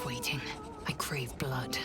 enough waiting. I crave blood.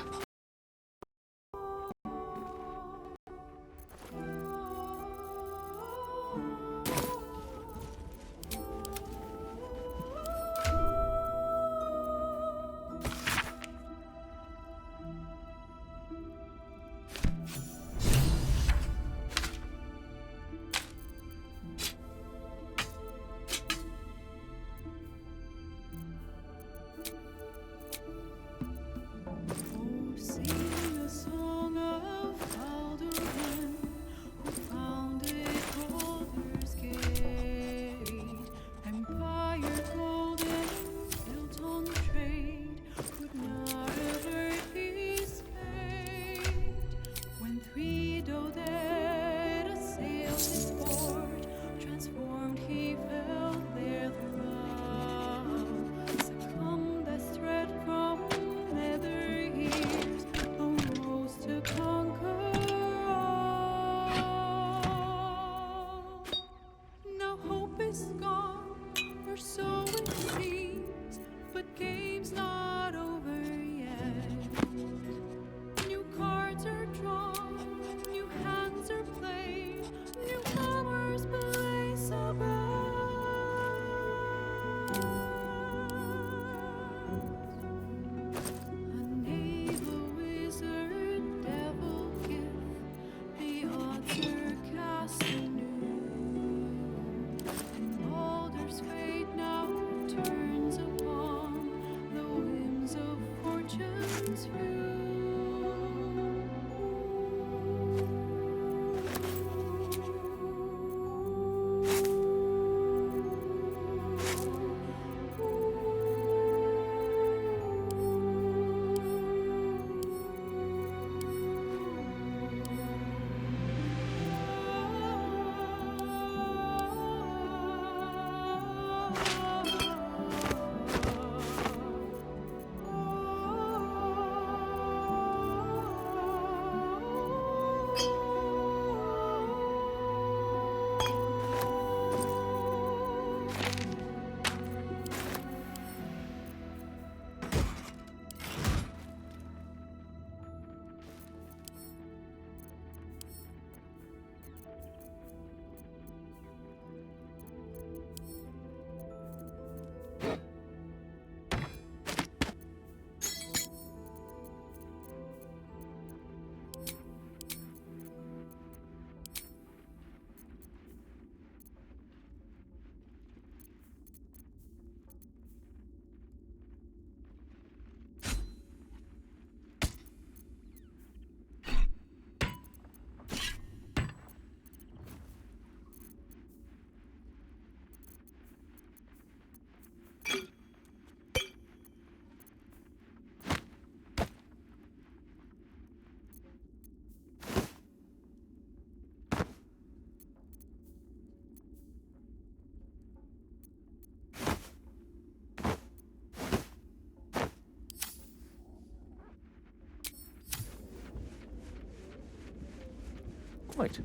Right.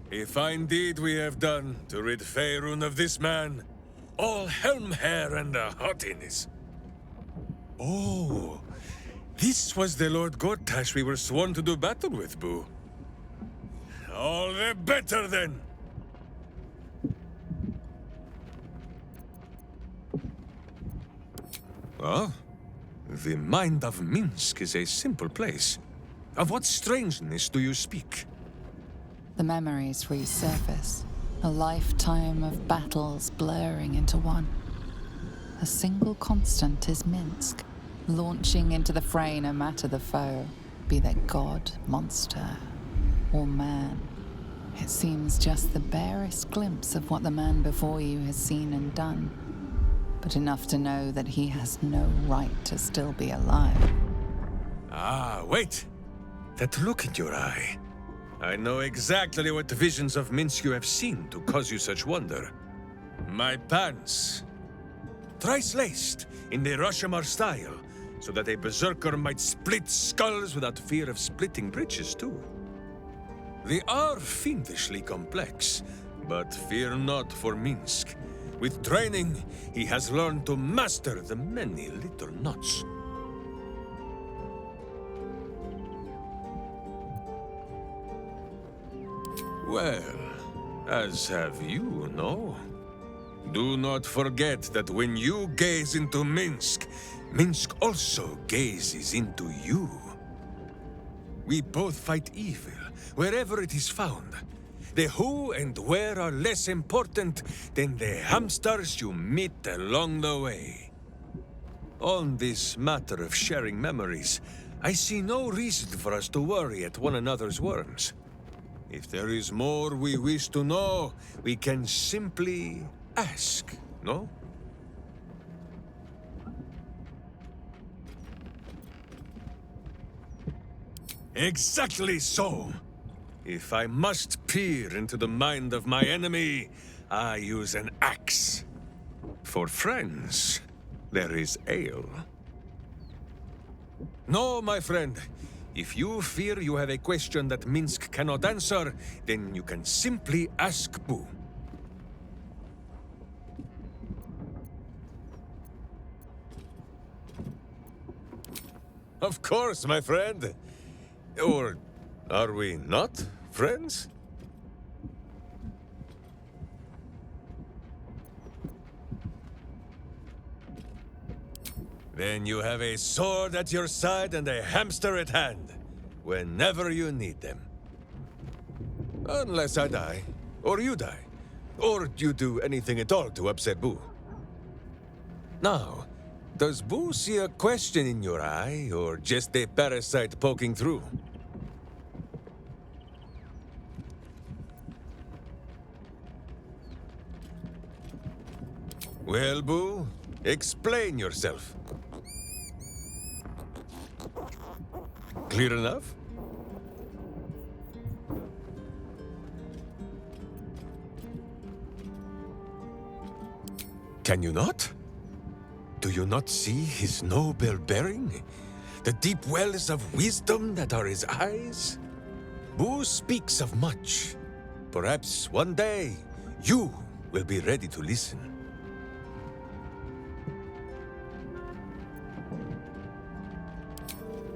If indeed we have done to rid Faerun of this man, all helm hair and haughtiness. Oh, this was the Lord Gortash we were sworn to do battle with, Boo. All the better then. Well, the mind of Minsk is a simple place. Of what strangeness do you speak? The memories resurface, a lifetime of battles blurring into one. A single constant is Minsk, launching into the fray no matter the foe, be they god, monster, or man. It seems just the barest glimpse of what the man before you has seen and done, but enough to know that he has no right to still be alive. Ah, wait! That look in your eye. I know exactly what visions of Minsk you have seen to cause you such wonder. My pants. Thrice laced in the Rashomar style, so that a berserker might split skulls without fear of splitting breeches too. They are fiendishly complex, but fear not for Minsk. With training, he has learned to master the many little knots. Well, as have you, no? Do not forget that when you gaze into Minsk, Minsk also gazes into you. We both fight evil, wherever it is found. The who and where are less important than the hamsters you meet along the way. On this matter of sharing memories, I see no reason for us to worry at one another's worms. If there is more we wish to know, we can simply ask, no? Exactly so! If I must peer into the mind of my enemy, I use an axe. For friends, there is ale. No, my friend. If you fear you have a question that Minsk cannot answer, then you can simply ask Boo. Of course, my friend. Or are we not friends? Then you have a sword at your side and a hamster at hand, whenever you need them. Unless I die, or you die, or you do anything at all to upset Boo. Now, does Boo see a question in your eye, or just a parasite poking through? Well, Boo, explain yourself. Clear enough? Can you not? Do you not see his noble bearing? The deep wells of wisdom that are his eyes? Boo speaks of much. Perhaps one day, you will be ready to listen.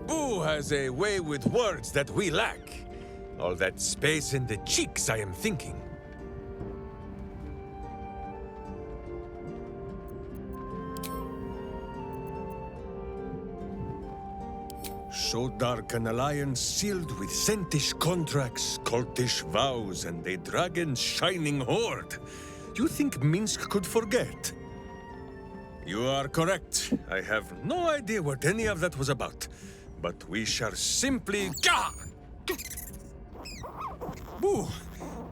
Boo has a way with words that we lack. All that space in the cheeks, I am thinking. So dark an alliance sealed with scentish contracts, cultish vows, and a dragon's shining hoard. You think Minsk could forget? You are correct. I have no idea what any of that was about. But we shall simply... Boo!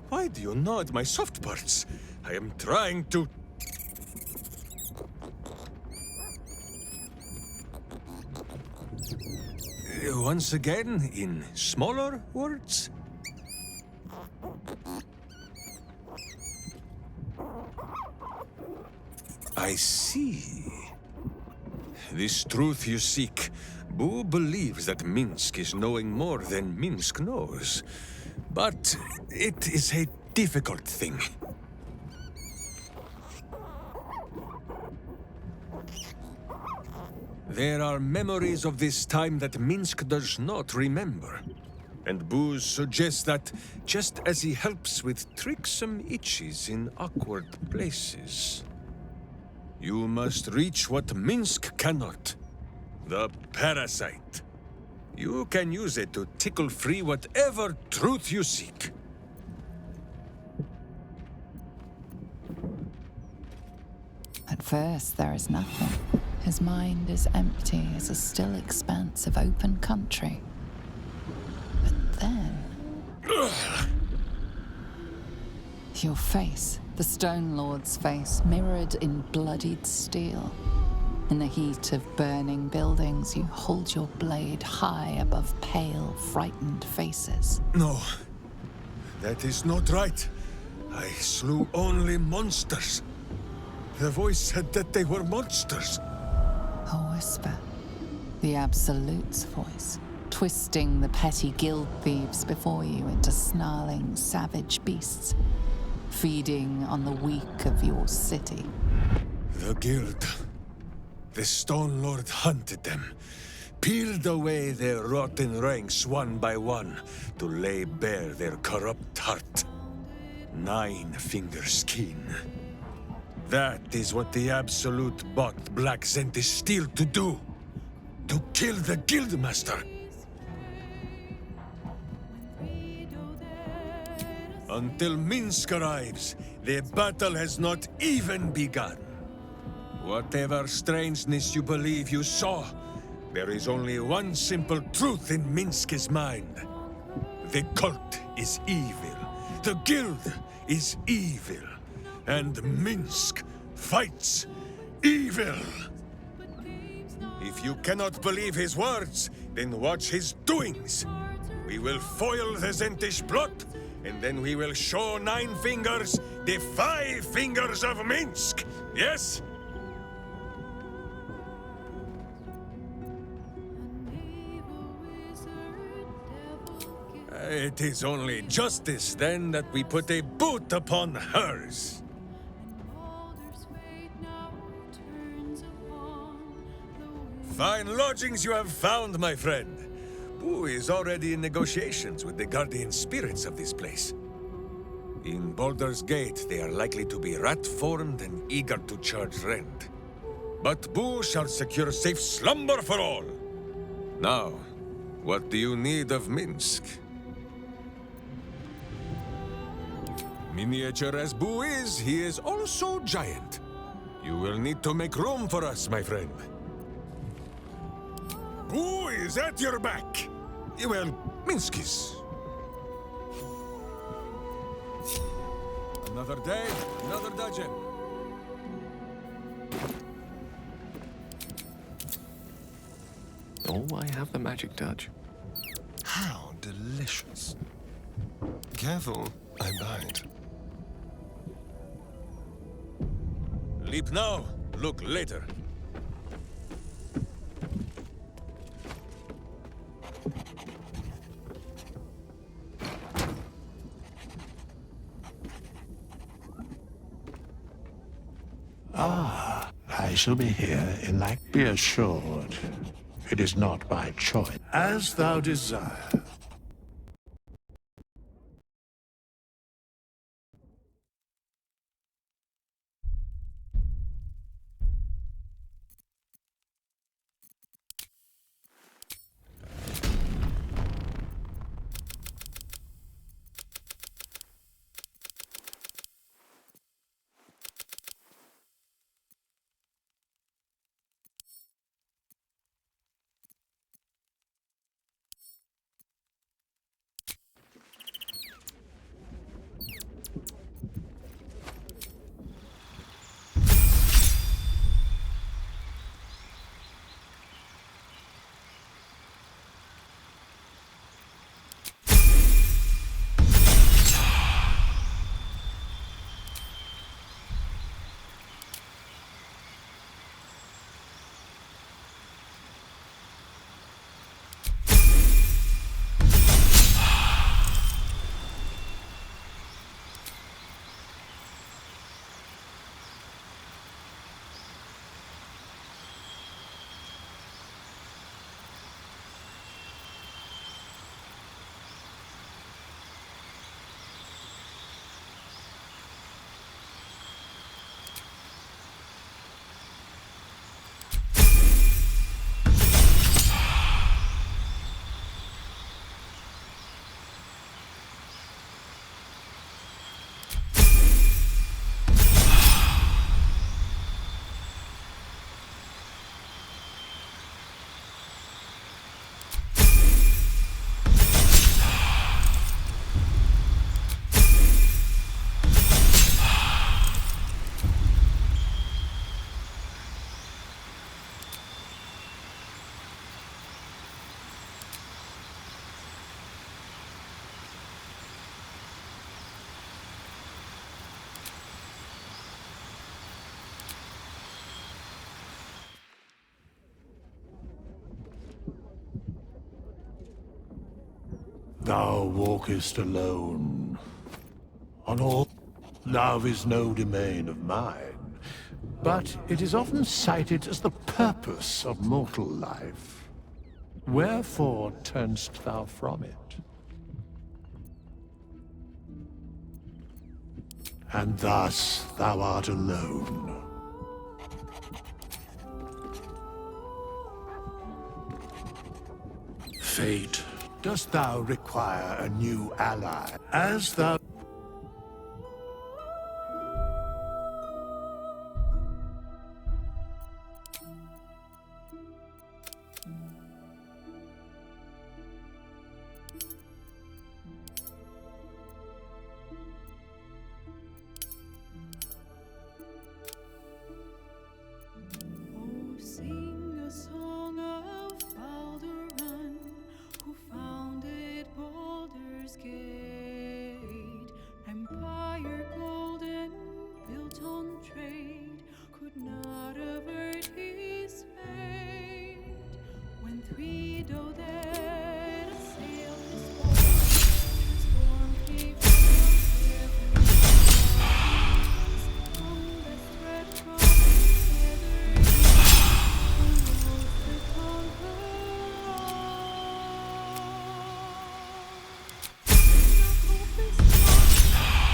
Why do you gnaw at my soft parts? I am trying to... Once again, in smaller words? I see. This truth you seek. Boo believes that Minsk is knowing more than Minsk knows. But it is a difficult thing. There are memories of this time that Minsk does not remember. And Boo suggests that, just as he helps with tricksome itches in awkward places, you must reach what Minsk cannot. The parasite. You can use it to tickle free whatever truth you seek. At first, there is nothing. His mind is empty as a still expanse of open country. But then... Your face, the Stone Lord's face, mirrored in bloodied steel. In the heat of burning buildings, you hold your blade high above pale, frightened faces. No, that is not right. I slew only monsters. The voice said that they were monsters. A whisper, the Absolute's voice, twisting the petty guild thieves before you into snarling, savage beasts, feeding on the weak of your city. The guild. The Stone Lord hunted them, peeled away their rotten ranks one by one to lay bare their corrupt heart. 9 fingers keen. That is what the Absolute bought Black Zentish Steel to do. To kill the Guildmaster. Until Minsk arrives, the battle has not even begun. Whatever strangeness you believe you saw, there is only one simple truth in Minsk's mind. The cult is evil. The guild is evil. And Minsk fights evil. If you cannot believe his words, then watch his doings. We will foil the Zentish plot, and then we will show 9 fingers the 5 fingers of Minsk. Yes? It is only justice, then, that we put a boot upon hers. Fine lodgings you have found, my friend. Boo is already in negotiations with the guardian spirits of this place. In Baldur's Gate, they are likely to be rat-formed and eager to charge rent. But Boo shall secure safe slumber for all. Now, what do you need of Minsk? Miniature as Boo is, he is also giant. You will need to make room for us, my friend. Boo is at your back. Well, Minsk is. Another day, another dungeon. Oh, I have the magic touch. How delicious. Careful, I bite. Leap now, look later. I shall be here in like. Be assured, it is not by choice. As thou desire. Thou walkest alone. On all, love is no domain of mine, but it is often cited as the purpose of mortal life. Wherefore turnst thou from it? And thus thou art alone. Fate, dost thou require a new ally? As thou... Oh, sing a song of Balduran, who founded Baldur's Gate. Empire golden, built on trade, could not avert his fate. When three Dodead assailed his foe, transformed he from every strongest thread from together, who rose to conquer all. Now hope is lost,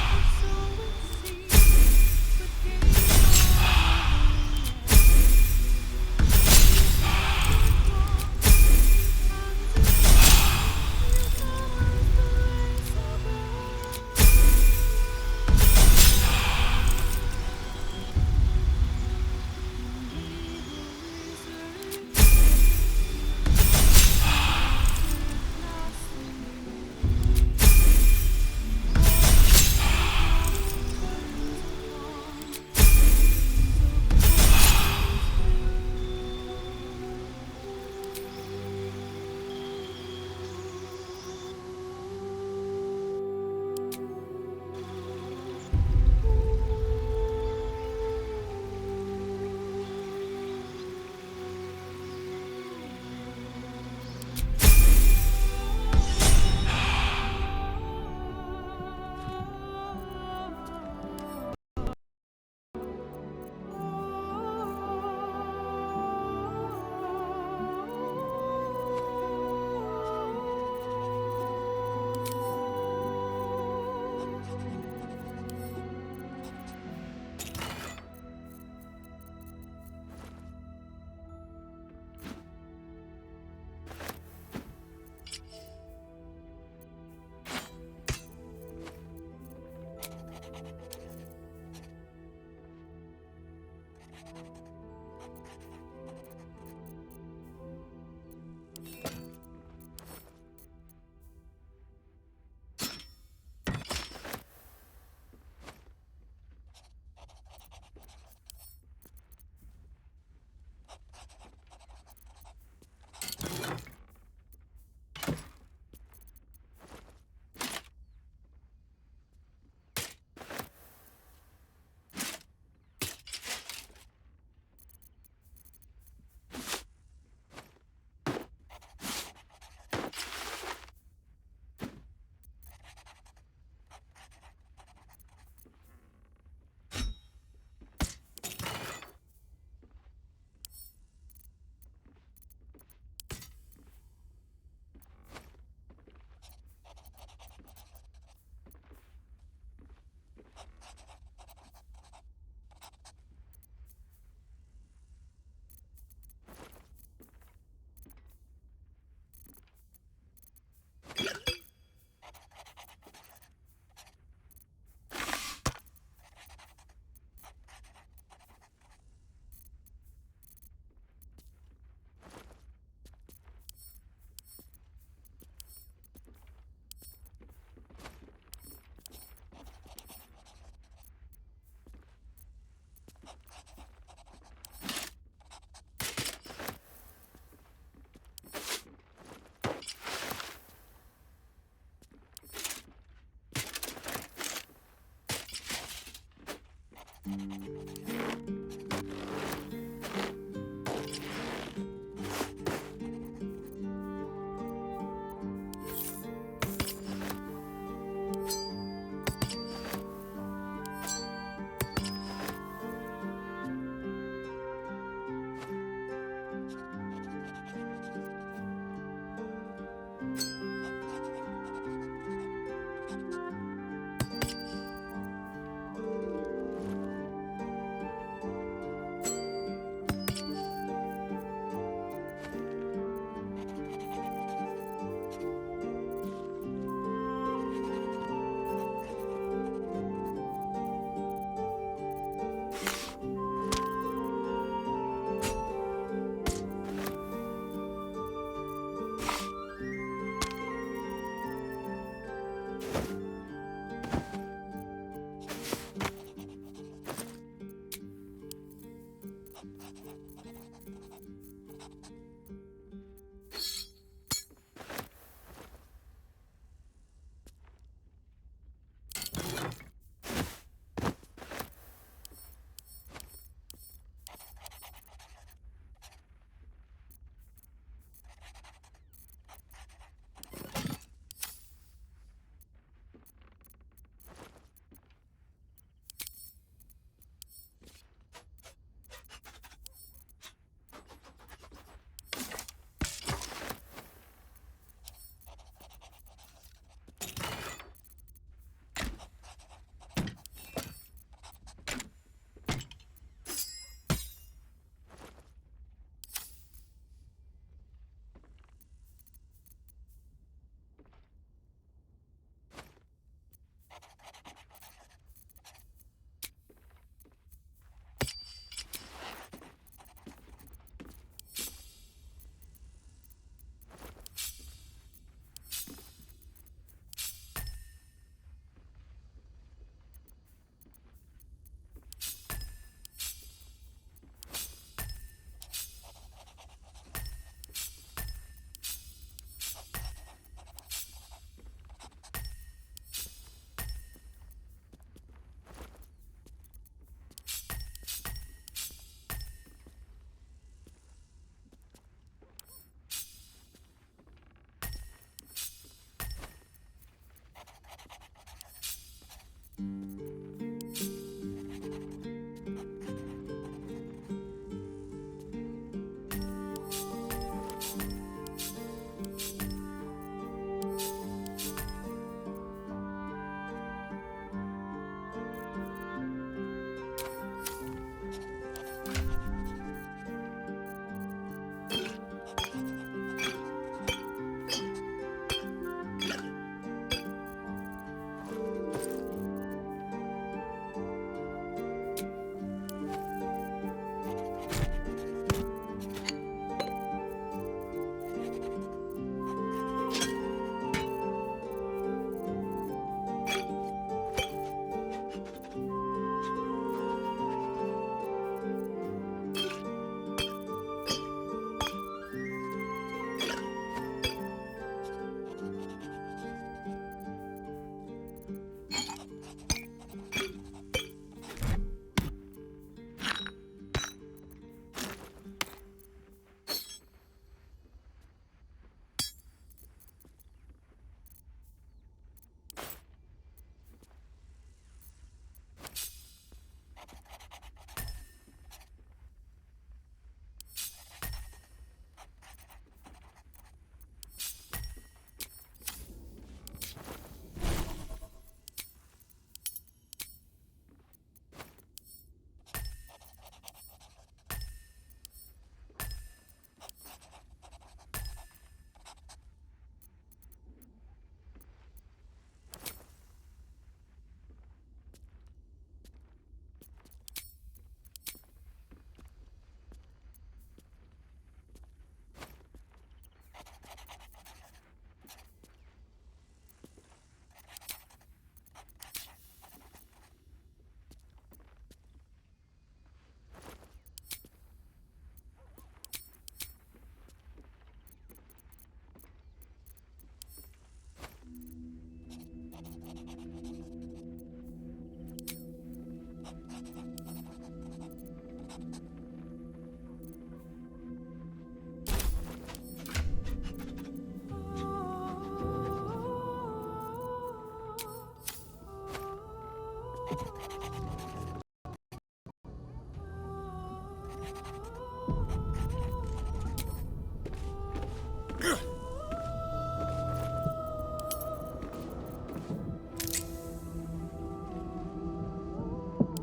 or so it seems, but gain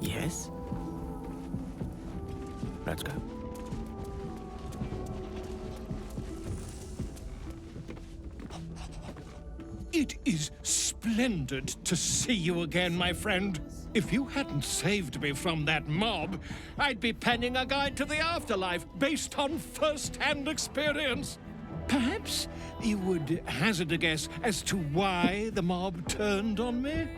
Yes? Let's go. It is splendid to see you again, my friend. If you hadn't saved me from that mob, I'd be penning a guide to the afterlife based on first-hand experience. Perhaps you would hazard a guess as to why the mob turned on me?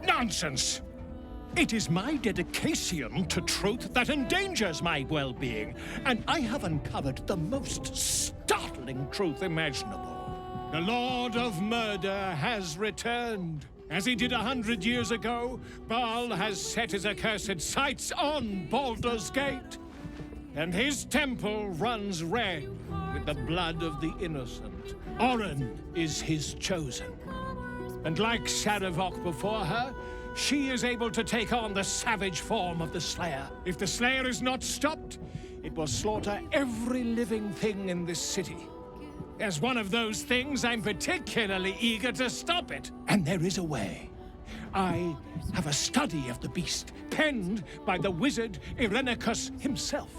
Nonsense! It is my dedication to truth that endangers my well-being, and I have uncovered the most startling truth imaginable. The Lord of Murder has returned. As he did 100 years ago, Baal has set his accursed sights on Baldur's Gate, and his temple runs red with the blood of the innocent. Oren is his chosen, and like Sarevok before her, she is able to take on the savage form of the Slayer. If the Slayer is not stopped, it will slaughter every living thing in this city. As one of those things, I'm particularly eager to stop it. And there is a way. I have a study of the beast, penned by the wizard Irenicus himself.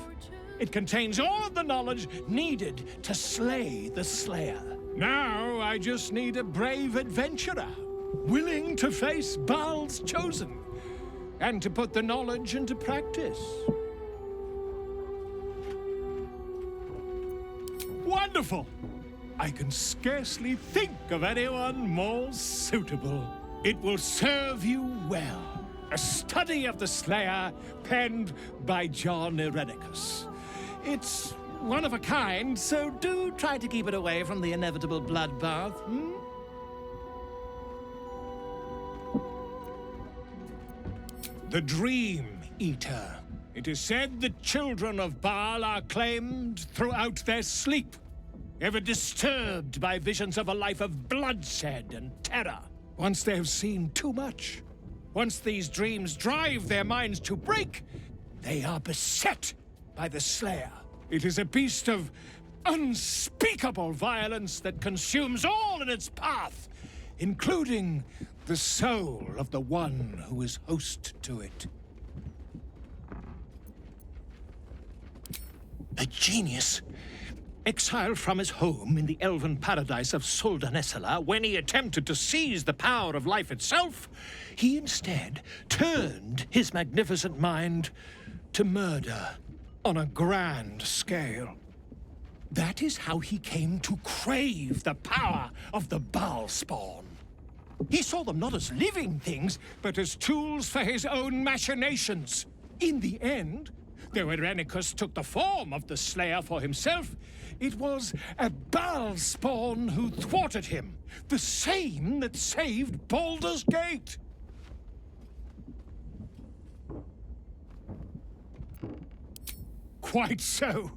It contains all of the knowledge needed to slay the Slayer. Now I just need a brave adventurer, willing to face Baal's chosen, and to put the knowledge into practice. Wonderful! I can scarcely think of anyone more suitable. It will serve you well. A study of the Slayer, penned by John Irenicus. It's one of a kind, so do try to keep it away from the inevitable bloodbath, The Dream Eater It is said the children of Baal are claimed throughout their sleep, ever disturbed by visions of a life of bloodshed and terror. Once they have seen too much, once these dreams drive their minds to break, they are beset by the Slayer. It is a beast of unspeakable violence that consumes all in its path, including the soul of the one who is host to it. A genius, exiled from his home in the elven paradise of Soldanessala, when he attempted to seize the power of life itself, he instead turned his magnificent mind to murder on a grand scale. That is how he came to crave the power of the Baal spawn. He saw them not as living things, but as tools for his own machinations. In the end, though Irenicus took the form of the Slayer for himself, it was a Baal spawn who thwarted him, the same that saved Baldur's Gate. Quite so.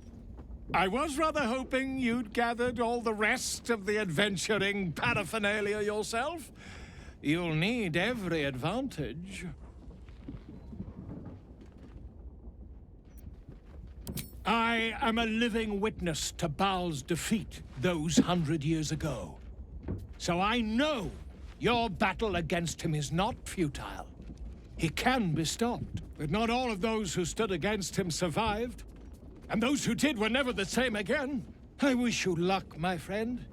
I was rather hoping you'd gathered all the rest of the adventuring paraphernalia yourself. You'll need every advantage. I am a living witness to Baal's defeat those 100 years ago. So I know your battle against him is not futile. He can be stopped, but not all of those who stood against him survived. And those who did were never the same again. I wish you luck, my friend.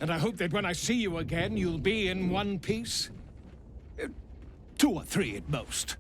And I hope that when I see you again, you'll be in one piece. 2 or 3 at most.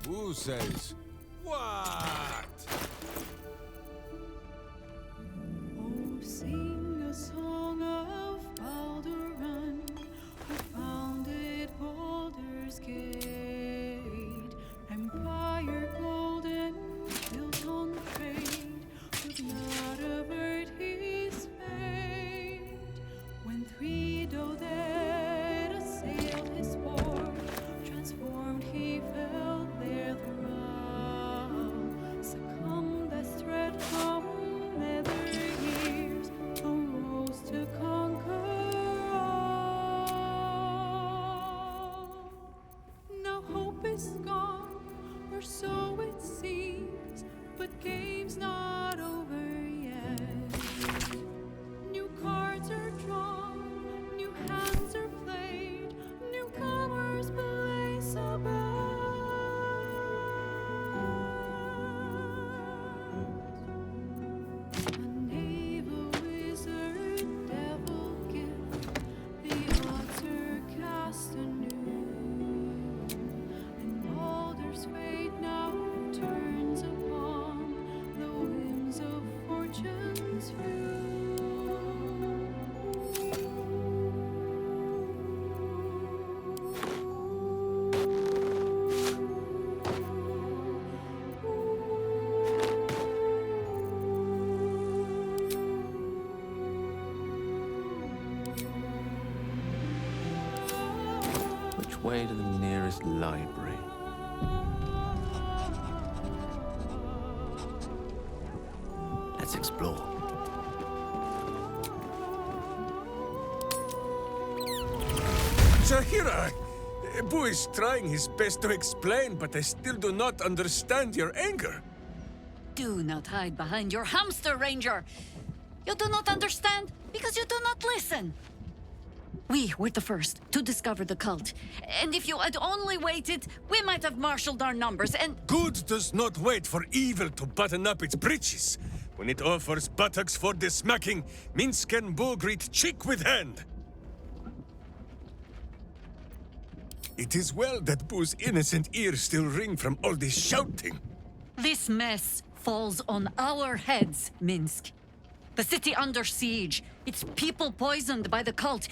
Who says what? Oh, sing a song of Balduran, who founded Baldur's Gate. Empire golden, built on trade, with not a word he spake. When 3 Doded assailed his port, transformed he fell their thrall. Which way to the nearest library? Let's explore. Zahira! Boo is trying his best to explain, but I still do not understand your anger. Do not hide behind your hamster, Ranger. You do not understand because you do not listen. We were the first to discover the cult. And if you had only waited, we might have marshaled our numbers and... Good does not wait for evil to button up its breeches. When it offers buttocks for the smacking, Minsk and Boo greet cheek with hand. It is well that Boo's innocent ears still ring from all this shouting. This mess falls on our heads, Minsk. The city under siege, its people poisoned by the cult.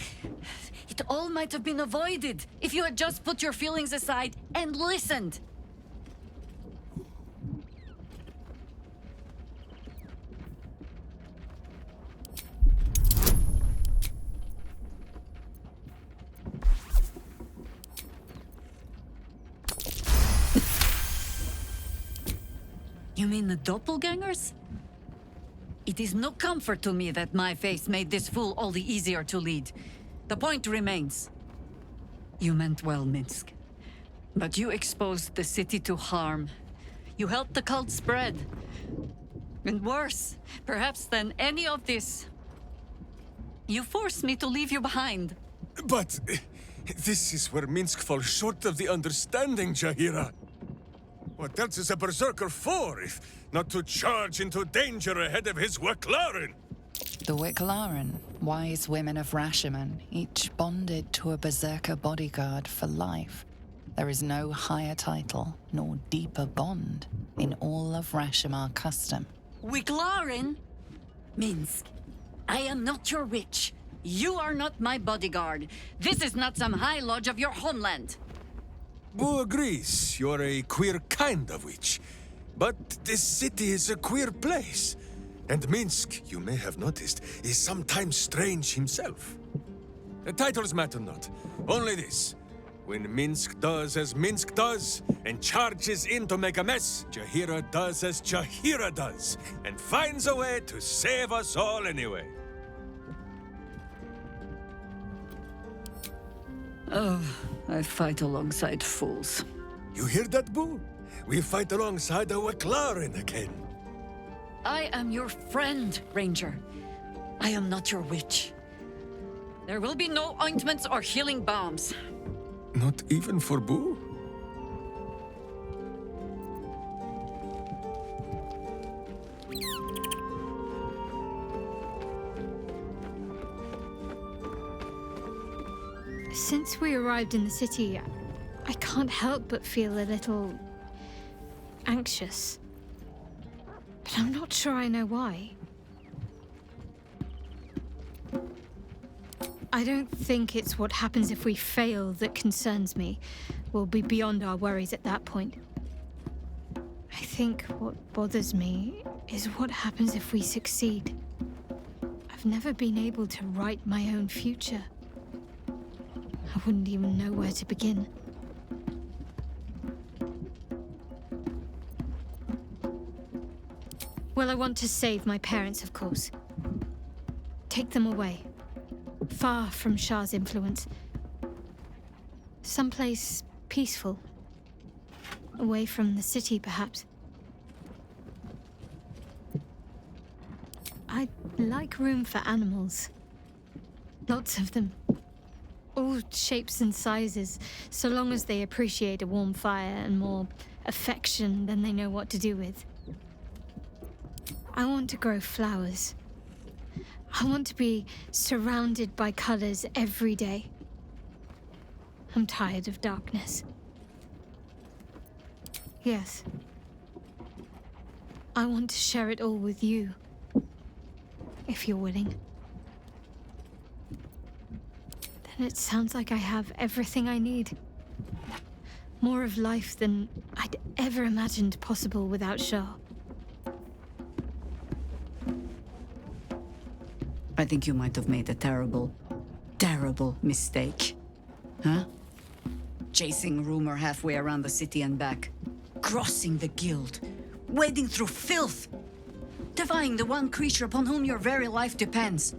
It all might have been avoided if you had just put your feelings aside and listened. You mean the doppelgangers? It is no comfort to me that my face made this fool all the easier to lead. The point remains. You meant well, Minsk. But you exposed the city to harm. You helped the cult spread. And worse, perhaps than any of this, you forced me to leave you behind. But this is where Minsk falls short of the understanding, Jahira. What else is a berserker for, if not to charge into danger ahead of his Waclaren? The Wicklaren, wise women of Rashomon, each bonded to a berserker bodyguard for life. There is no higher title nor deeper bond in all of Rashomon custom. Wiclaren? Minsk, I am not your witch. You are not my bodyguard. This is not some high lodge of your homeland. Boo agrees you're a queer kind of witch. But this city is a queer place. And Minsk, you may have noticed, is sometimes strange himself. The titles matter not. Only this. When Minsk does as Minsk does, and charges in to make a mess, Jahira does as Jahira does, and finds a way to save us all anyway. Oh, I fight alongside fools. You hear that, Boo? We fight alongside a Waclaren again. I am your friend, Ranger. I am not your witch. There will be no ointments or healing balms. Not even for Boo? Since we arrived in the city, I can't help but feel a little anxious. But I'm not sure I know why. I don't think it's what happens if we fail that concerns me. We'll be beyond our worries at that point. I think what bothers me is what happens if we succeed. I've never been able to write my own future. I wouldn't even know where to begin. Well, I want to save my parents, of course. Take them away. Far from Shah's influence. Someplace peaceful. Away from the city, perhaps. I'd like room for animals. Lots of them. All shapes and sizes, so long as they appreciate a warm fire and more affection than they know what to do with. I want to grow flowers. I want to be surrounded by colors every day. I'm tired of darkness. Yes. I want to share it all with you. If you're willing. Then it sounds like I have everything I need. More of life than I'd ever imagined possible without Shah. I think you might have made a terrible, terrible mistake. Huh? chasing rumor halfway around the city and back, crossing the guild, wading through filth, defying the one creature upon whom your very life depends,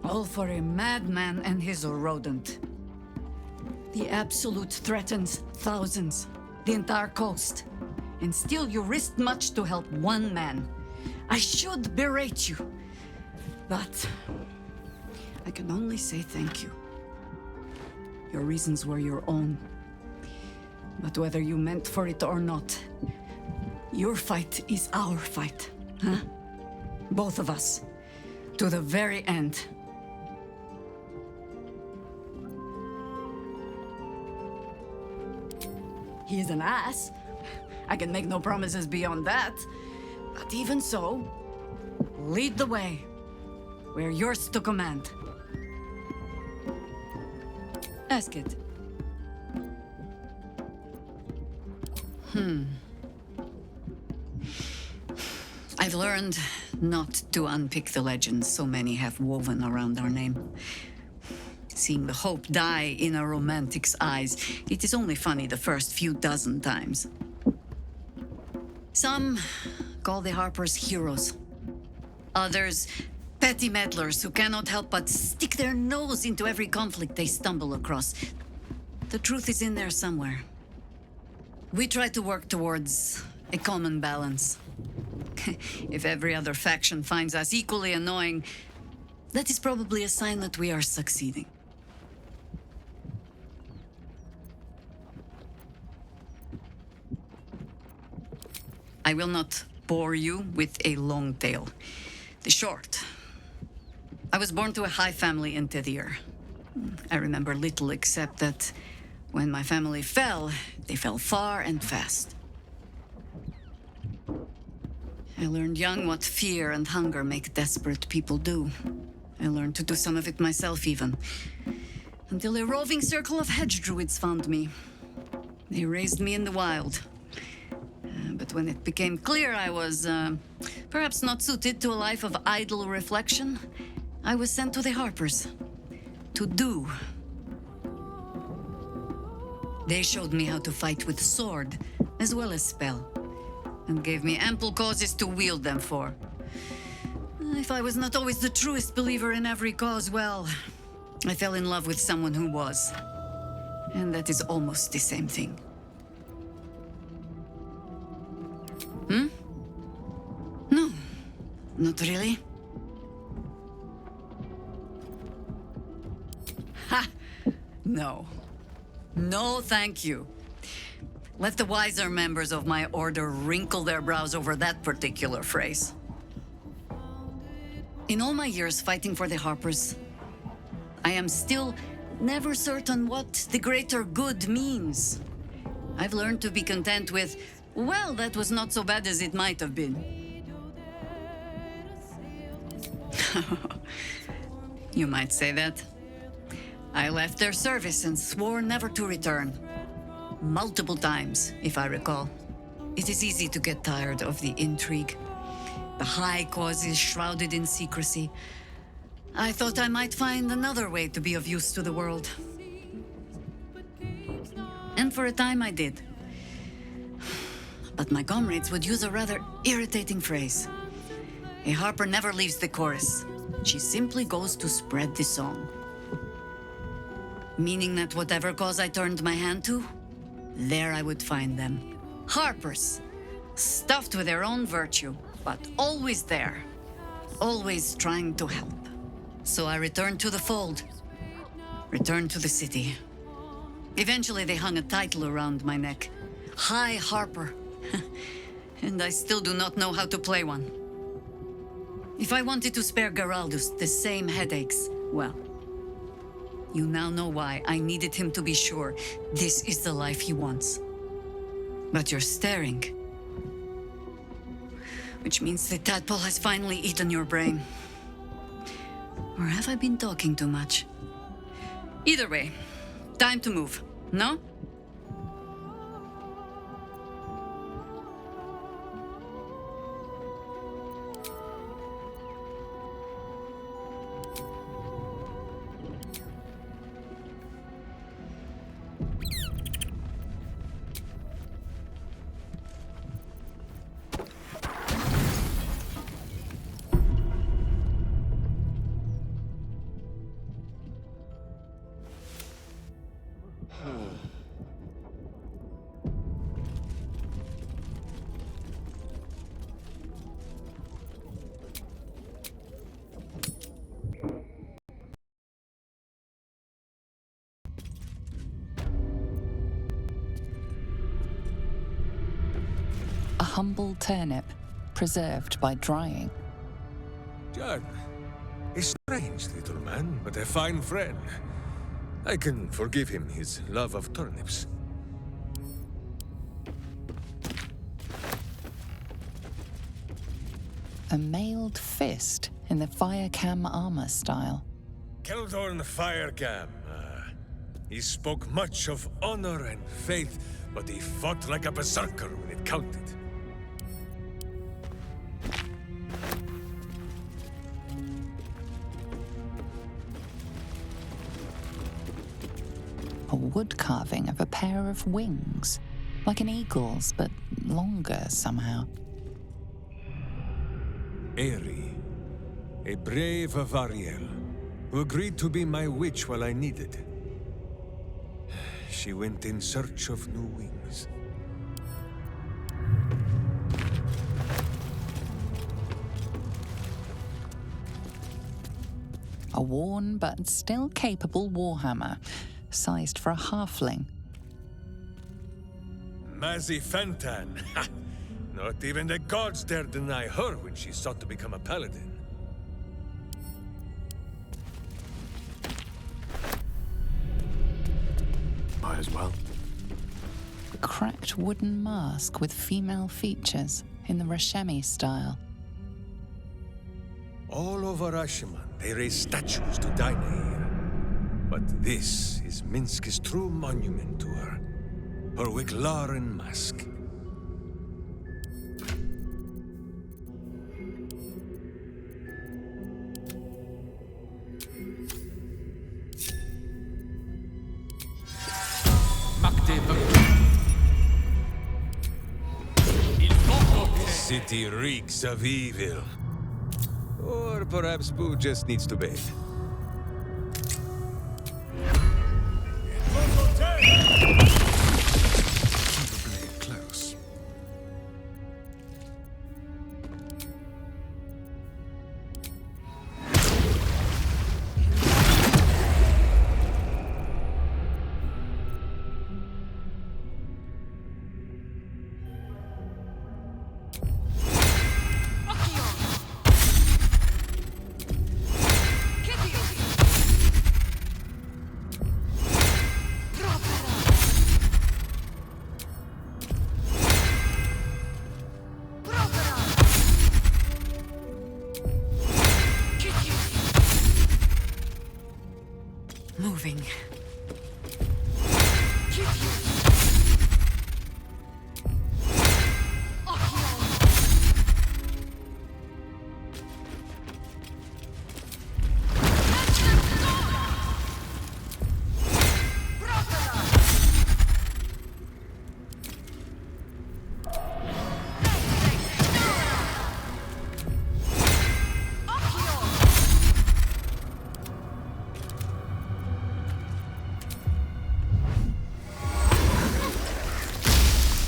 all for a madman and his rodent. The Absolute threatens thousands, the entire coast, and still you risked much to help one man. I should berate you, but I can only say thank you. Your reasons were your own, but whether you meant for it or not, your fight is our fight, huh? Both of us, to the very end. He is an ass. I can make no promises beyond that. But even so, lead the way. We're yours to command. Ask it. I've learned not to unpick the legends so many have woven around our name. Seeing the hope die in a romantic's eyes, it is only funny the first few dozen times. Some call the Harpers heroes. Others, petty meddlers who cannot help but stick their nose into every conflict they stumble across. The truth is in there somewhere. We try to work towards a common balance. If every other faction finds us equally annoying, that is probably a sign that we are succeeding. I will not bore you with a long tale. The short. I was born to a high family in Tedir. I remember little except that when my family fell, they fell far and fast. I learned young what fear and hunger make desperate people do. I learned to do some of it myself even. Until a roving circle of hedge druids found me. They raised me in the wild. But when it became clear I was perhaps not suited to a life of idle reflection, I was sent to the Harpers. To do. They showed me how to fight with sword, as well as spell, and gave me ample causes to wield them for. If I was not always the truest believer in every cause, well, I fell in love with someone who was. And that is almost the same thing. No, not really. Ha! No. No, thank you. Let the wiser members of my order wrinkle their brows over that particular phrase. In all my years fighting for the Harpers, I am still never certain what the greater good means. I've learned to be content with, well, that was not so bad as it might have been. You might say that. I left their service and swore never to return. Multiple times, if I recall. It is easy to get tired of the intrigue. The high causes shrouded in secrecy. I thought I might find another way to be of use to the world. And for a time I did. But my comrades would use a rather irritating phrase. A harper never leaves the chorus. She simply goes to spread the song. Meaning that whatever cause I turned my hand to, there I would find them. Harpers, stuffed with their own virtue, but always there. Always trying to help. So I returned to the fold. Returned to the city. Eventually they hung a title around my neck. High Harper. And I still do not know how to play one. If I wanted to spare Geraldus the same headaches, well, you now know why I needed him to be sure this is the life he wants. But you're staring. Which means the tadpole has finally eaten your brain. Or have I been talking too much? Either way, time to move, no? a humble turnip, preserved by drying. John, a strange little man, but a fine friend. I can forgive him his love of turnips. A mailed fist in the Firecam armor style. Keldorn Firecam. He spoke much of honor and faith, but he fought like a berserker when it counted. A wood carving of a pair of wings, like an eagle's, but longer somehow. Aerie, a brave Avariel, who agreed to be my witch while I needed. She went in search of new wings. A worn but still capable warhammer, sized for a halfling. Mazzy Fentan. Ha! Not even the gods dare deny her when she sought to become a paladin. Might as well. A cracked wooden mask with female features in the Rashemi style. All over Ashiman, they raise statues to Dinah here. But this is Minsk's true monument to her. Her Wiglaren mask. The city reeks of evil. Or perhaps Boo just needs to bathe. Keep the blade close. Moving.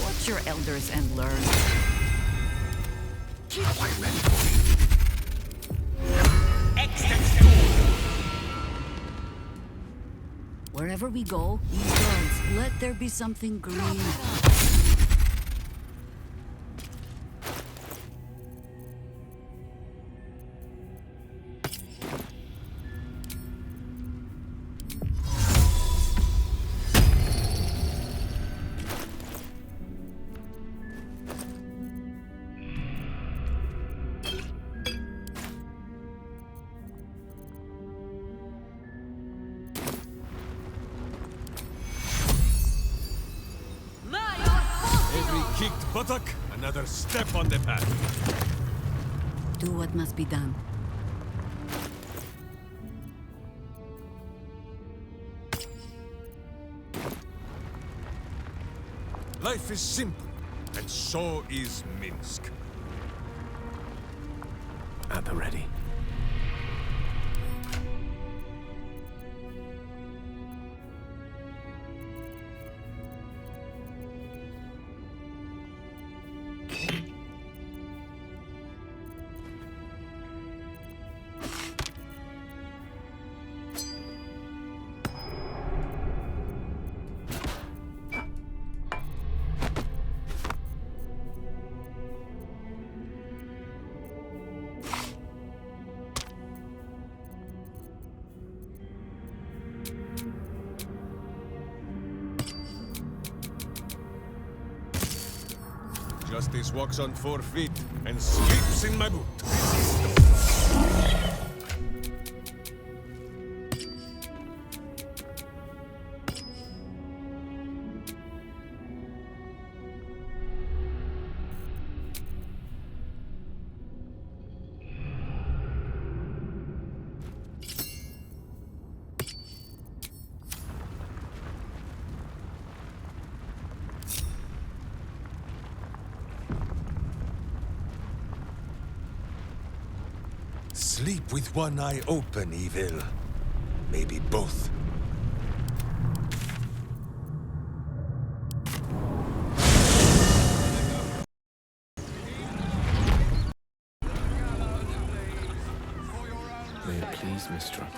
Watch your elders and learn. Quite ready for you. Wherever we go, ye gods, let there be something green. Every kicked buttock, another step on the path. Do what must be done. Life is simple, and so is Minsk. At the ready. Justice walks on 4 feet and sleeps in my boot. Sleep with one eye open, evil. Maybe both. May it please, Mistress.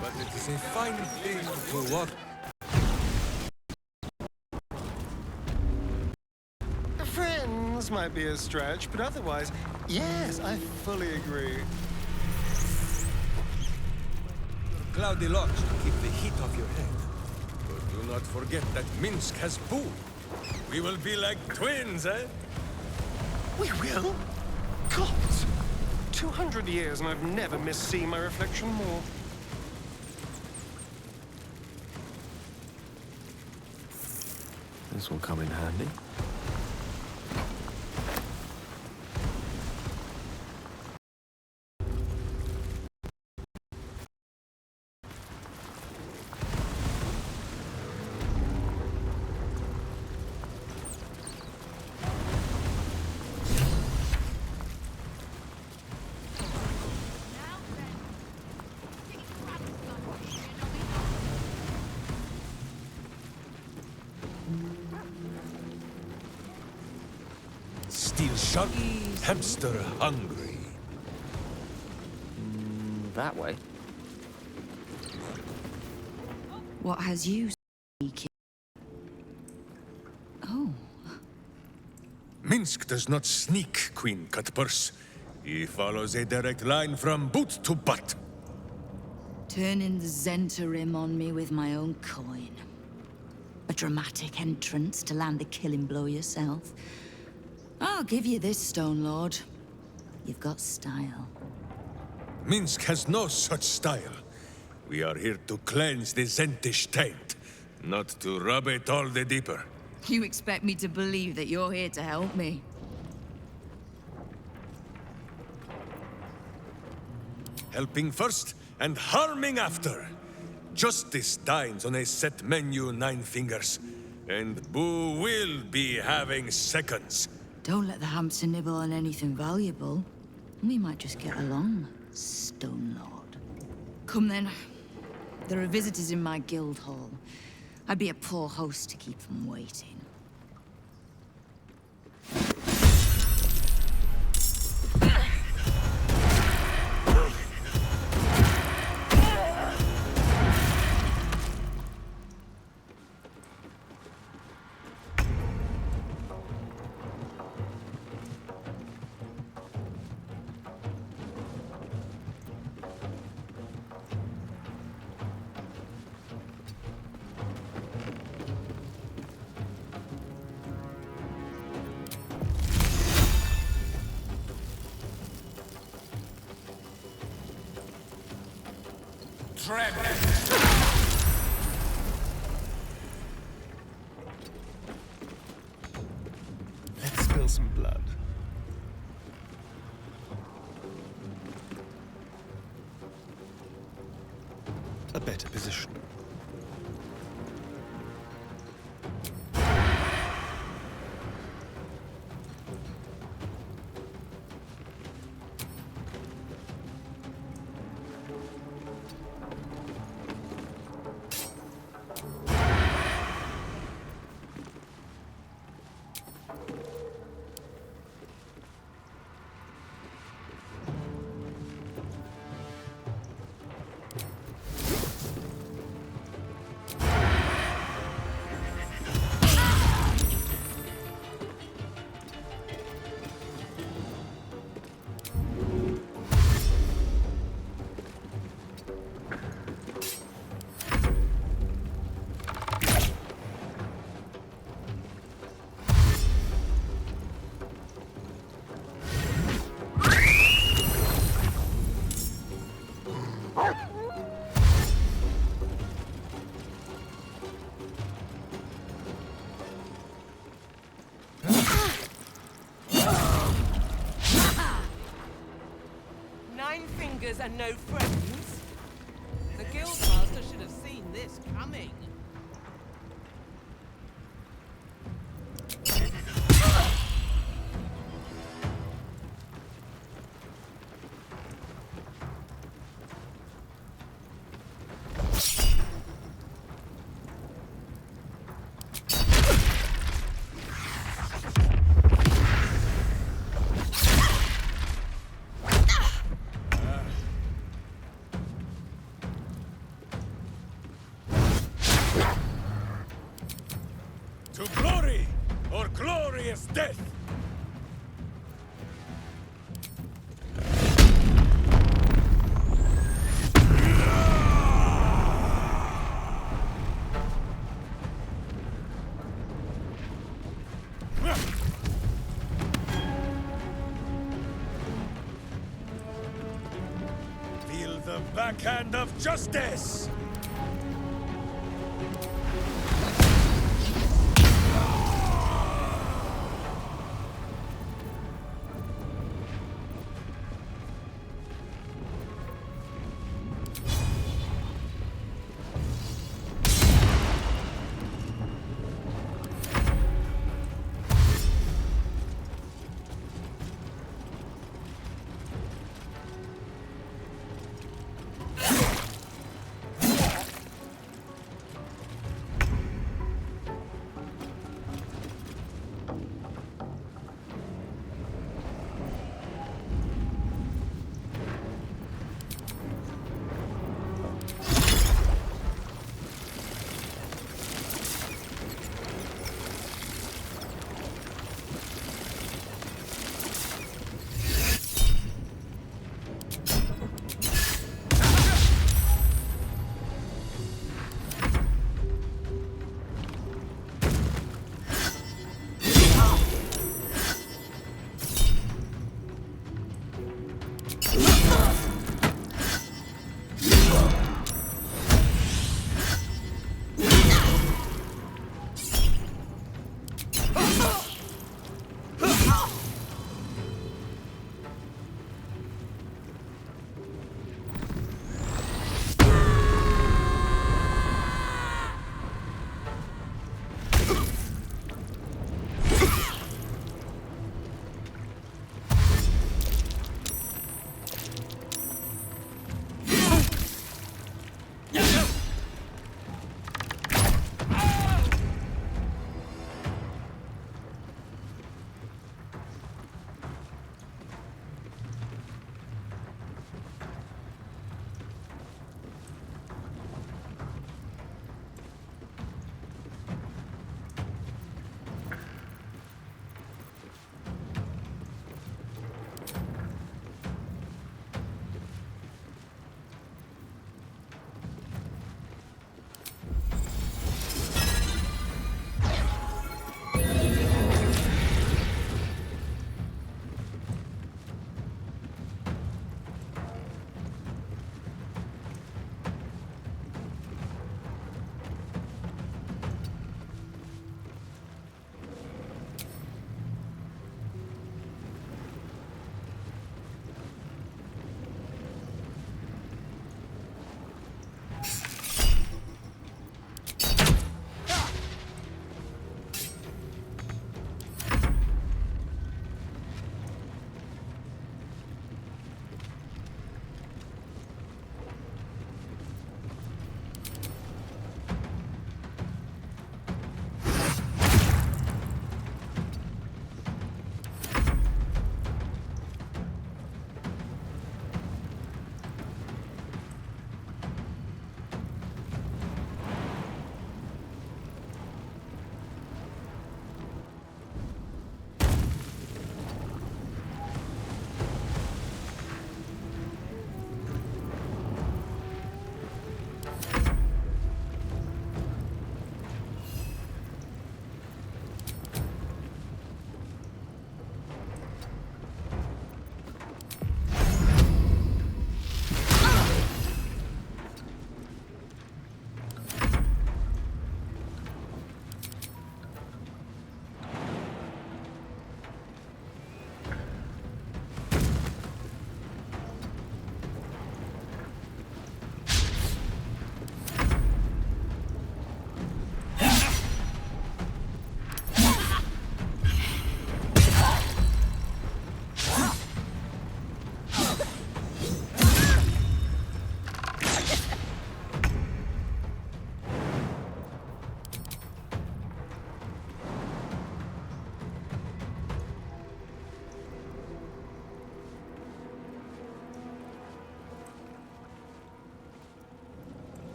But it is a fine thing to walk. Friends might be a stretch, but otherwise, yes, I fully agree. Cloudy locks to keep the heat off your head. But do not forget that Minsk has pool. We will be like twins, eh? We will? God! 200 years and I've never missed seeing my reflection more. This will come in handy. Steel sharp, hamster hungry. That way. What has you sneaking? Oh. Minsk does not sneak, Queen Cutpurse. He follows a direct line from boot to butt. Turning the Zentarim on me with my own coin. A dramatic entrance to land the killing blow yourself. I'll give you this, Stone Lord. You've got style. Minsk has no such style. We are here to cleanse the Zentish taint, not to rub it all the deeper. You expect me to believe that you're here to help me? Helping first and harming after. Justice dines on a set menu, 9 fingers. And Boo will be having seconds. Don't let the hamster nibble on anything valuable. We might just get along, Stone Lord. Come then. There are visitors in my guild hall. I'd be a poor host to keep them waiting. Let's spill some blood. A better position. followers and no friends. The guildmaster should have seen this coming. To glory or glorious death! Feel the backhand of justice!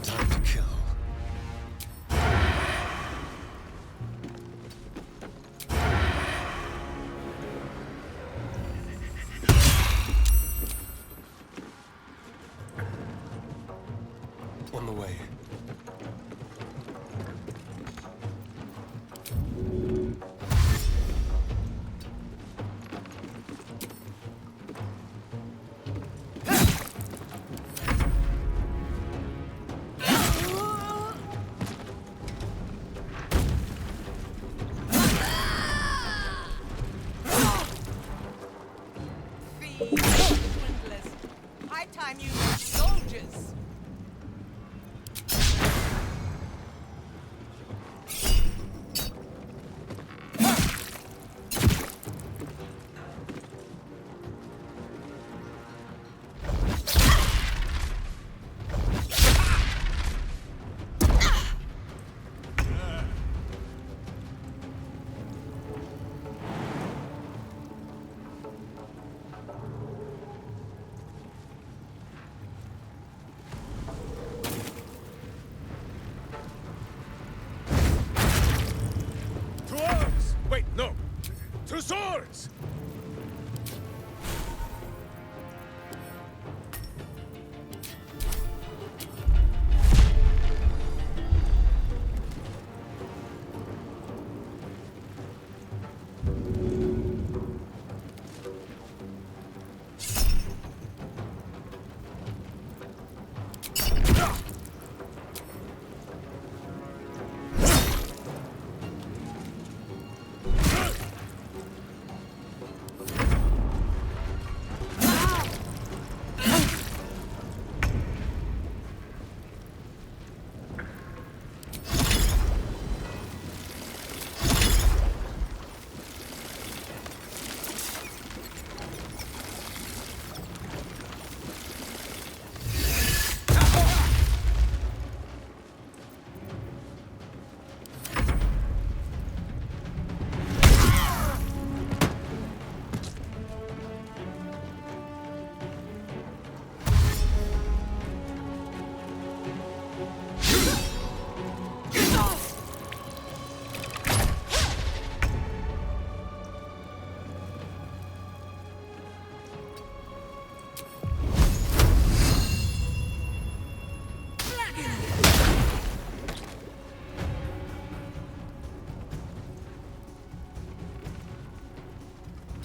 Time to kill. On the way. Swindlers. High time you were soldiers. To arms! Wait, no! To swords!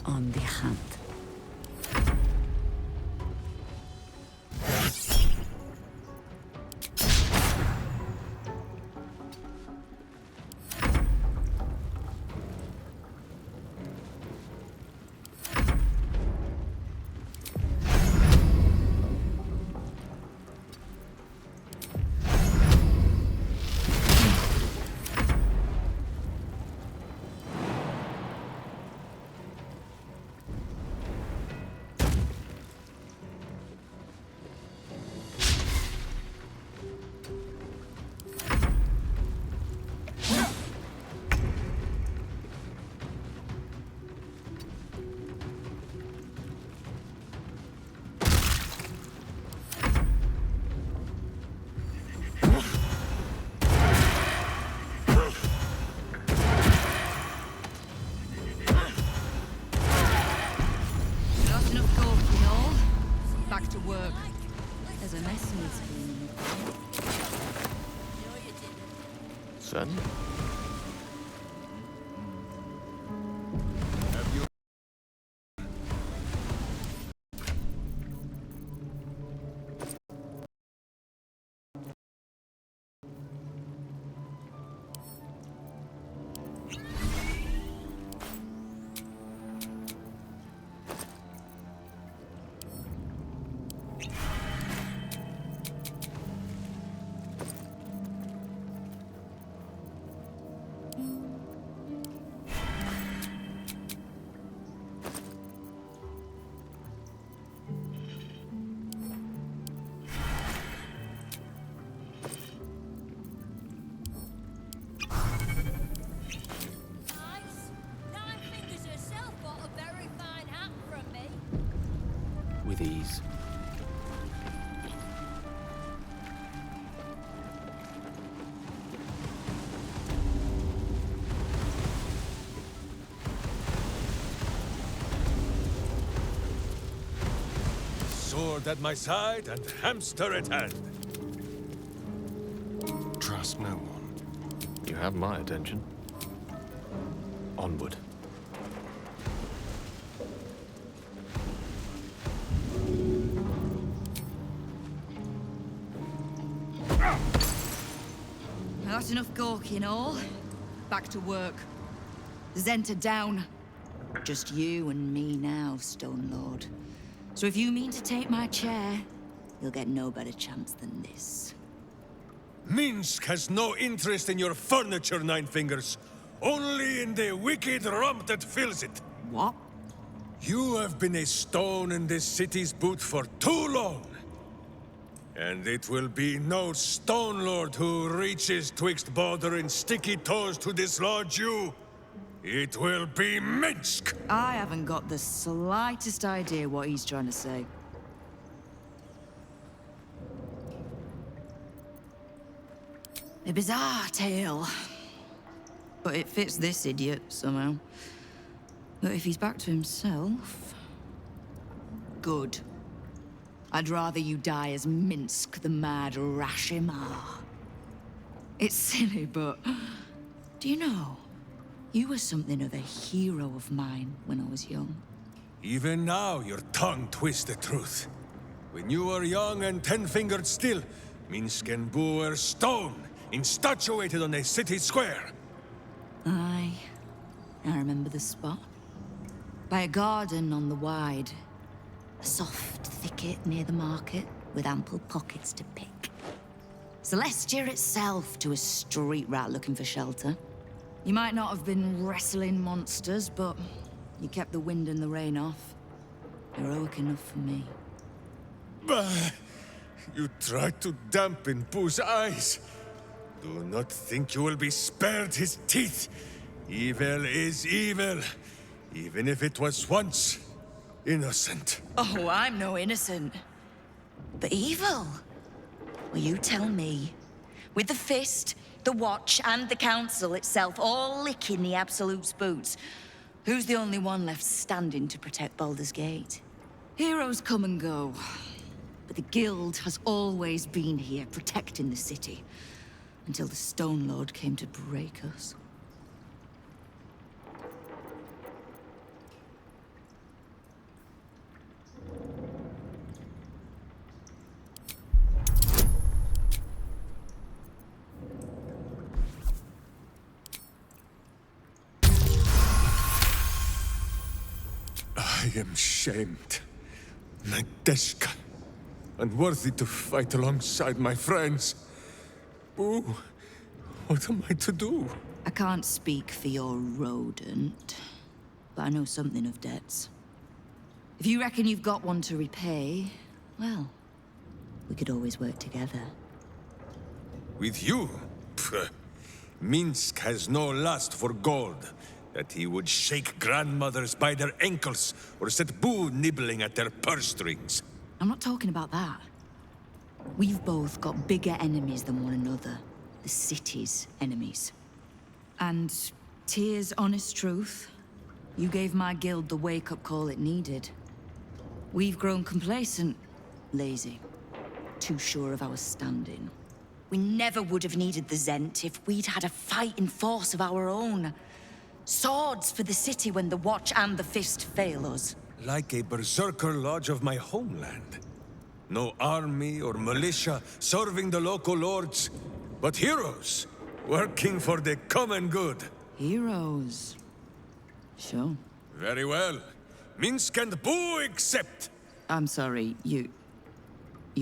On the hunt. Not enough talking, all. Back to work. There's a mess needs cleaning. Son? Hound at my side and hamster at hand. Trust no one. You have my attention. Onward. That's enough gawking all. Back to work. Zenta down. Just you and me now, Stone Lord. So if you mean to take my chair, you'll get no better chance than this. Minsk has no interest in your furniture, Nine Fingers. Only in the wicked rump that fills it. What? You have been a stone in this city's boot for too long. And it will be no Stone Lord who reaches twixt Balder and sticky toes to dislodge you. It will be Minsk! I haven't got the slightest idea what he's trying to say. A bizarre tale. But it fits this idiot somehow. But if he's back to himself... Good. I'd rather you die as Minsk, the mad Rashimar. It's silly, but... Do you know? You were something of a hero of mine when I was young. Even now, your tongue twists the truth. When you were young and ten-fingered still, Minsk and Boo were stone, instatuated on a city square. Aye. I remember the spot. By a garden on the Wide. A soft thicket near the market, with ample pockets to pick. Celestia itself to a street rat looking for shelter. You might not have been wrestling monsters, but you kept the wind and the rain off. Heroic enough for me. Bah! You tried to dampen Boo's eyes. Do not think you will be spared his teeth. Evil is evil, even if it was once innocent. Oh, I'm no innocent. But evil? Well, you tell me. With the Fist, the Watch, and the Council itself all licking the Absolute's boots, who's the only one left standing to protect Baldur's Gate? Heroes come and go, but the Guild has always been here protecting the city, until the Stone Lord came to break us. I am shamed. Nadeshka. Unworthy to fight alongside my friends. Boo, what am I to do? I can't speak for your rodent, but I know something of debts. If you reckon you've got one to repay, well, we could always work together. With you? Pfft. Minsk has no lust for gold. That he would shake grandmothers by their ankles or set Boo nibbling at their purse strings. I'm not talking about that. We've both got bigger enemies than one another. The city's enemies. And, Tyr's honest truth, you gave my guild the wake-up call it needed. We've grown complacent, lazy, too sure of our standing. We never would have needed the Zent if we'd had a fighting force of our own. Swords for the city when the Watch and the Fist fail us. Like a berserker lodge of my homeland. No army or militia serving the local lords, but heroes working for the common good. Heroes. Sure. Very well. Minsk and Boo accept. I'm sorry, you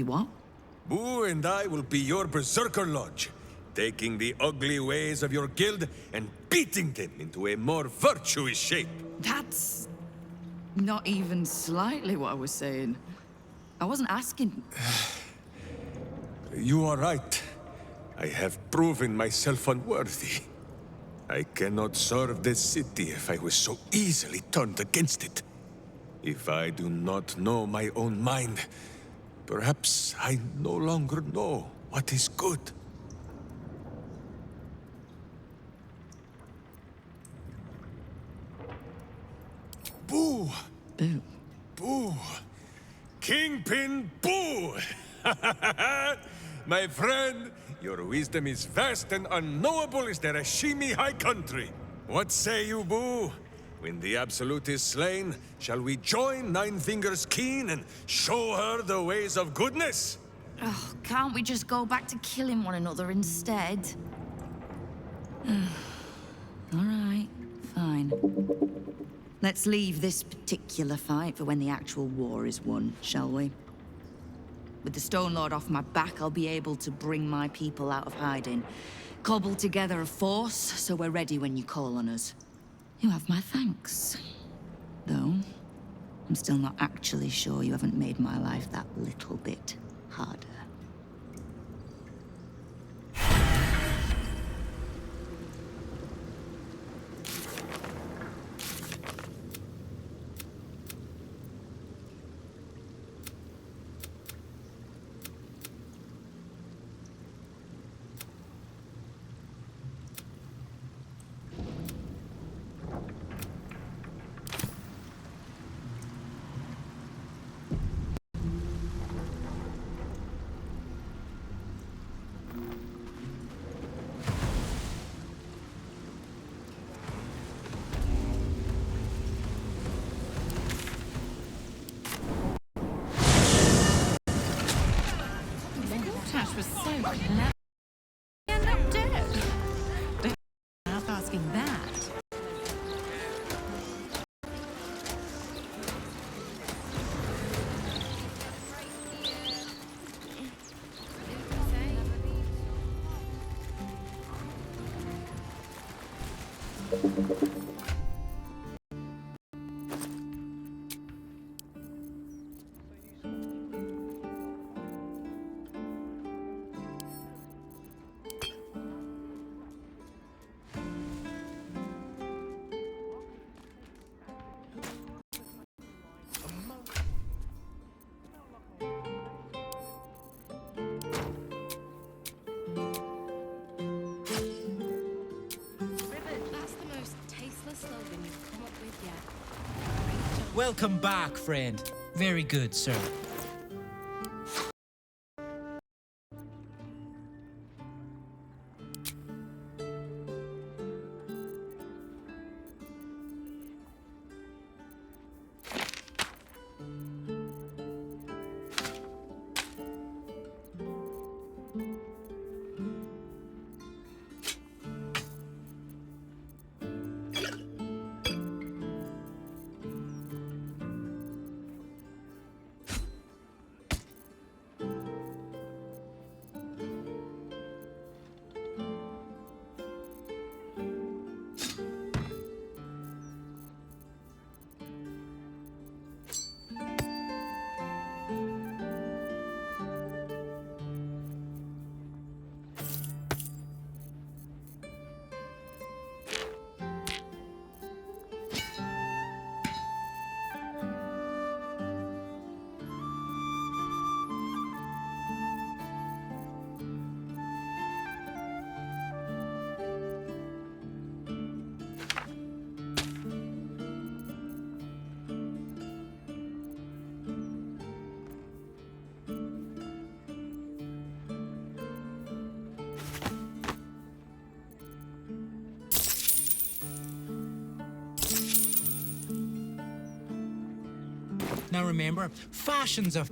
what? Boo and I will be your berserker lodge, taking the ugly ways of your guild and beating them into a more virtuous shape. That's not even slightly what I was saying. I wasn't asking. You are right. I have proven myself unworthy. I cannot serve this city if I was so easily turned against it. If I do not know my own mind, perhaps I no longer know what is good. Boo! Boo. Boo! Kingpin Boo! My friend, your wisdom is vast and unknowable as the Rashimi High Country. What say you, Boo? When the Absolute is slain, shall we join Nine Fingers Keen and show her the ways of goodness? Oh, can't we just go back to killing one another instead? All right, fine. Let's leave this particular fight for when the actual war is won, shall we? With the Stone Lord off my back, I'll be able to bring my people out of hiding. Cobble together a force, so we're ready when you call on us. You have my thanks. Though, I'm still not actually sure you haven't made my life that little bit harder. Was so clever. End up dead. Don't stop asking that. Welcome back, friend. Very good, sir. Now remember, fashions of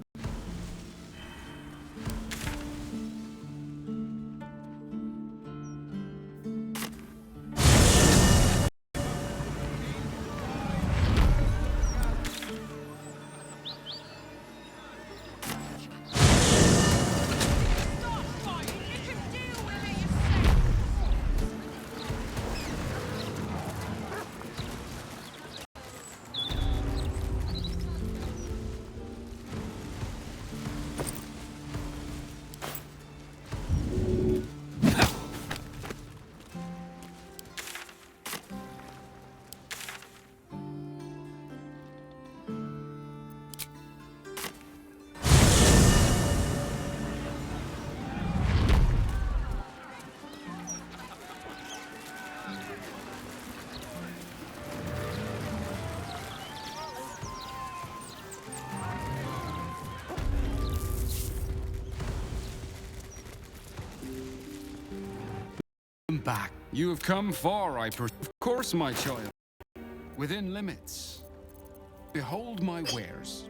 back. You have come far, of course, my child. Within limits. Behold my wares.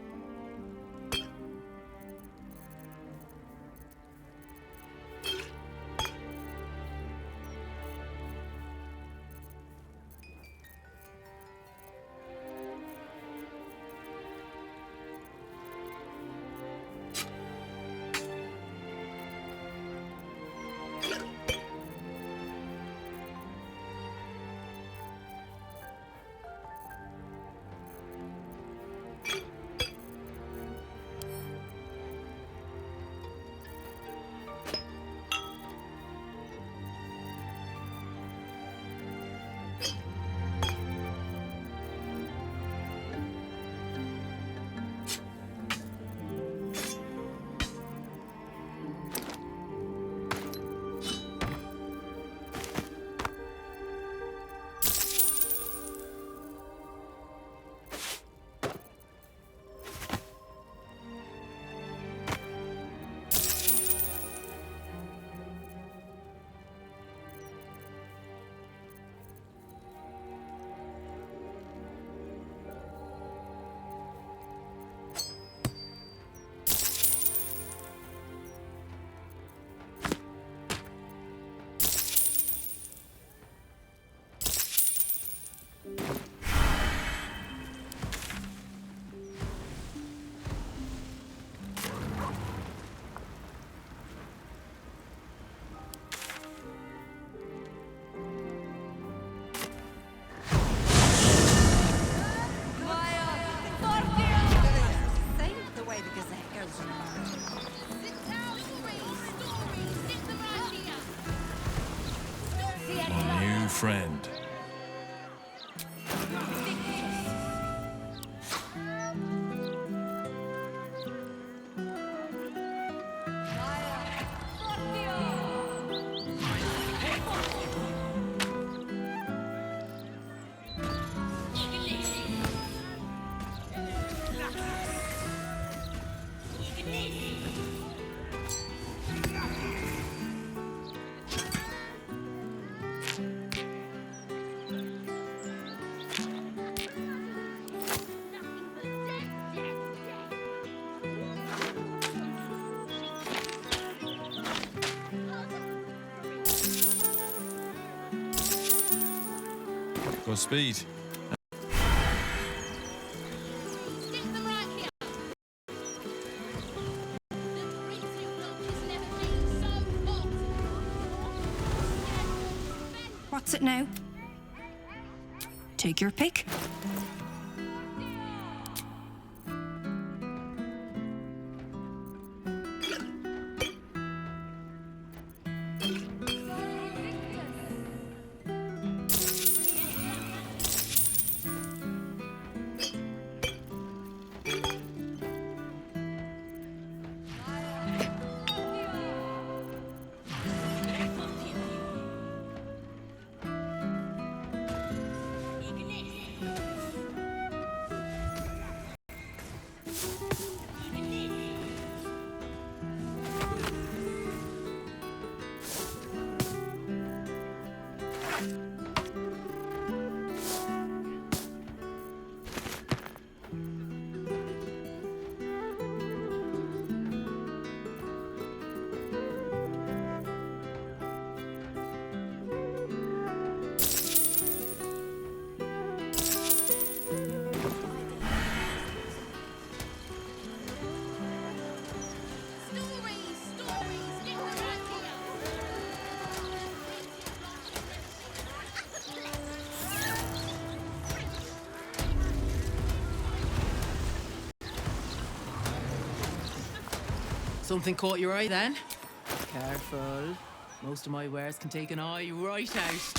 Friend. Godspeed. What's it now? Take your pick. Something caught your eye then? Careful. Most of my wares can take an eye right out.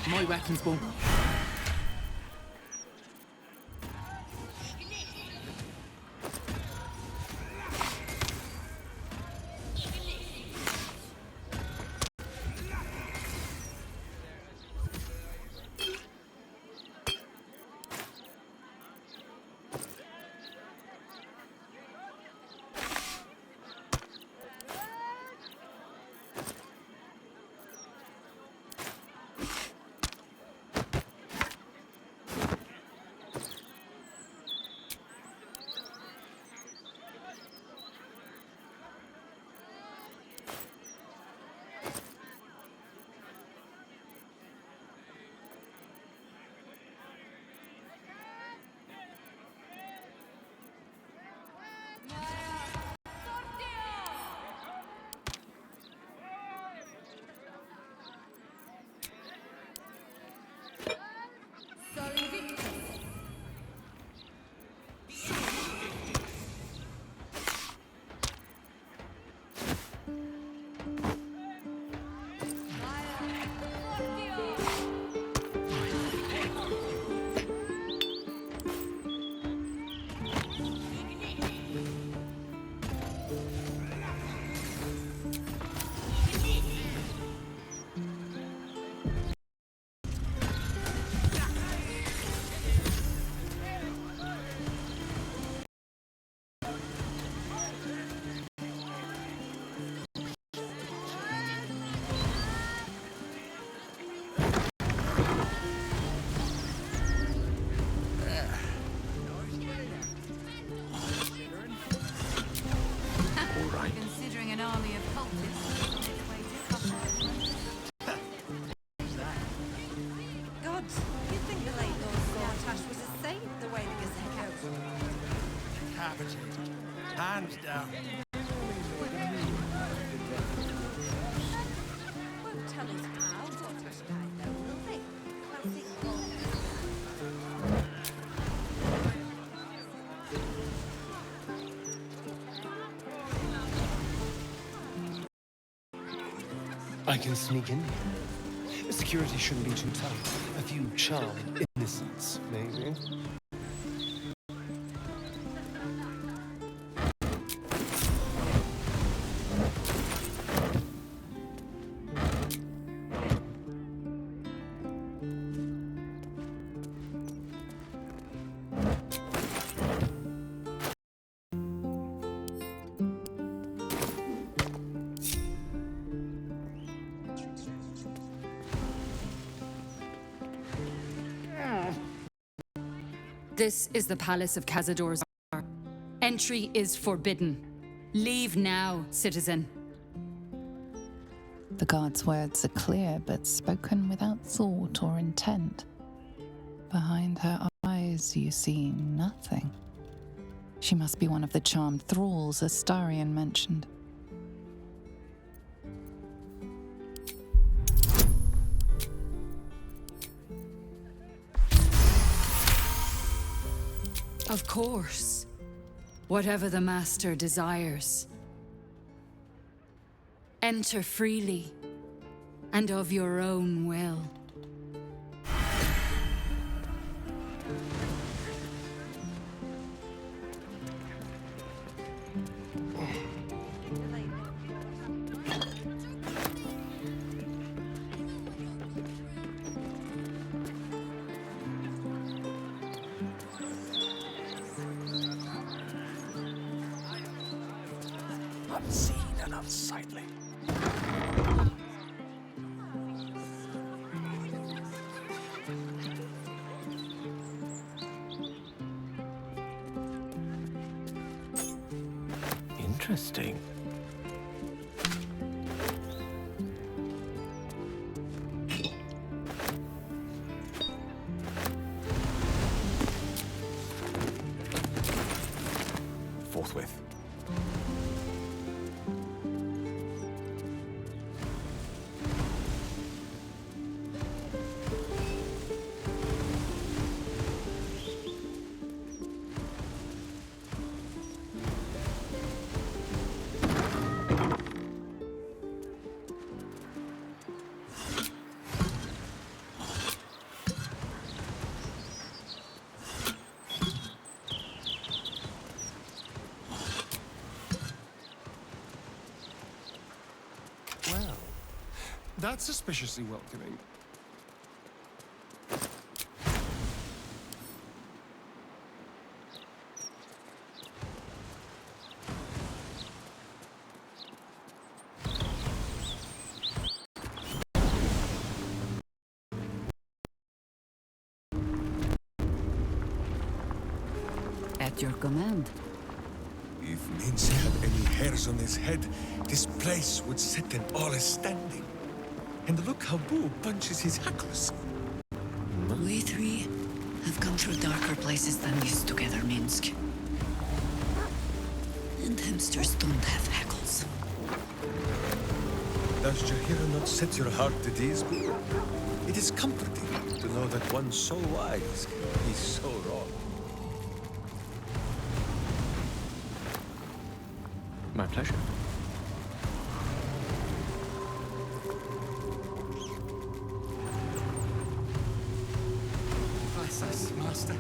My weapons won't. An army of cultists on its way to Kasadoor's. God, you'd think the late Lord Gortash was a saint the way the Gazette goes. Decapitated. Hands down. Won't tell us how Gortash died, though, will they? Classic I can sneak in. Security shouldn't be too tough. A few charmed innocents, maybe. This is the palace of Kasadoor's. Entry is forbidden. Leave now, citizen. The guard's words are clear, but spoken without thought or intent. Behind her eyes, you see nothing. She must be one of the charmed thralls Astarion mentioned. Of course. Whatever the master desires. Enter freely, and of your own will. Unseen and unsightly. Interesting. Forthwith. Well, that's suspiciously welcoming. At your command. If Minsk had any hairs on his head, this place would set them all a-standing. And look how Boo punches his hackles. We three have come through darker places than this together, Minsk. And hamsters don't have hackles. Does Jahira not set your heart at ease, Boo? It is comforting to know that one so wise is so wrong. My pleasure. Us, master.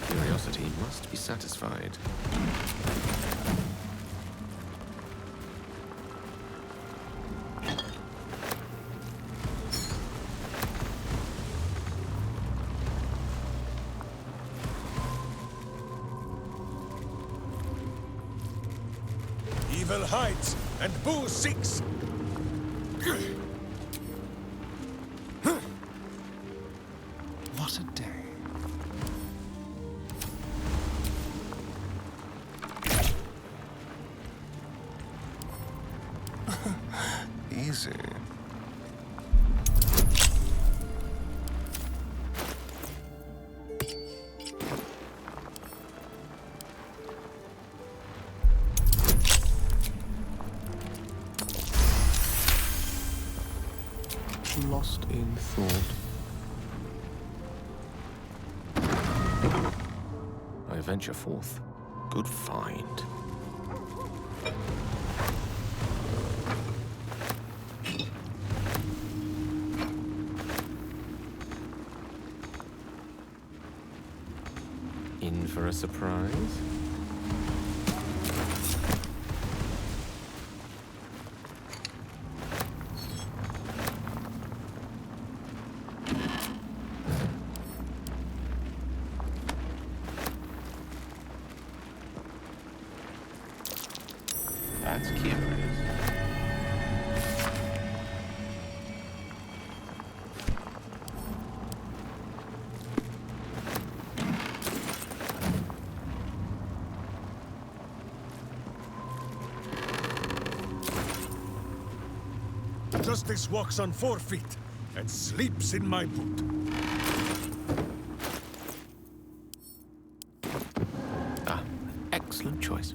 Curiosity must be satisfied. evil hides and Boo seeks. What a day. Easy. Lost in thought. I venture forth. Good find. In for a surprise? That's curious. Justice walks on 4 feet and sleeps in my boot. Ah, excellent choice.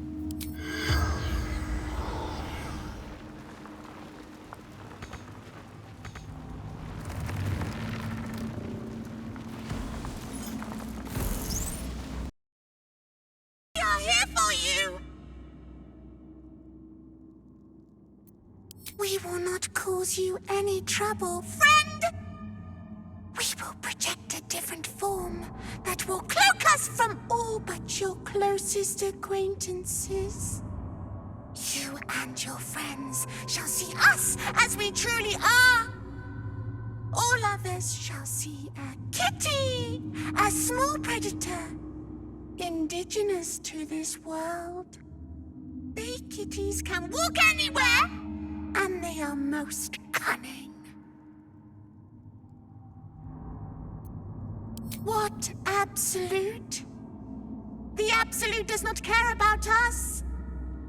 We are here for you! We will not cause you any trouble, friend! We will project a different form that will cloak us from all but your closest acquaintances. You and your friends shall see us as we truly are. All others shall see a kitty, a small predator, indigenous to this world. They kitties can walk anywhere, and they are most cunning. What absolute? The absolute does not care about us,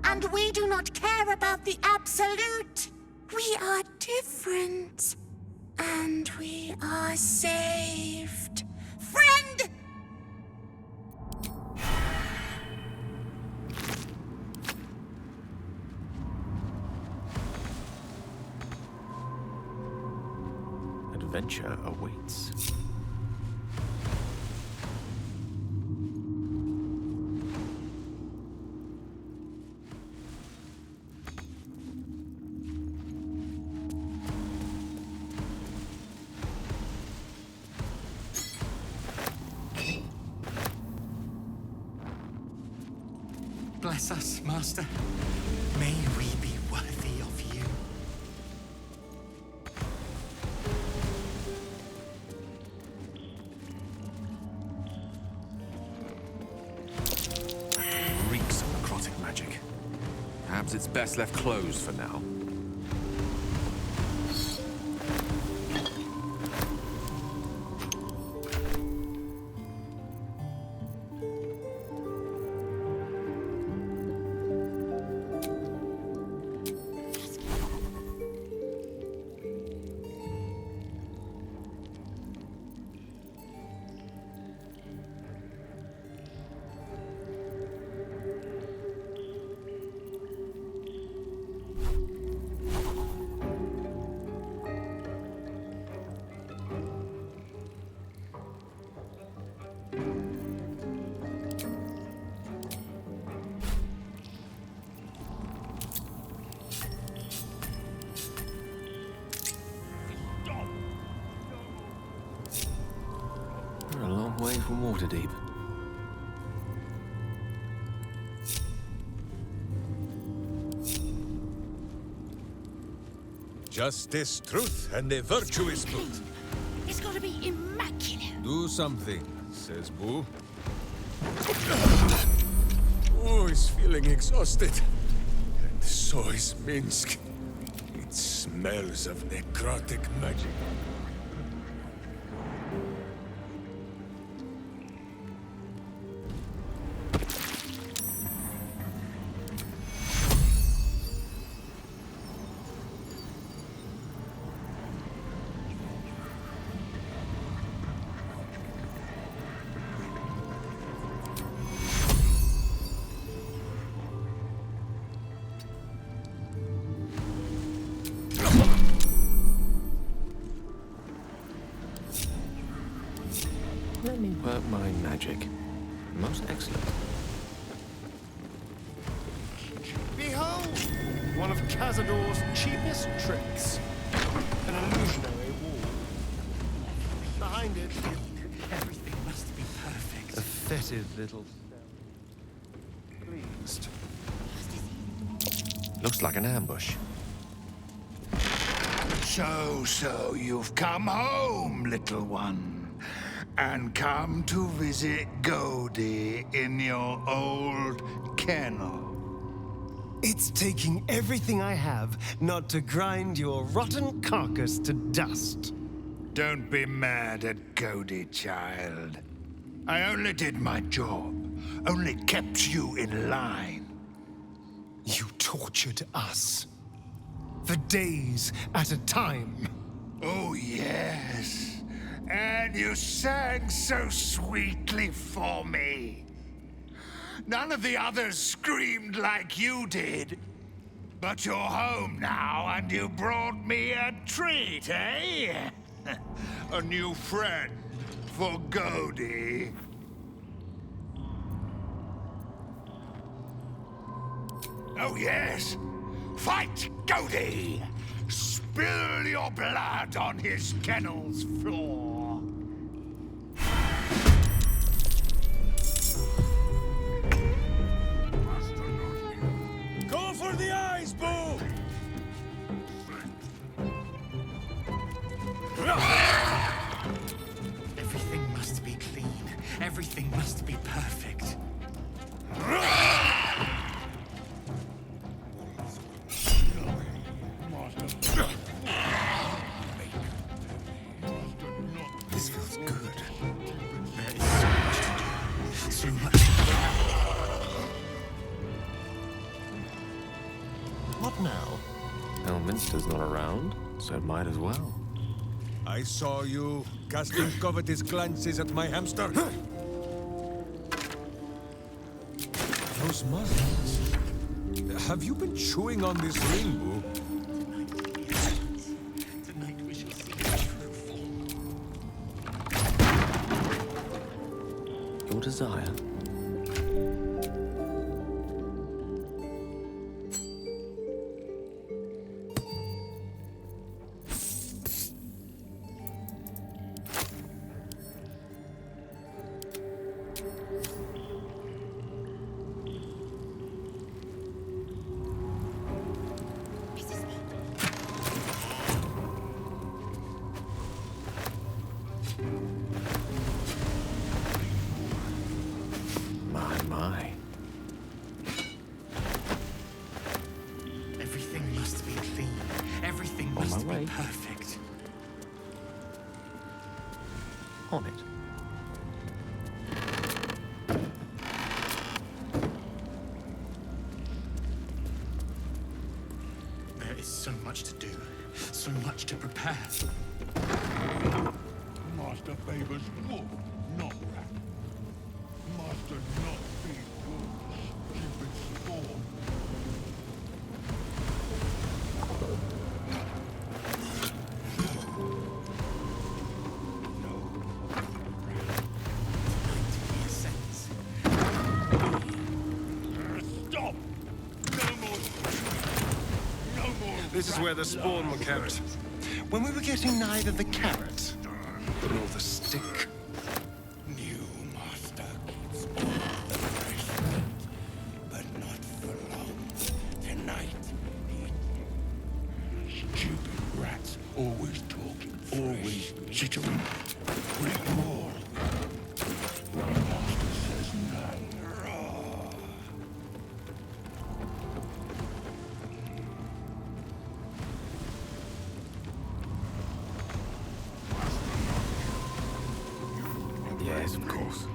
and we do not care about the absolute. We are different, and we are saved. Friend! Adventure awaits. Bless us, Master. May we be worthy of you. Reeks of necrotic magic. Perhaps it's best left closed for now. We're a long way from Waterdeep. Justice, truth, and a virtuous boot. It's gotta be immaculate. Do something, says Boo. Oh, he's feeling exhausted. And So is Minsk. It smells of necrotic magic. Let me work my magic. Most excellent. Behold! One of Cazador's cheapest tricks. An illusionary wall. Behind it, everything must be perfect. A fetid little... Pleased. Looks like an ambush. So you've come home, little one. And come to visit Godie in your old kennel. It's taking everything I have not to grind your rotten carcass to dust. Don't be mad at Godie, child. I only did my job. Only kept you in line. You tortured us. For days at a time. Oh, yes. And you sang so sweetly for me. None of the others screamed like you did. But you're home now, and you brought me a treat, eh? A new friend for Godie. Oh, yes. Fight Godie! Spill your blood on his kennel's floor. Go for the eyes, Boo! Everything must be clean. Everything must be perfect. This feels good. There is so much to do. So much. What now? Elminster's not around, so it might as well. I saw you casting covetous glances at my hamster. Those muzzles. Have you been chewing on this ring, Boo? Tonight we shall see the true form. Your desire. My. Everything must be clean. Everything On must my be way. perfect. On it. There is so much to do. So much to prepare. Master favors good, not rat. Master not be good, stupid storm. Stop! No more. No more. This is where the spawn were kept. When we were getting neither the carrot nor the stick. New master keeps all the fresh, but not for long. Tonight, stupid rats, always talking, always jittering. Bring more. Master says none. Yes, of course.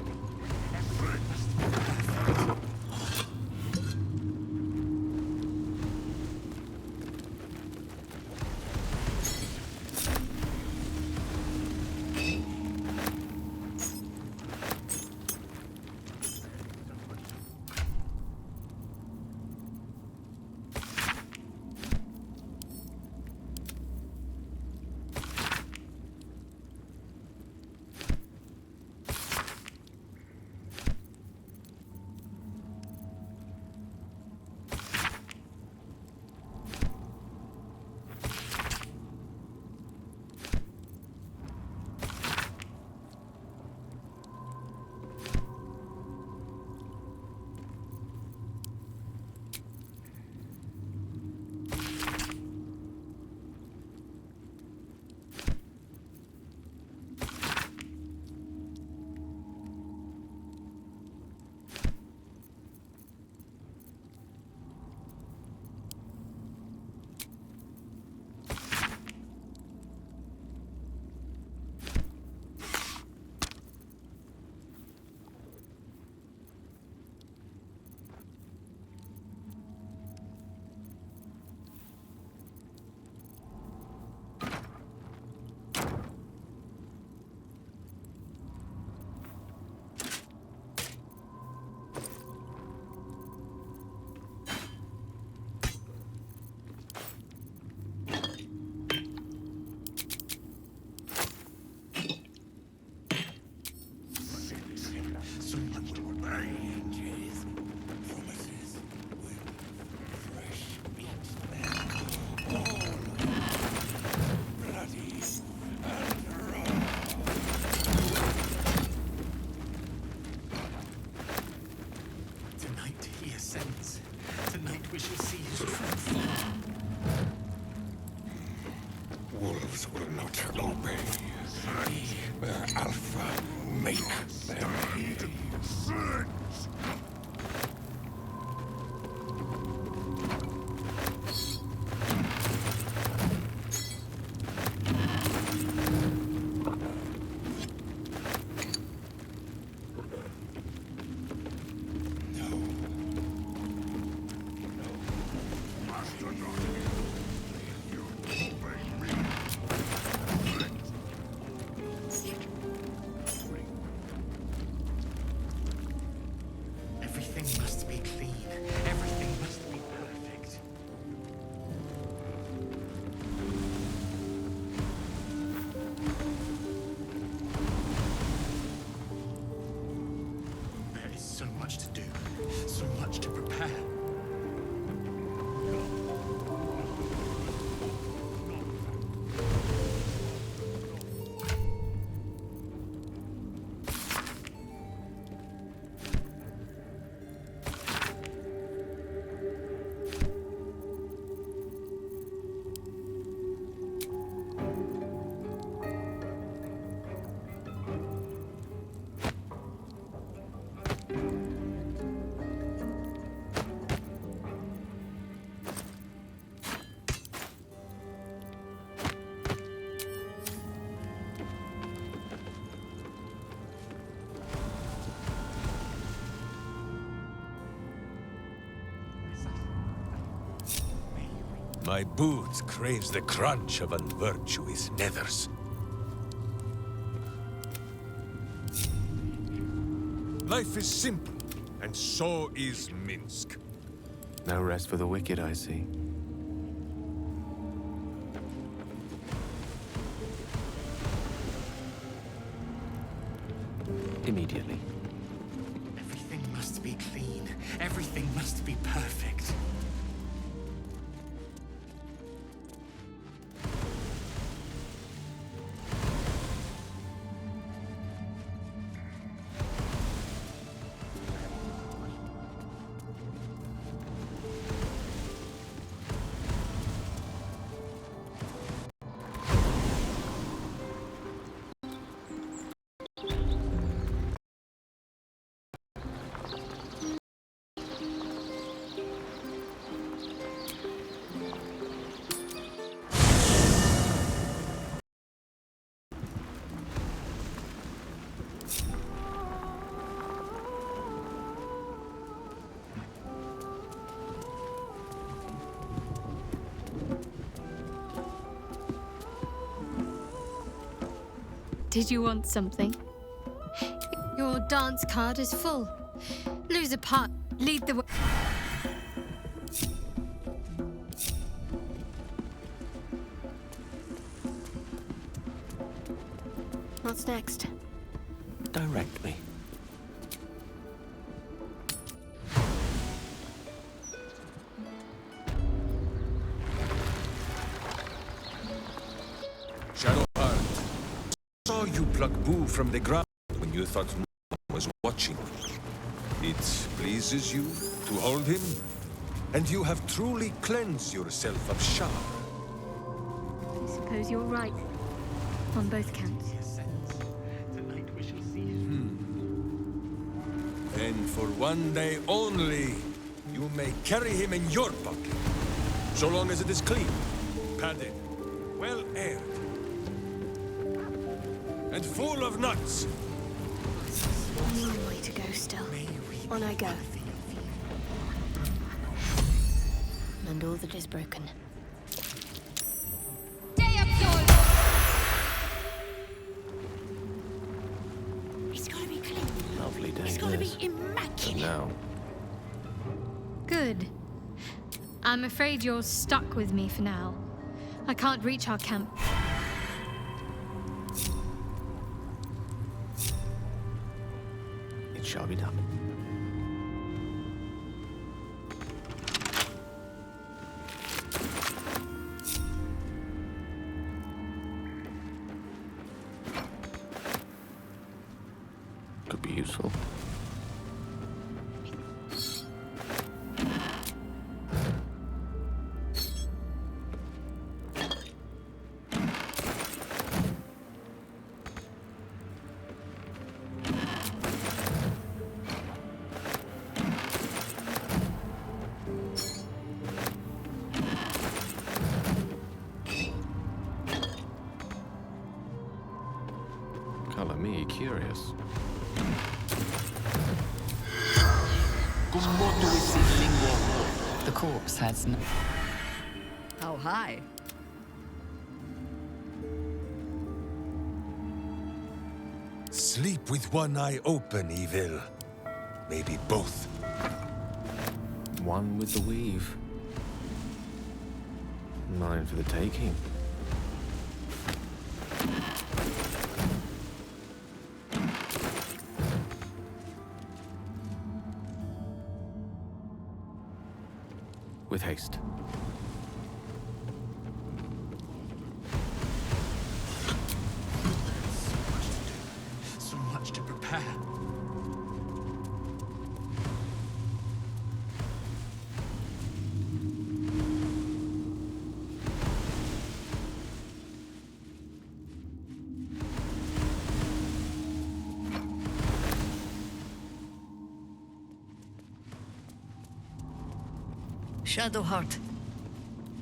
Wolves will not obey. Their alpha make them hate. My boot craves the crunch of unvirtuous nethers. Life is simple, and so is Minsk. No rest for the wicked, I see. Immediately. Everything must be clean. Everything must be perfect. Did you want something? Your dance card is full. Lose a part, lead the way. What's next? Direct me. Shadowheart, saw you pluck Boo from the ground when you thought no one was watching. It pleases you to hold him, and you have truly cleansed yourself of Shah. I suppose you're right. On both counts. And for one day only, you may carry him in your pocket, so long as it is clean, padded, well aired, and full of nuts. Only one way to go still. On I go. And all that is broken. It's gotta be clean. Lovely day. It's gotta be this. immaculate. Now. Good. I'm afraid you're stuck with me for now. I can't reach our camp. It shall be done. Could be useful. Color me curious. The corpse has no... How high? Sleep with one eye open, evil. Maybe both. One with the weave. Mine for the taking. With haste. So much to prepare. Shadowheart,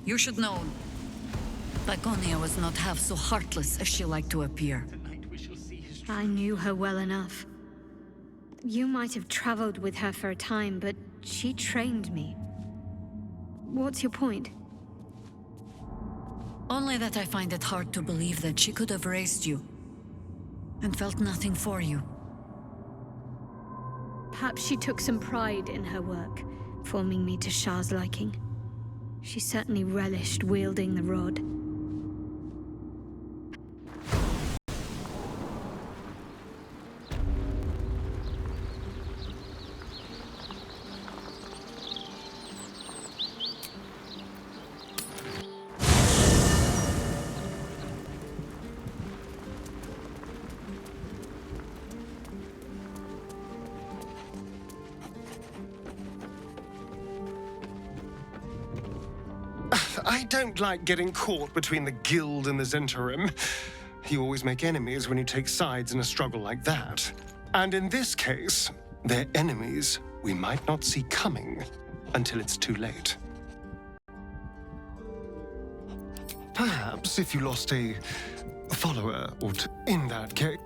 you should know, Laconia was not half so heartless as she liked to appear. I knew her well enough. You might have traveled with her for a time, but she trained me. What's your point? Only that I find it hard to believe that she could have raised you and felt nothing for you. Perhaps she took some pride in her work, forming me to Shah's liking. She certainly relished wielding the rod. I don't like getting caught between the guild and the Zentarim. You always make enemies when you take sides in a struggle like that. And in this case, they're enemies we might not see coming until it's too late. Perhaps if you lost a follower or two, in that case...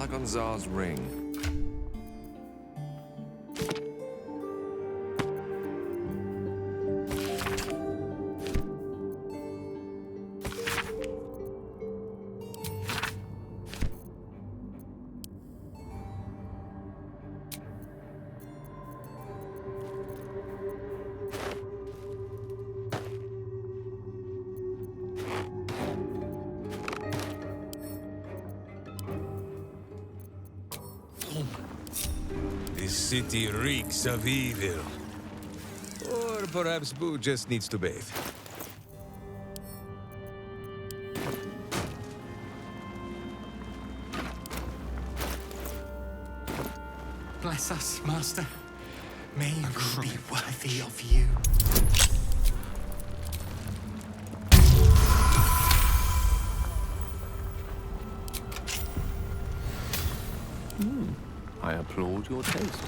like on Tsar's ring. This city reeks of evil. Or perhaps Boo just needs to bathe. Bless us, Master. May we be worthy of you. I applaud your taste.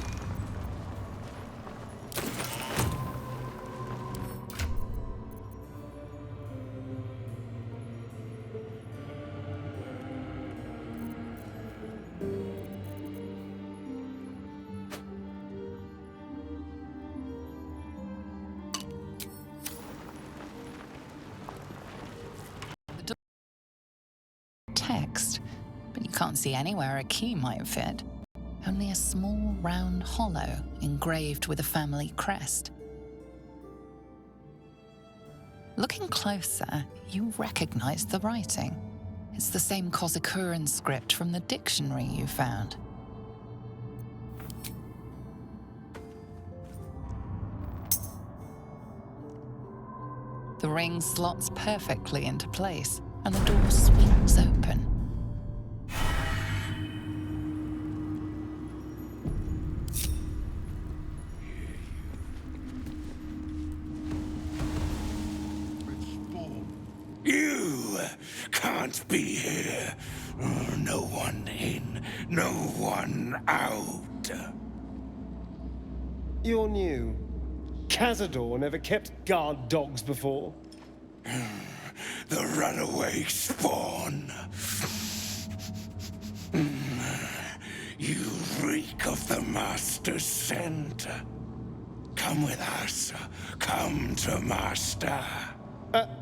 Text, but you can't see anywhere a key might fit. Only a small round hollow engraved with a family crest. Looking closer, you recognize the writing. It's the same Kozakuran script from the dictionary you found. The ring slots perfectly into place, and the door swings open. You can't be here. No one in, no one out. You're new. Cazador never kept guard dogs before. The runaway spawn. You reek of the Master's scent. Come with us. Come to Master.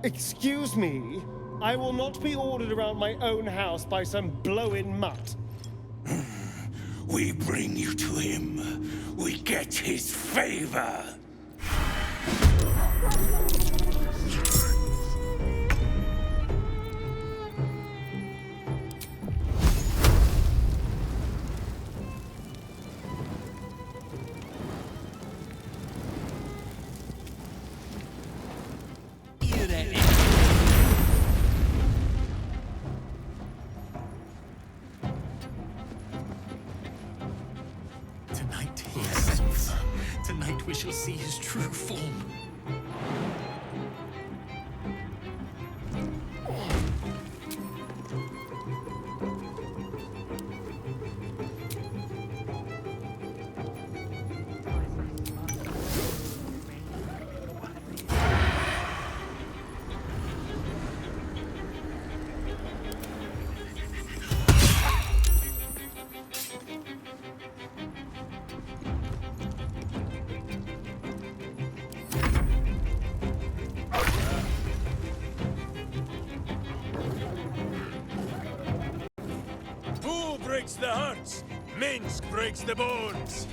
Excuse me? I will not be ordered around my own house by some blow-in mutt. We bring you to him. We get his favor. Tonight he ascends. Tonight we shall see his true form. Who breaks the hearts? Minsk breaks the bones.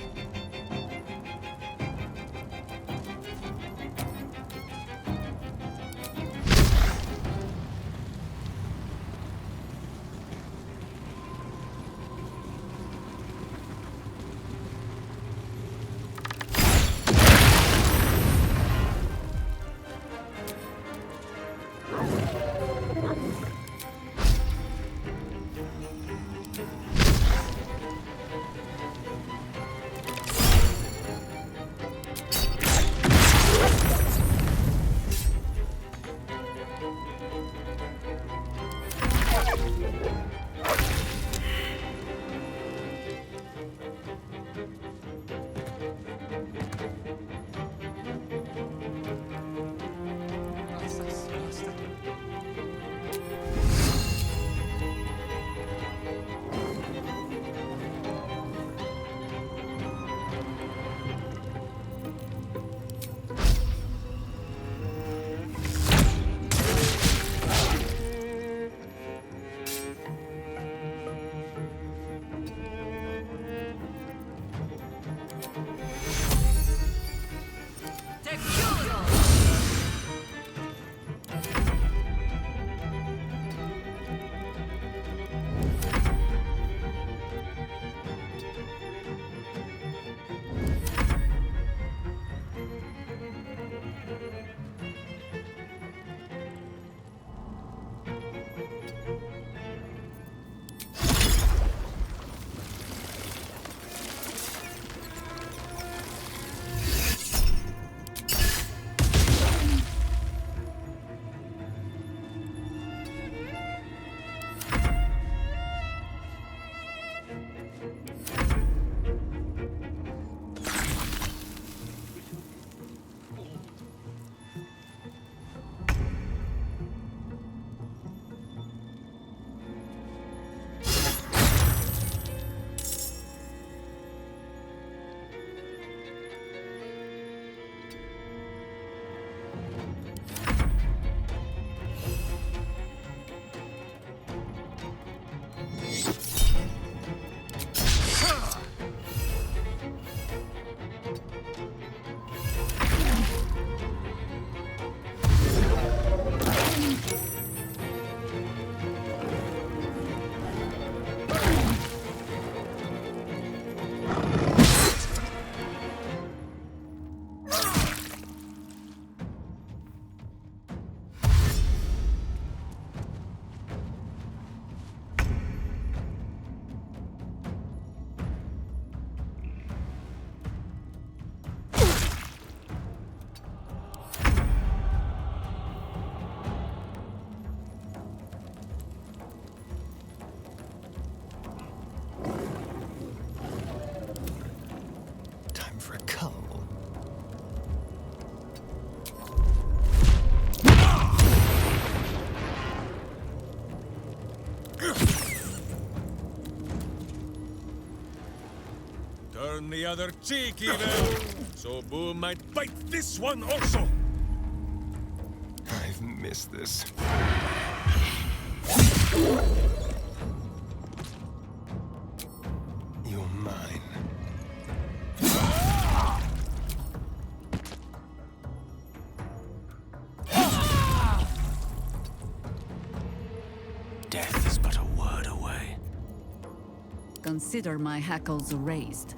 Turn the other cheek, even. So Boo might bite this one also. I've missed this. You're mine. Death is but a word away. Consider my hackles raised.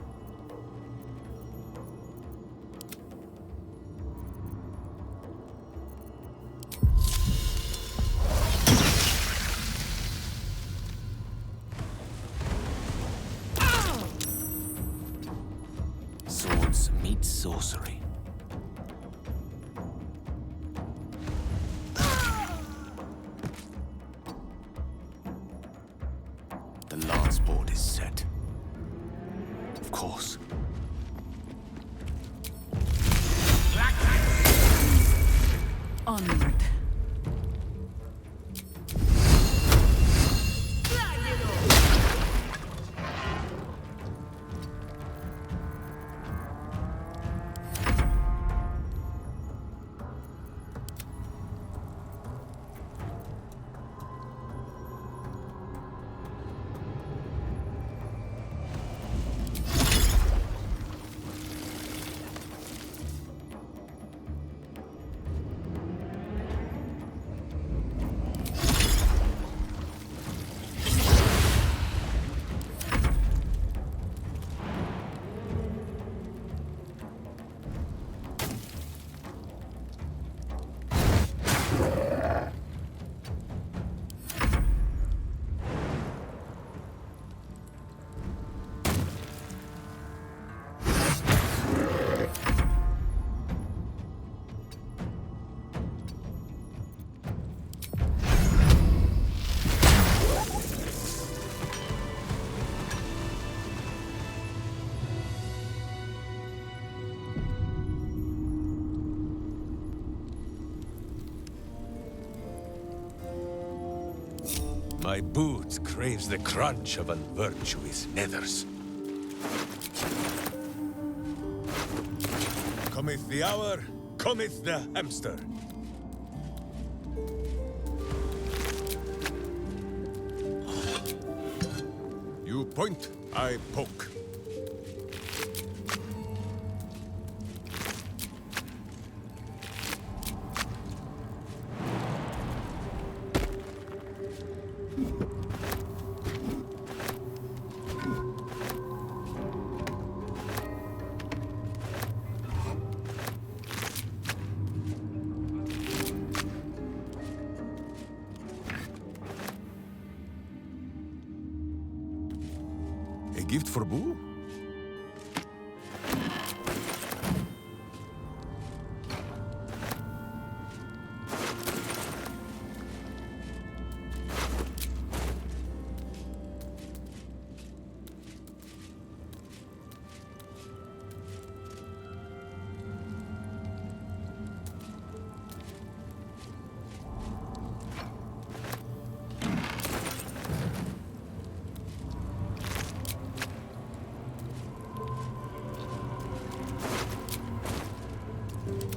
Swords meet sorcery. The lance board is set. Of course. Onward. My boot craves the crunch of unvirtuous nethers. Cometh the hour, cometh the hamster. You point, I poke. A gift for Boo?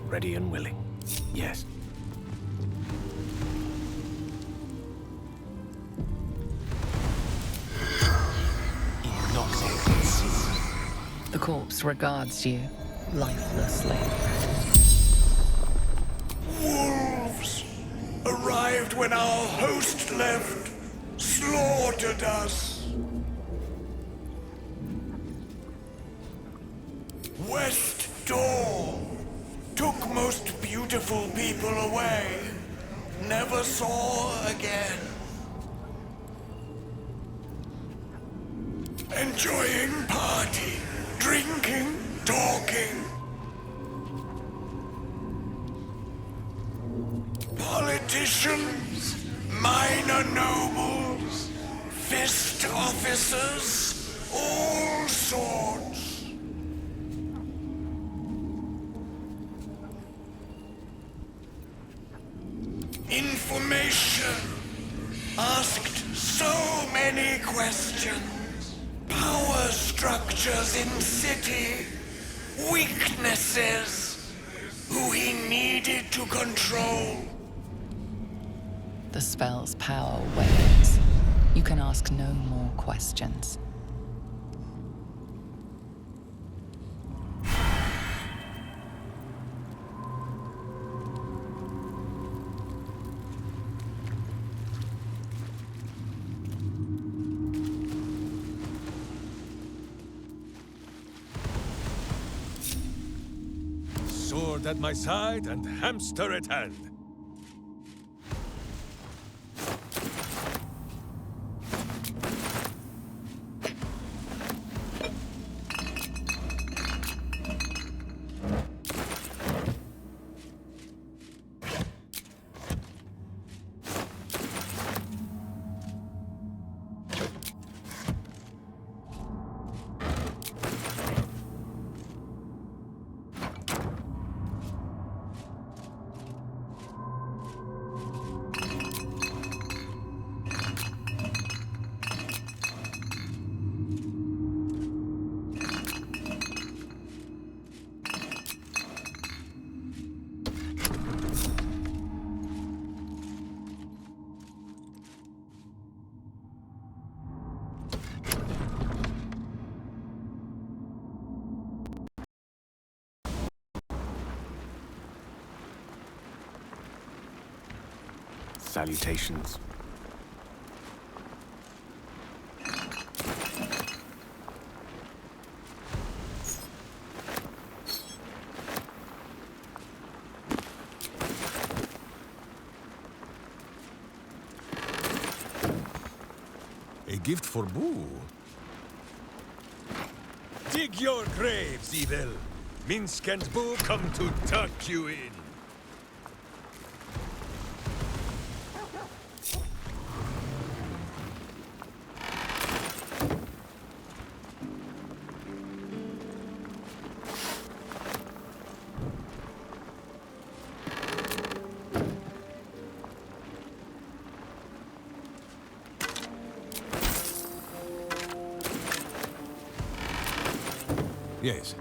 Ready and willing. Yes. The corpse regards you lifelessly. Wolves arrived when our host left, slaughtered us. West Door took most beautiful people away, never saw again. Enjoying party, drinking, talking. Politicians, minor nobles, fist officers, all sorts. Information, asked so many questions. Power structure. creatures in city, weaknesses, who he needed to control. The spell's power wanes. You can ask no more questions. Sword at my side and hamster at hand. Salutations. A gift for Boo. Dig your graves, evil. Minsk and Boo come to tuck you in. Yes.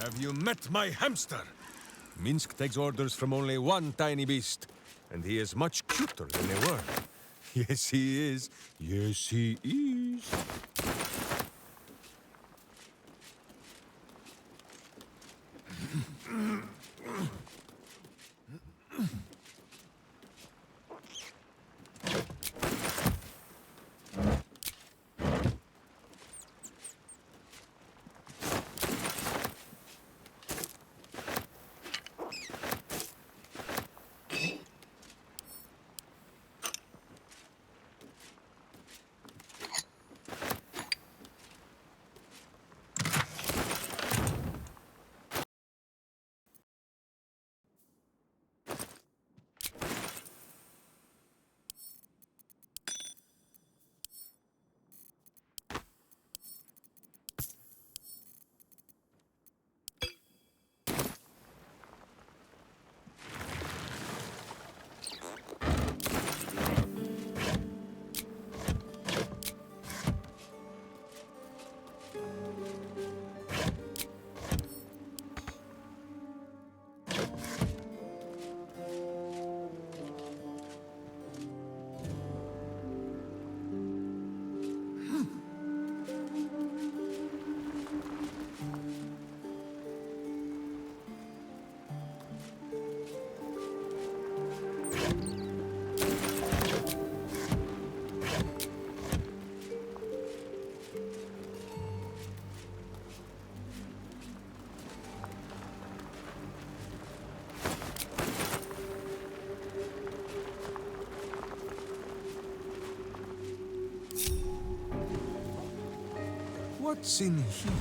Have you met my hamster? Minsk takes orders from only one tiny beast, and he is much cuter than they were. Yes, he is. Yes, he is. What's in here?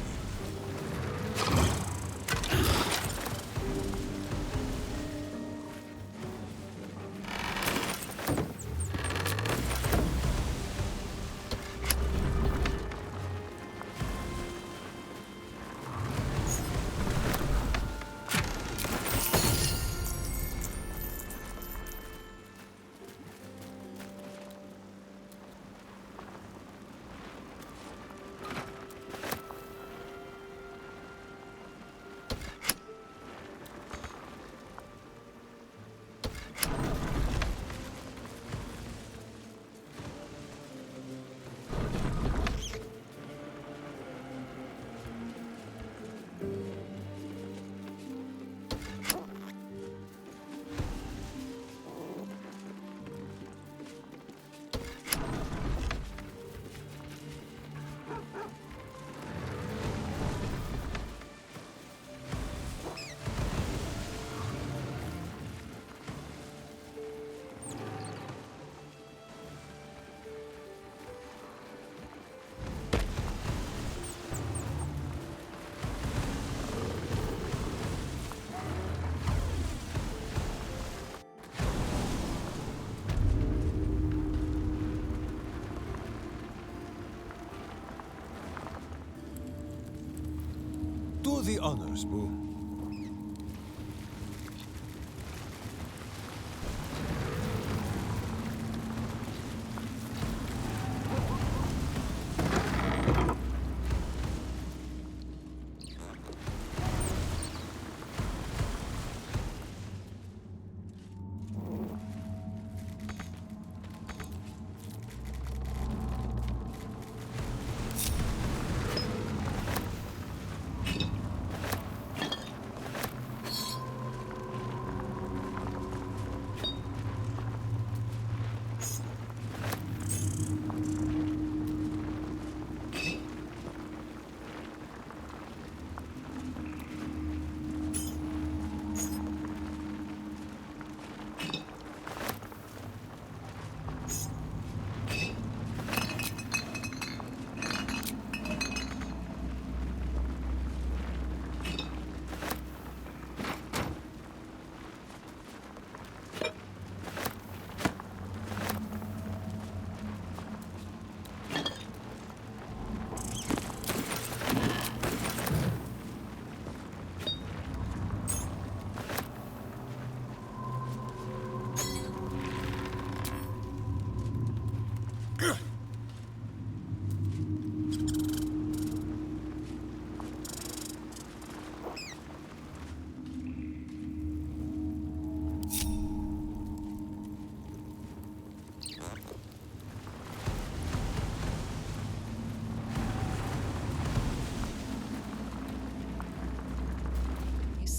Do the honors, Boo.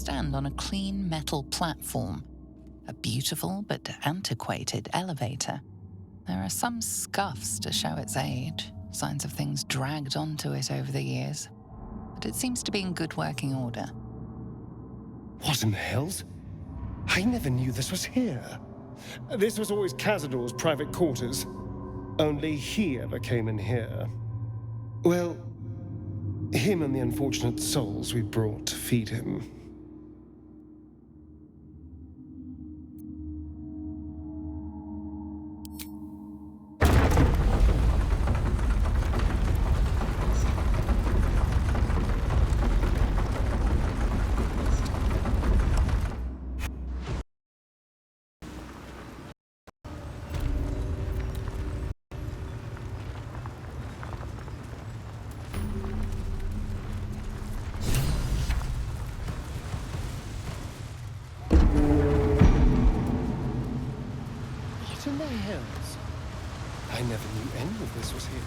stand on a clean metal platform, a beautiful but antiquated elevator. There are some scuffs to show its age, signs of things dragged onto it over the years, but it seems to be in good working order. What in the hells? I never knew this was here. This was always Cazador's private quarters. Only he ever came in here. Well, him and the unfortunate souls we brought to feed him. What in the hells? I never knew any of this was here.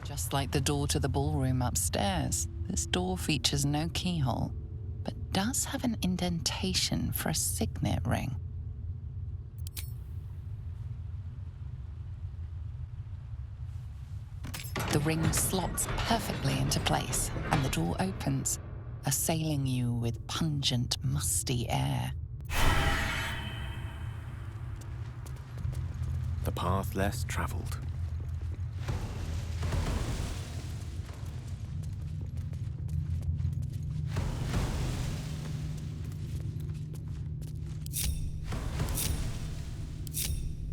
Just like the door to the ballroom upstairs, this door features no keyhole, but does have an indentation for a signet ring. The ring slots perfectly into place, and the door opens, assailing you with pungent, musty air. The path less traveled.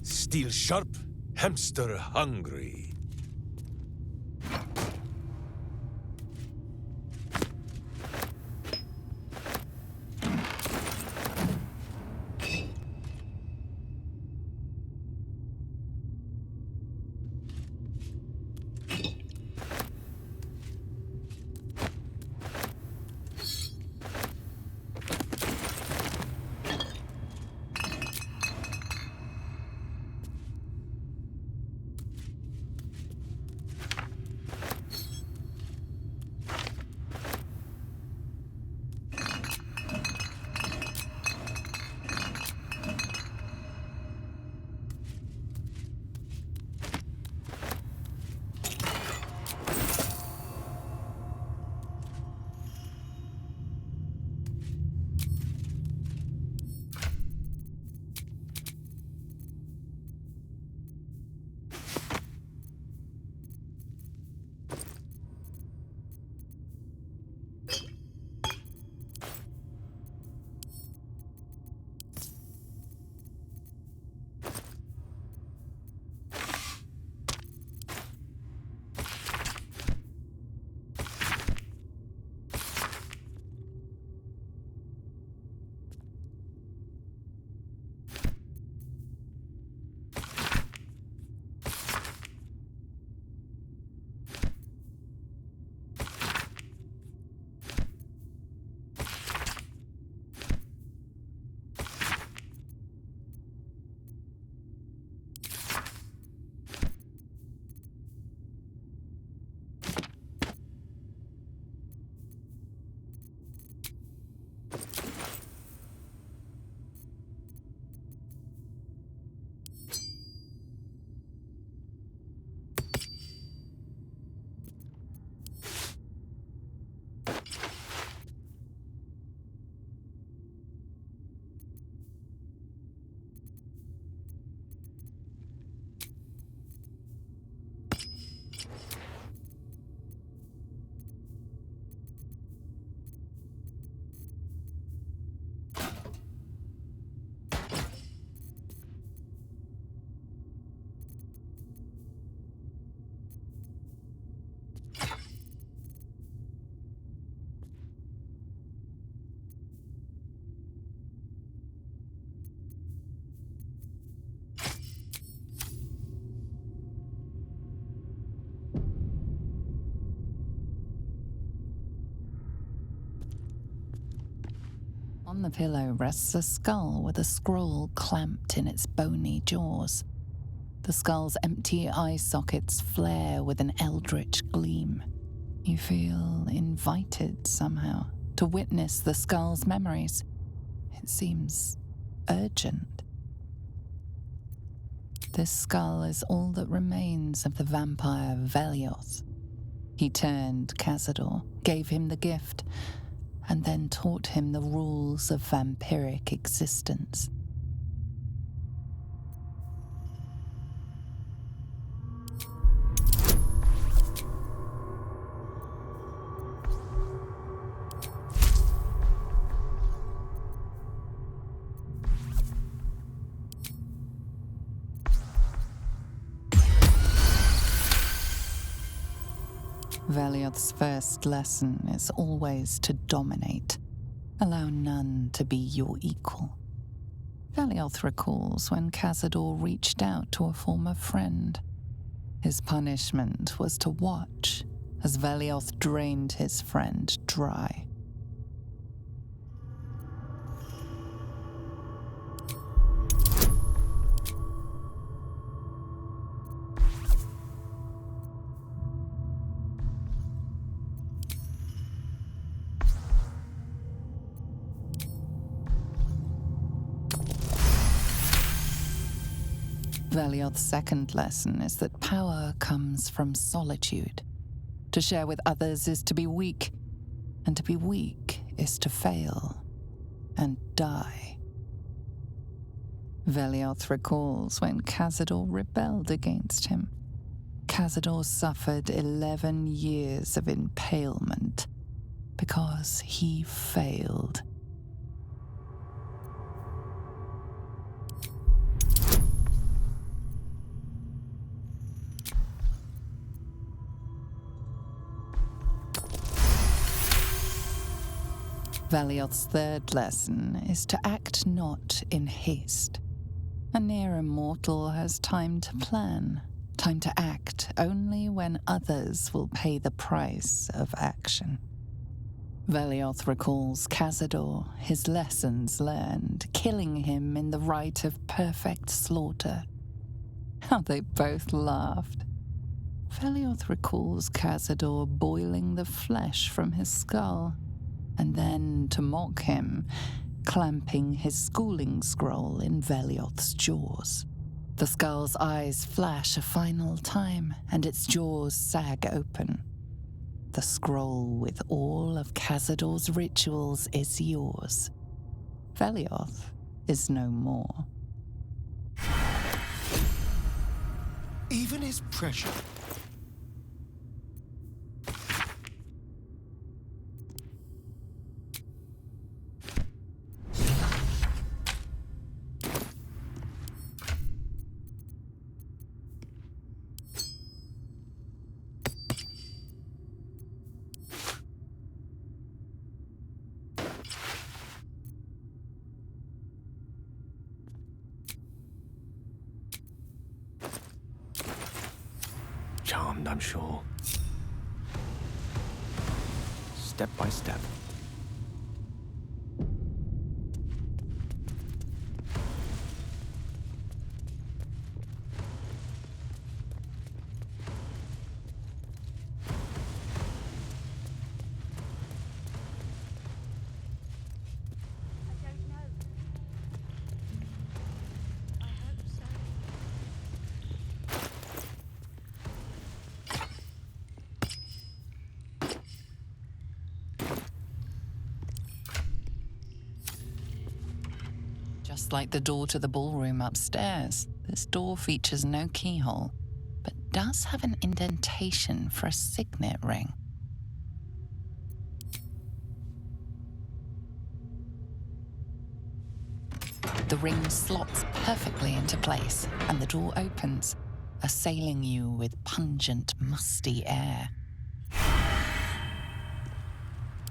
Steel sharp, hamster hungry. On the pillow rests a skull with a scroll clamped in its bony jaws. The skull's empty eye sockets flare with an eldritch gleam. You feel invited somehow to witness the skull's memories. It seems urgent. This skull is all that remains of the vampire Velioth. He turned Cazador, gave him the gift, and then taught him the rules of vampiric existence. Velioth's first lesson is always to dominate. Allow none to be your equal. Velioth recalls when Cazador reached out to a former friend. His punishment was to watch as Velioth drained his friend dry. Velioth's second lesson is that power comes from solitude. To share with others is to be weak, and to be weak is to fail and die. Velioth recalls when Cazador rebelled against him. Cazador suffered 11 years of impalement because he failed. Velioth's third lesson is to act not in haste. A near immortal has time to plan, time to act only when others will pay the price of action. Velioth recalls Cazador, his lessons learned, killing him in the rite of perfect slaughter. How they both laughed. Velioth recalls Cazador boiling the flesh from his skull, and then, to mock him, clamping his schooling scroll in Velioth's jaws. The skull's eyes flash a final time, and its jaws sag open. The scroll with all of Cazador's rituals is yours. Velioth is no more. Even his pressure. Charmed, I'm sure. Step by step. Just like the door to the ballroom upstairs, this door features no keyhole, but does have an indentation for a signet ring. The ring slots perfectly into place, and the door opens, assailing you with pungent, musty air.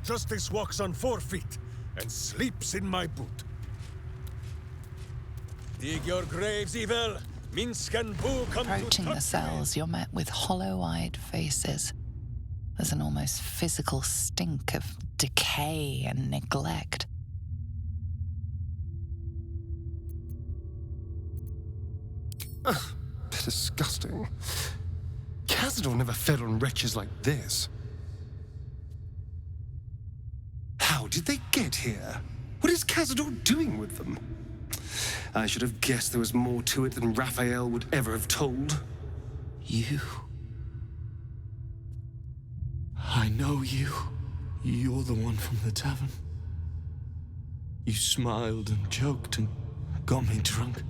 Justice walks on 4 feet and sleeps in my boot. Dig your graves, evil. Minsk and Boo come Approaching to the cells, you're met with hollow-eyed faces. There's an almost physical stink of decay and neglect. Ugh, they're disgusting. Cazador never fed on wretches like this. How did they get here? What is Cazador doing with them? I should have guessed there was more to it than Raphael would ever have told. You. I know you. You're the one from the tavern. You smiled and joked and got me drunk.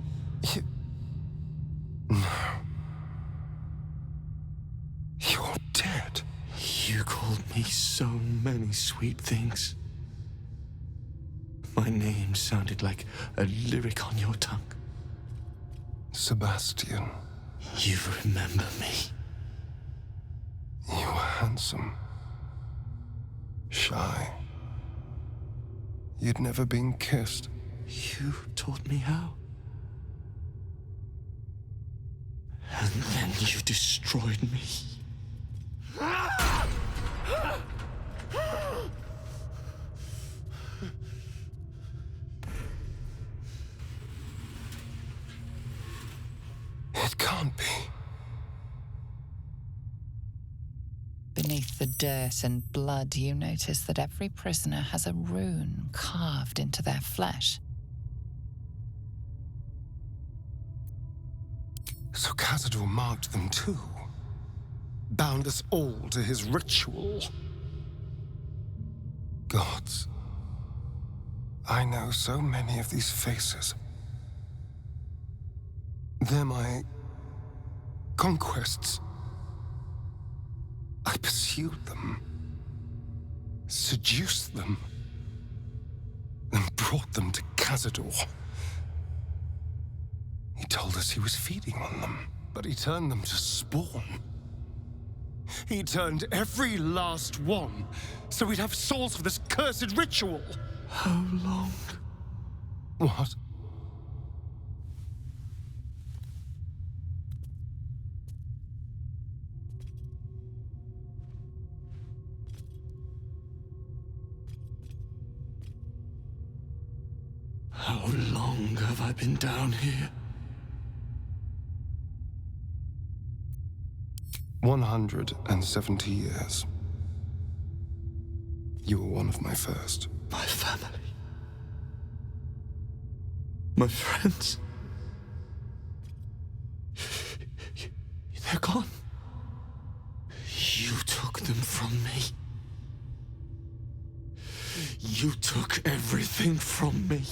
No. You're dead. You called me so many sweet things. My name sounded like a lyric on your tongue. Sebastian. You remember me. You were handsome. Shy. You'd never been kissed. You taught me how. And then you destroyed me. It can't be. Beneath the dirt and blood, you notice that every prisoner has a rune carved into their flesh. So Cazador marked them too. Bound us all to his ritual. Gods, I know so many of these faces. They're my conquests. I pursued them, seduced them, and brought them to Cazador. He told us he was feeding on them, but he turned them to spawn. He turned every last one, so we'd have souls for this cursed ritual. How long? What? How long have I been down here? 170 years. You were one of my first. My family. My friends. They're gone. You took them from me. You took everything from me.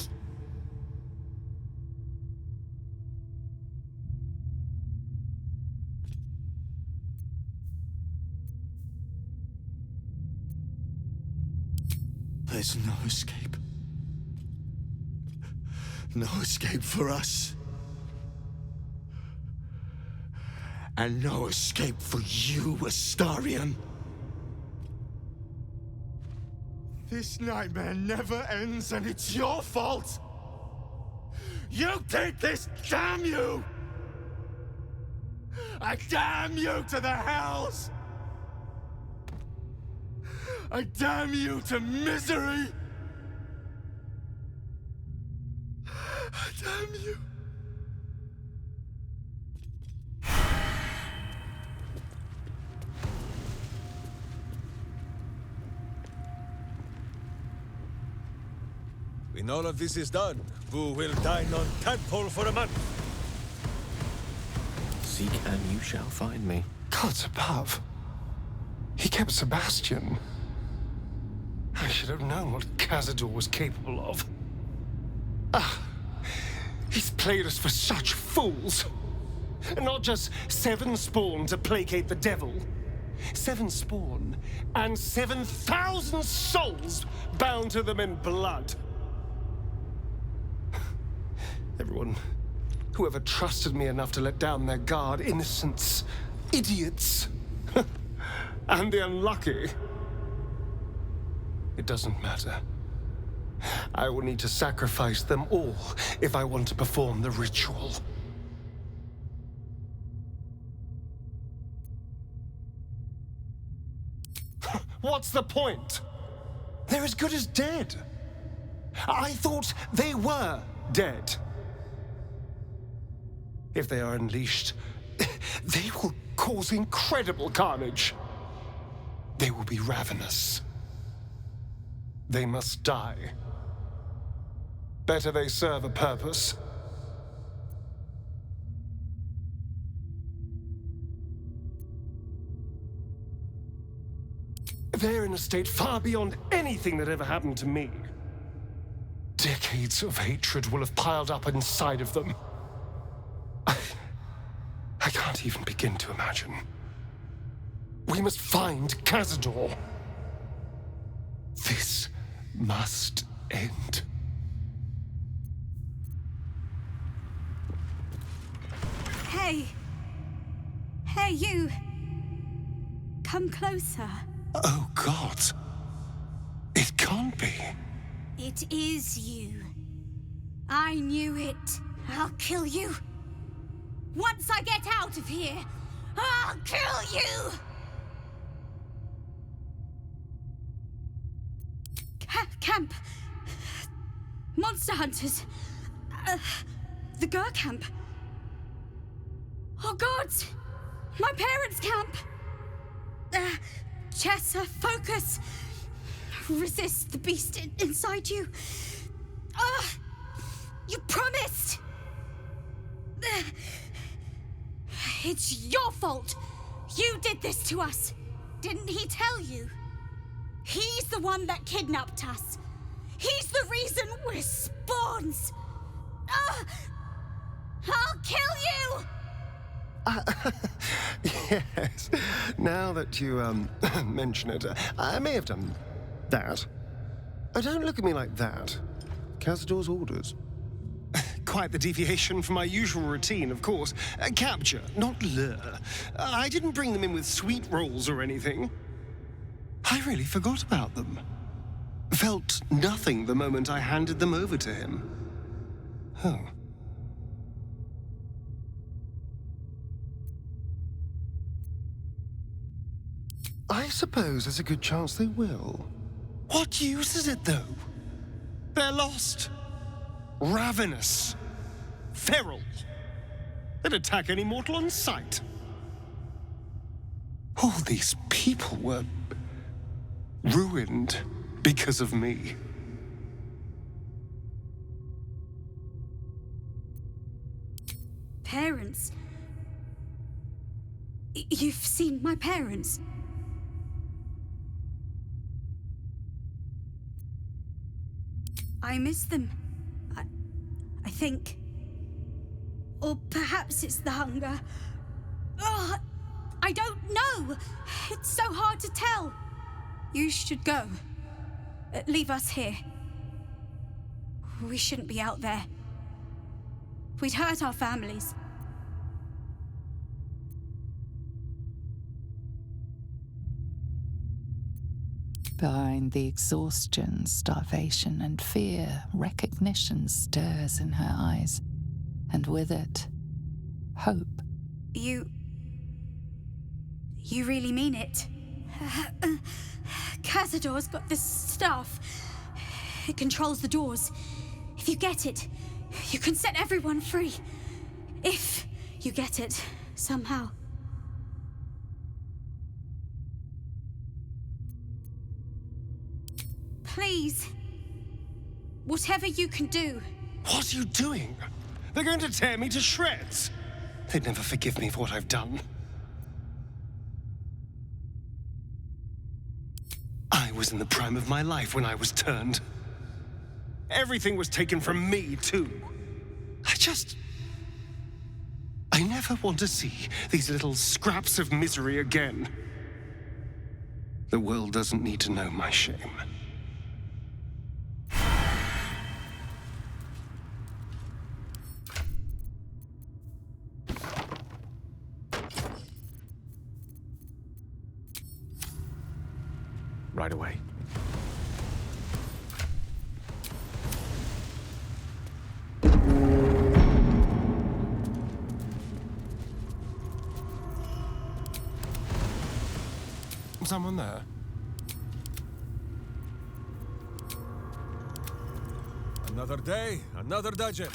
There's no escape. No escape for us. And no escape for you, Astarion. This nightmare never ends, and it's your fault! You did this, damn you! I damn you to the hells! I damn you to misery! I damn you! When all of this is done, Boo will dine on tadpole for a month. Seek and you shall find me. Gods above. He kept Sebastian. I should have known what Cazador was capable of. He's played us for such fools. Not just 7 spawn to placate the devil. 7 spawn and 7,000 souls bound to them in blood. Everyone, whoever trusted me enough to let down their guard, innocents, idiots, and the unlucky. It doesn't matter. I will need to sacrifice them all if I want to perform the ritual. What's the point? They're as good as dead. I thought they were dead. If they are unleashed, they will cause incredible carnage. They will be ravenous. They must die. Better they serve a purpose. They're in a state far beyond anything that ever happened to me. Decades of hatred will have piled up inside of them. I can't even begin to imagine. We must find Cazador. This must end. Hey! Hey, you! Come closer. Oh, God. It can't be. It is you. I knew it. I'll kill you. Once I get out of here, I'll kill you! Camp. Monster hunters. The Gur camp. Oh, gods! My parents' camp! Chessa, focus! Resist the beast inside you. You promised! It's your fault. You did this to us. Didn't he tell you? He's the one that kidnapped us. He's the reason we're spawns. I'll kill you! Yes. Now that you, mention it, I may have done that. Don't look at me like that. Cazador's orders. Quite the deviation from my usual routine, of course. Capture, not lure. I didn't bring them in with sweet rolls or anything. I really forgot about them. Felt nothing the moment I handed them over to him. Oh. I suppose there's a good chance they will. What use is it, though? They're lost. Ravenous. Feral. They'd attack any mortal on sight. All these people were ruined because of me. Parents? You've seen my parents? I miss them. I think. Or perhaps it's the hunger. Oh, I don't know. It's so hard to tell. You should go. Leave us here. We shouldn't be out there. We'd hurt our families. Behind the exhaustion, starvation, and fear, recognition stirs in her eyes, and with it, hope. You really mean it? Cazador's got this stuff. It controls the doors. If you get it, you can set everyone free. If you get it, somehow. Please. Whatever you can do. What are you doing? They're going to tear me to shreds. They'd never forgive me for what I've done. I was in the prime of my life when I was turned. Everything was taken from me, too. I never want to see these little scraps of misery again. The world doesn't need to know my shame. Right away. Someone there? Another day, another dungeon.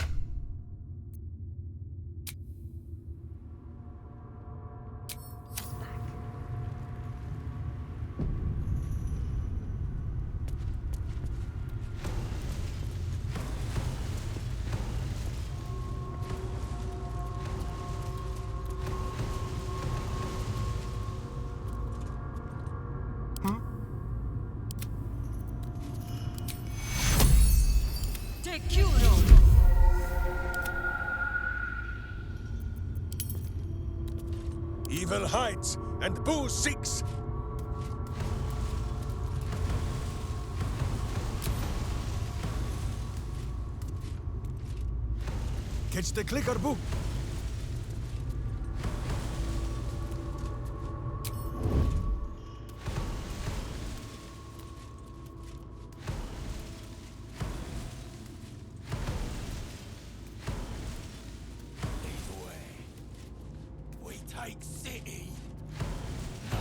and booze 6. Catch the clicker, boo. Take city. No.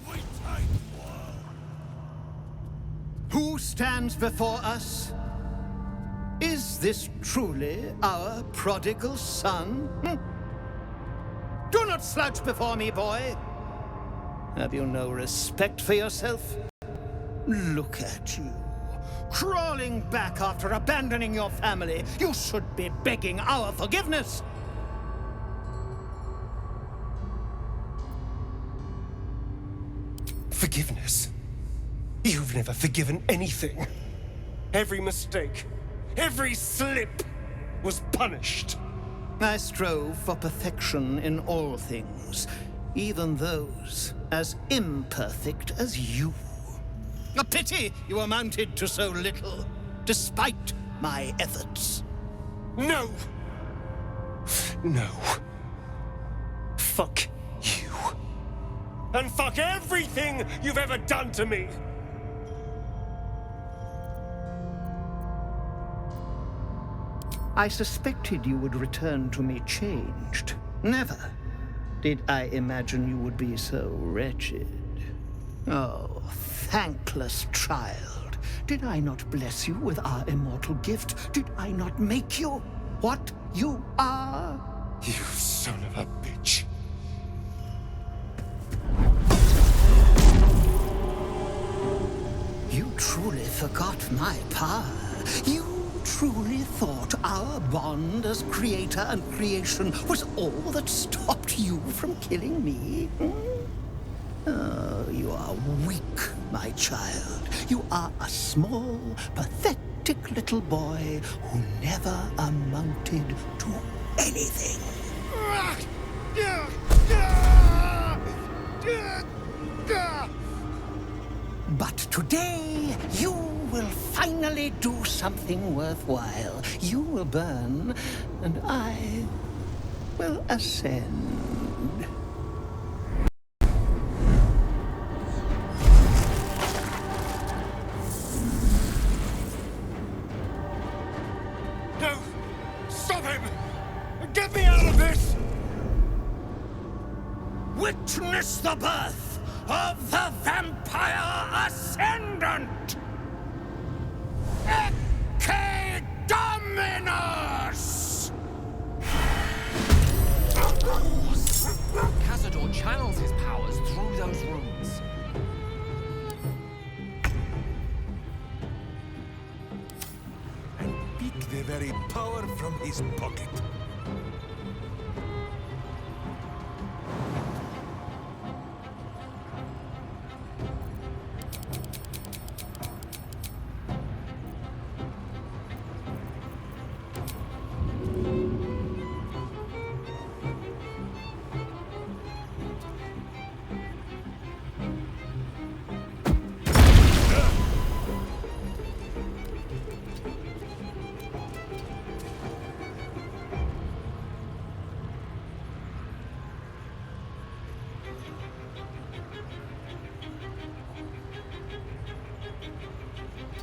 We take world. Who stands before us? Is this truly our prodigal son? Do not slouch before me, boy. Have you no respect for yourself? Look at you, crawling back after abandoning your family. You should be begging our forgiveness. Forgiveness? You've never forgiven anything. Every mistake, every slip was punished. I strove for perfection in all things, even those as imperfect as you. A pity you amounted to so little, despite my efforts. No! No. Fuck you. And fuck everything you've ever done to me! I suspected you would return to me changed. Never did I imagine you would be so wretched. Oh, thankless child. Did I not bless you with our immortal gift? Did I not make you what you are? You son of a bitch. You truly forgot my power. You truly thought our bond as creator and creation was all that stopped you from killing me? Oh, you are weak, my child. You are a small, pathetic little boy who never amounted to anything. But today, you will finally do something worthwhile. You will burn, and I will ascend. No! Stop him! Get me out of this! Witness the birth of the Vampire Ascendant! Ecce Dominus! Cazador channels his powers through those runes. And pick the very power from his pocket.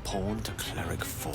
Pawn to Cleric 4.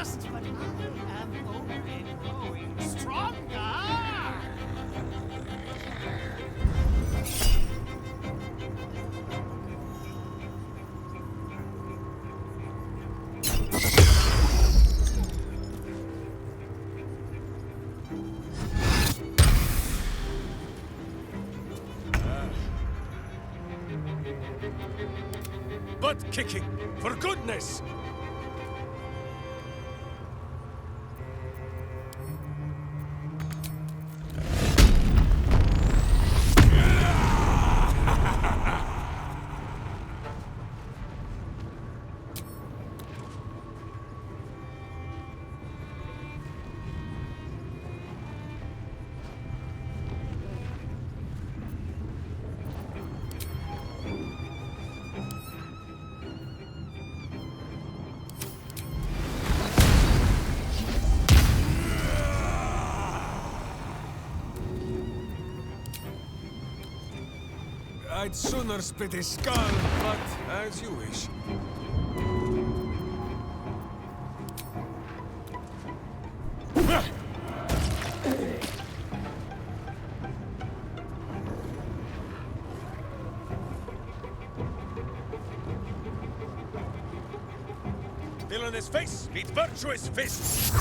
fast, but I am only growing stronger. Butt kicking, for goodness! I'd sooner split his skull, but as you wish. Villainous face meet virtuous fists.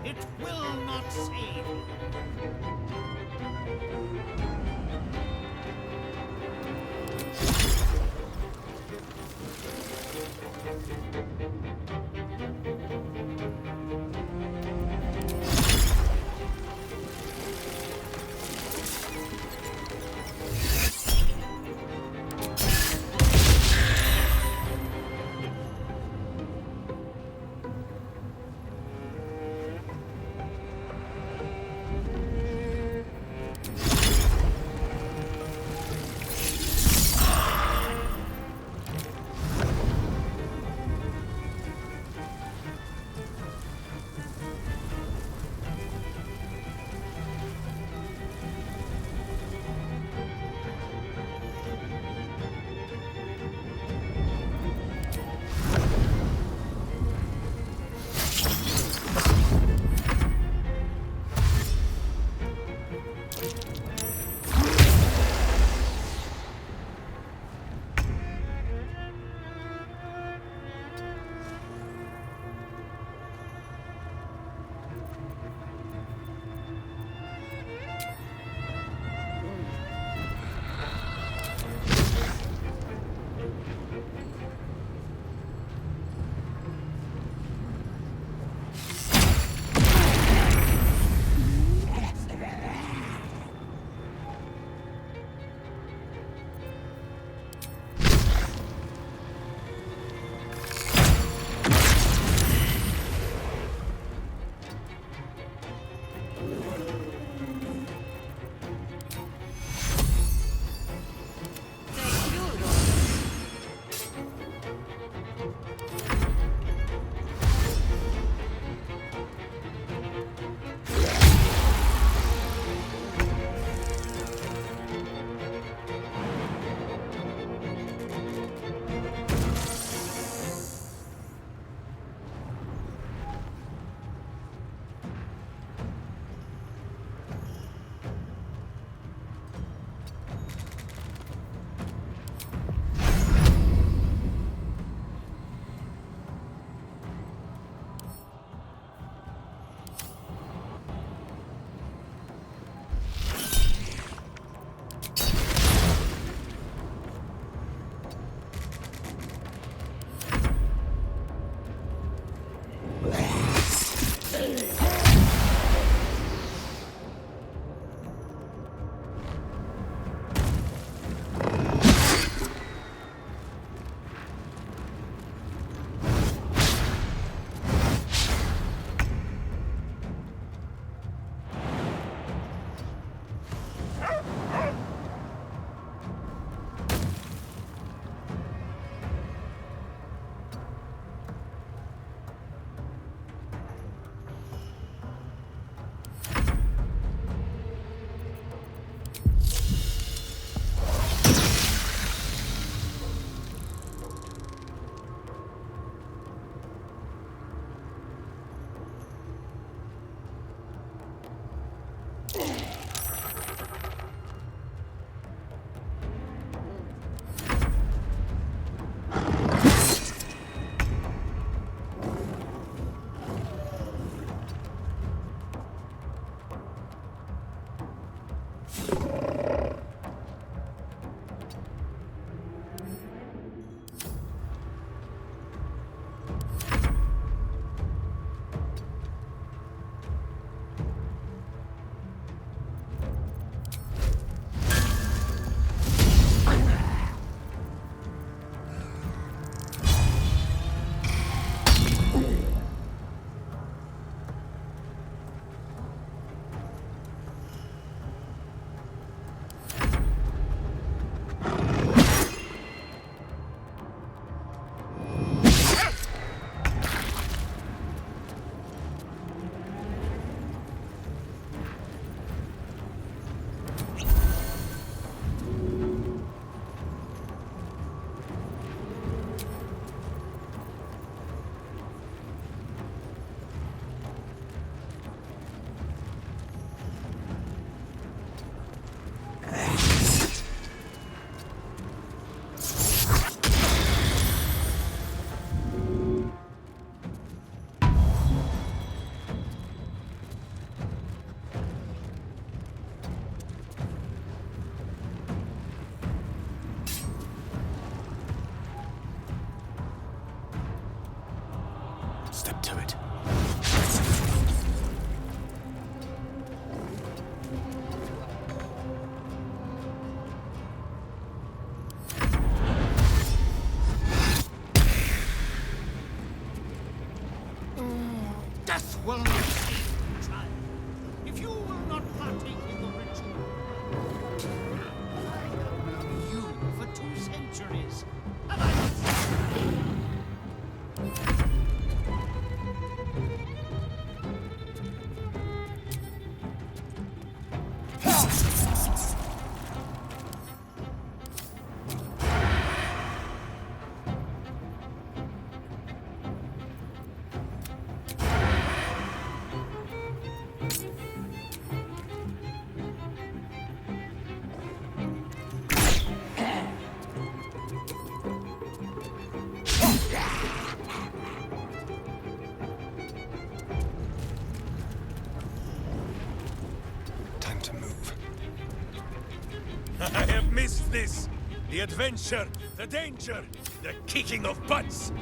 It will not save you. Step to it. Death will not be tried if you will not partake in the ritual. I have known you for 2 centuries. Have I not? Time to move. I have missed this. The adventure, the danger, the kicking of butts.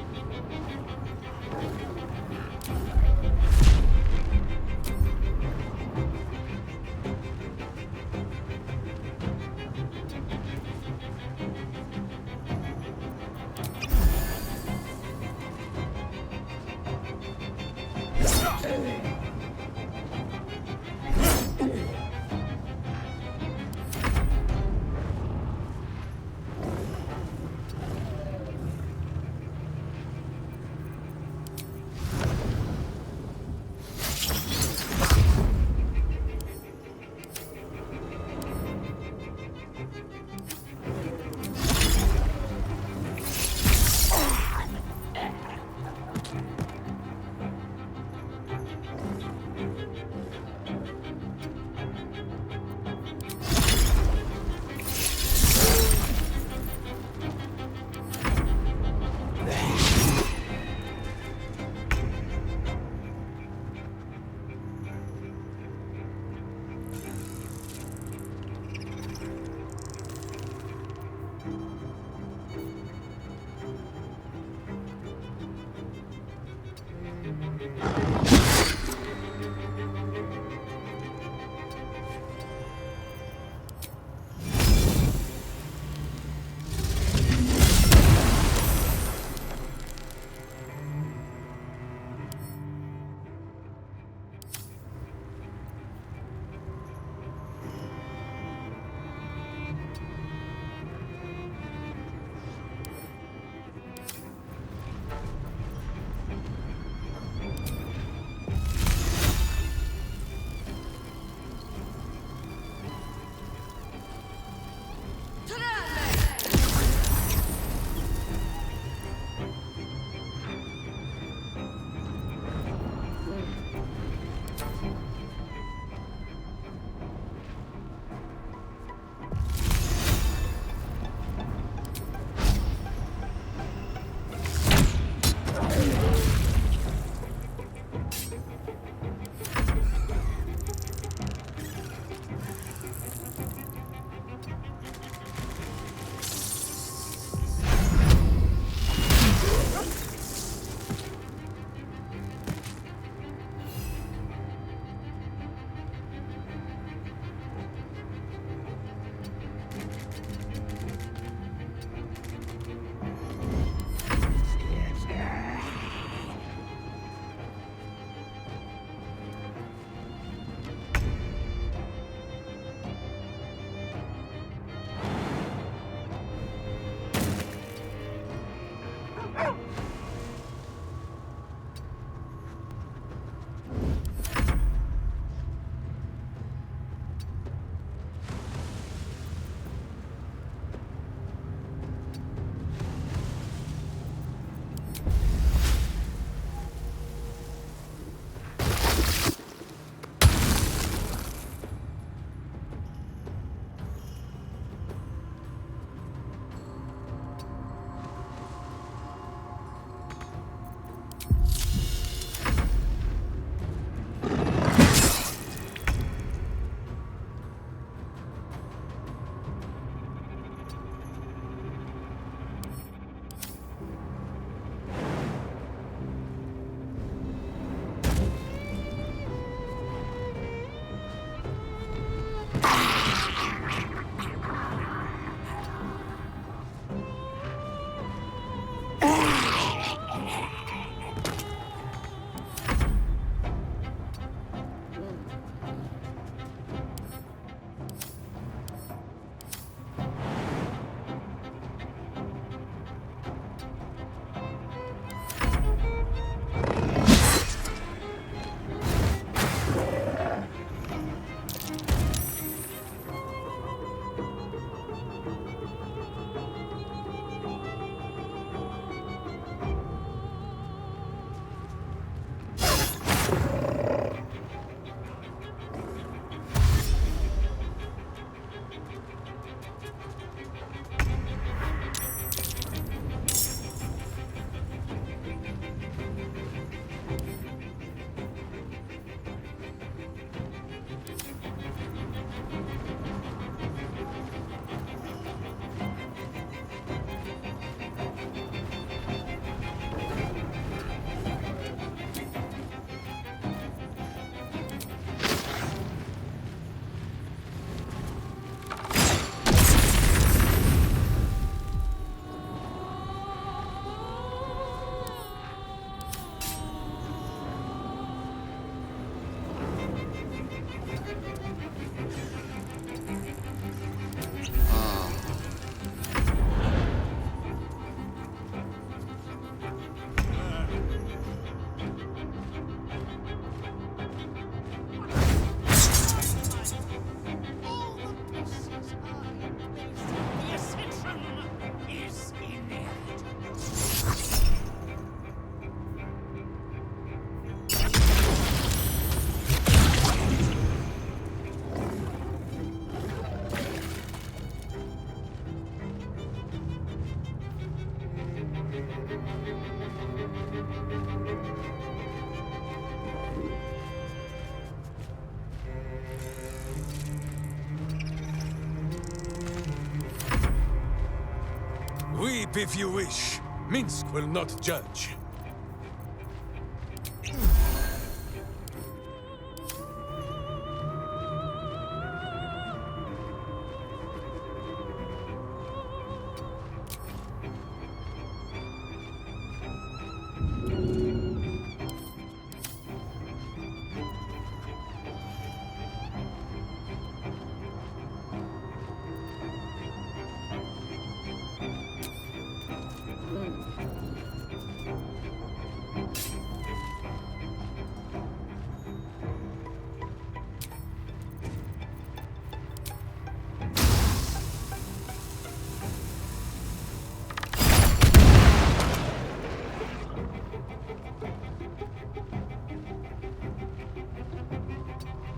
Sleep if you wish. Minsk will not judge.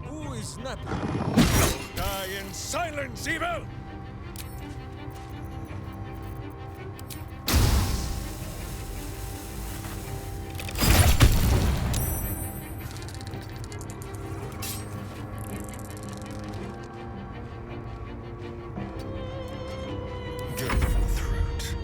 Who is not? Die in silence, evil! Go for the throat.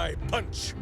I punch.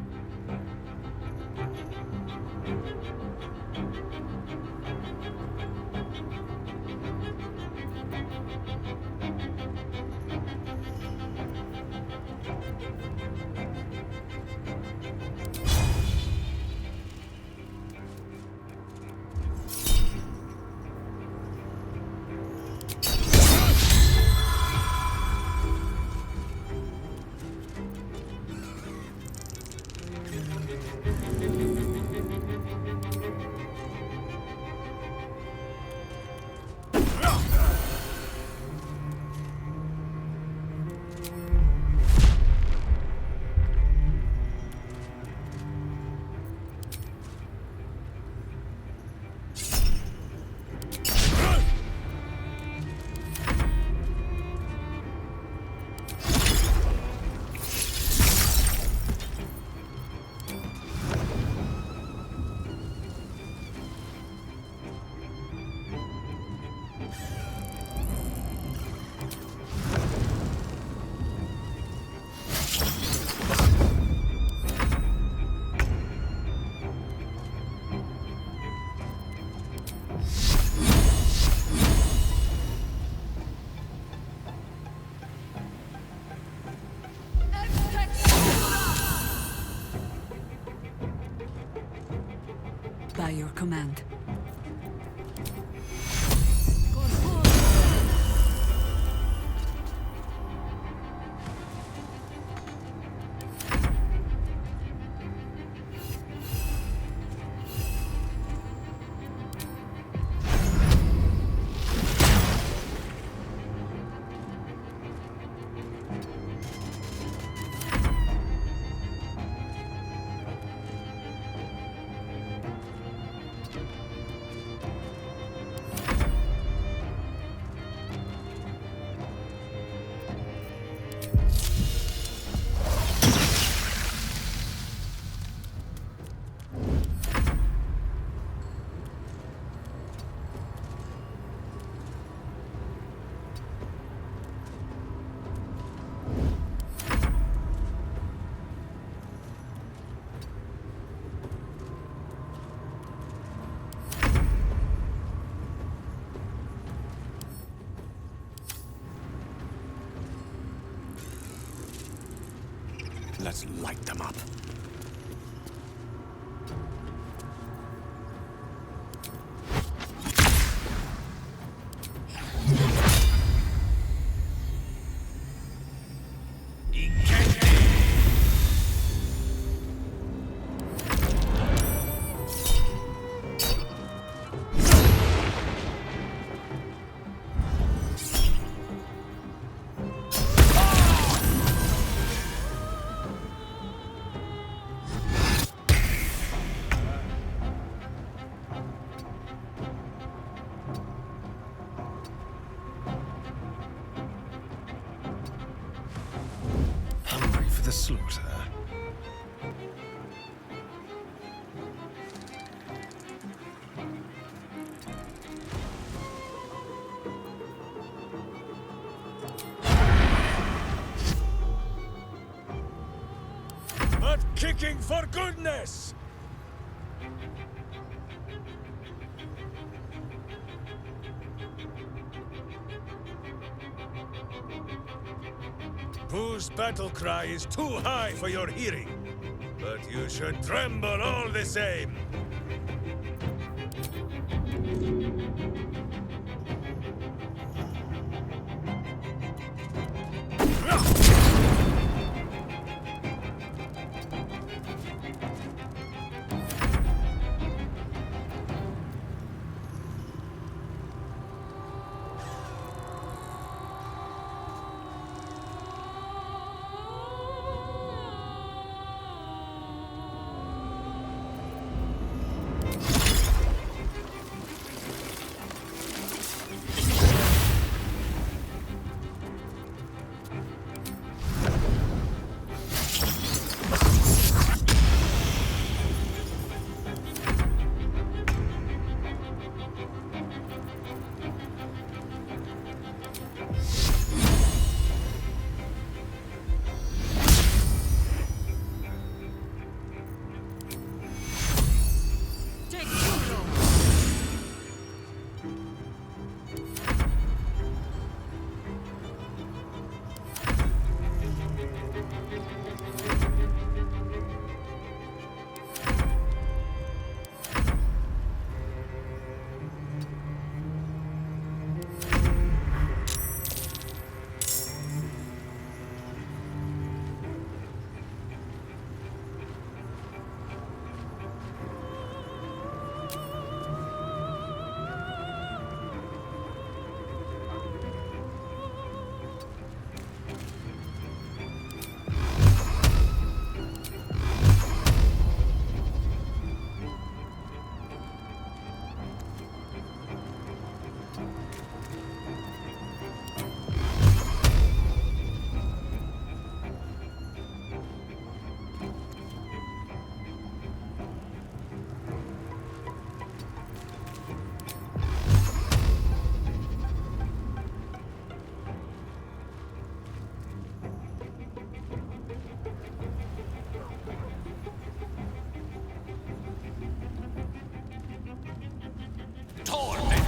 By your command. Let's light them up. Hungry for the slaughter. But kicking for goodness! Whose battle cry is too high for your hearing? But you should tremble all the same. torment.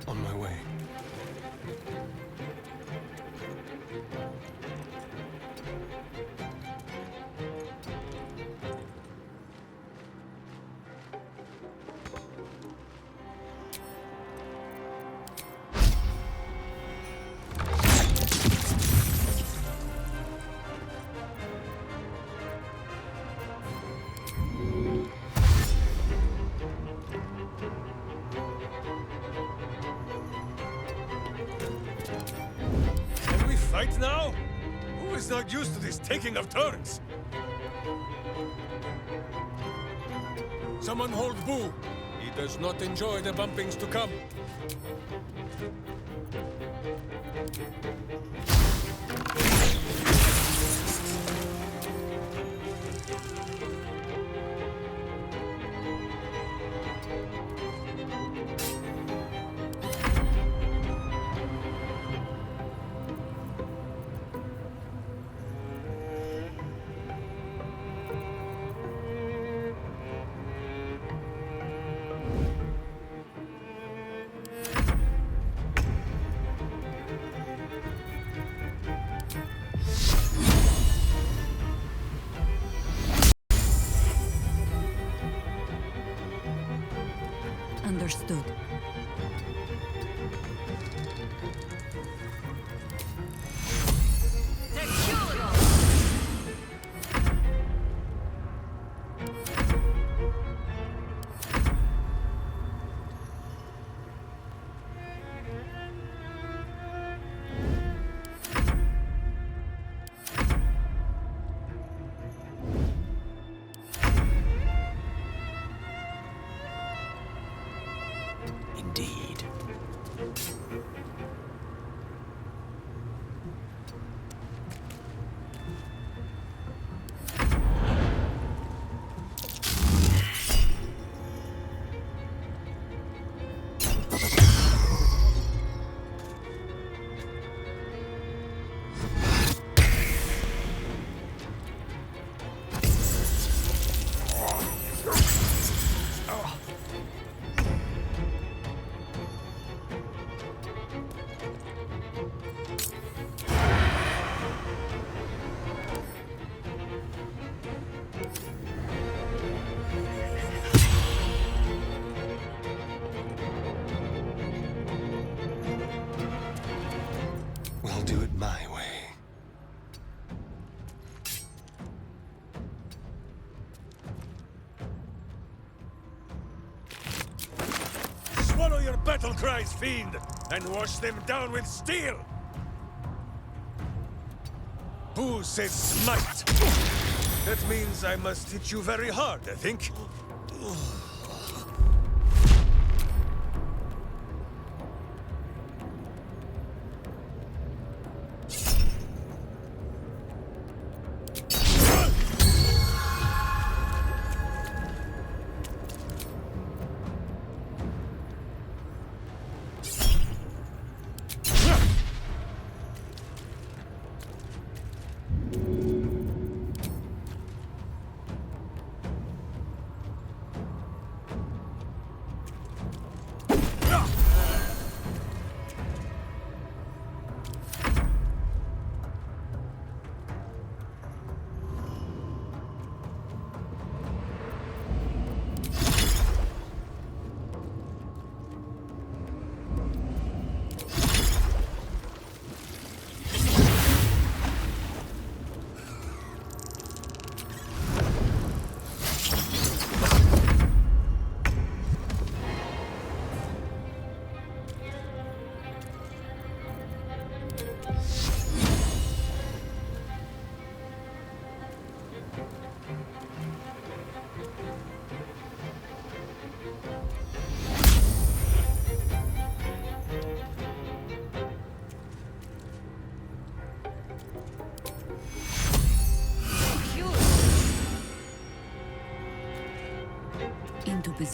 On my way. Can we fight now? Who is not used to this taking of turns? Someone hold Boo. He does not enjoy the bumpings to come. Understood. Indeed. We'll do it my way. Swallow your battle cries, fiend, and wash them down with steel! Boo says smite. That means I must hit you very hard, I think.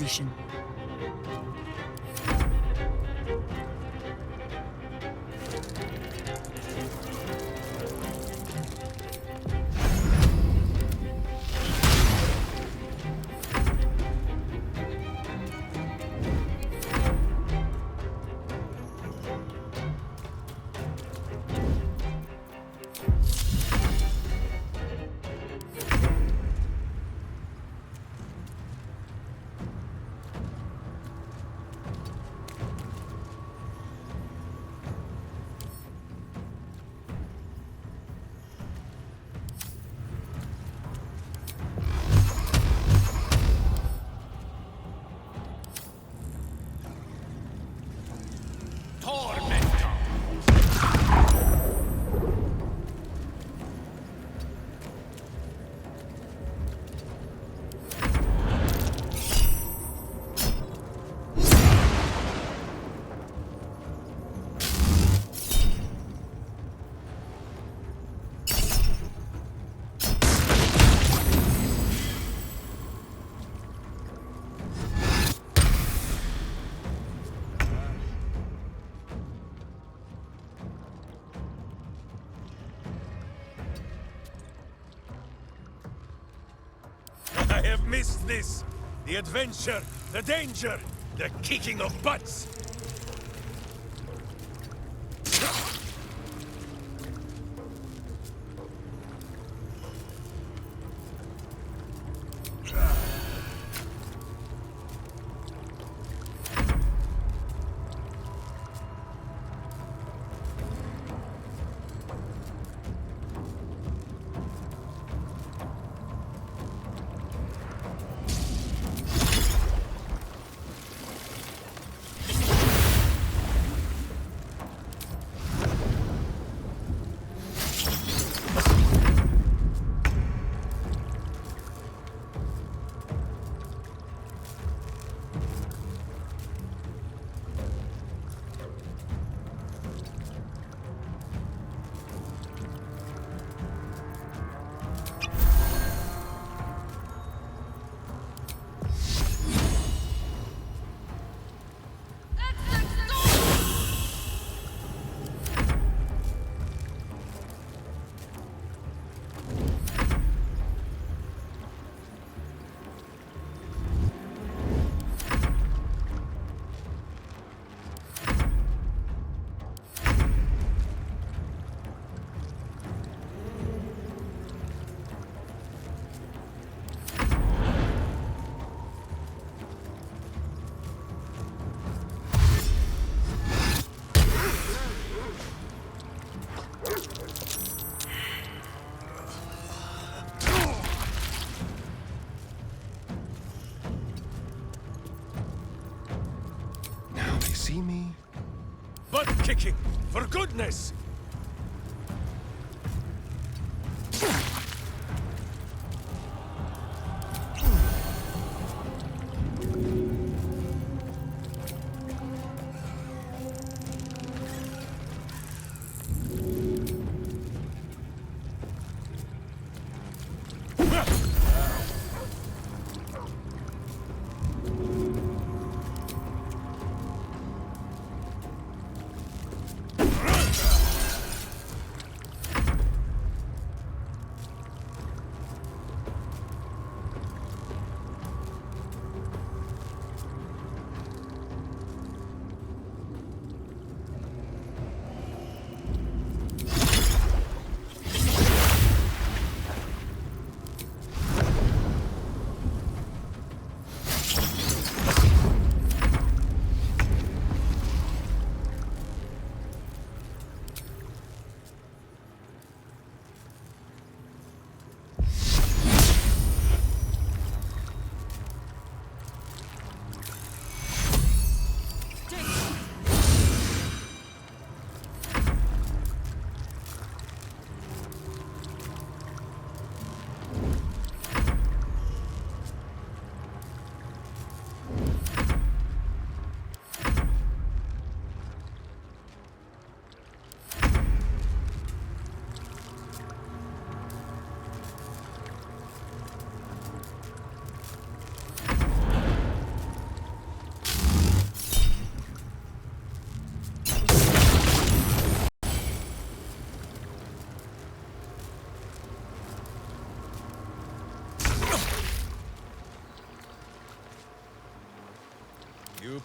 position. I have missed this. The adventure, the danger, the kicking of butts. See me? Butt kicking, for goodness!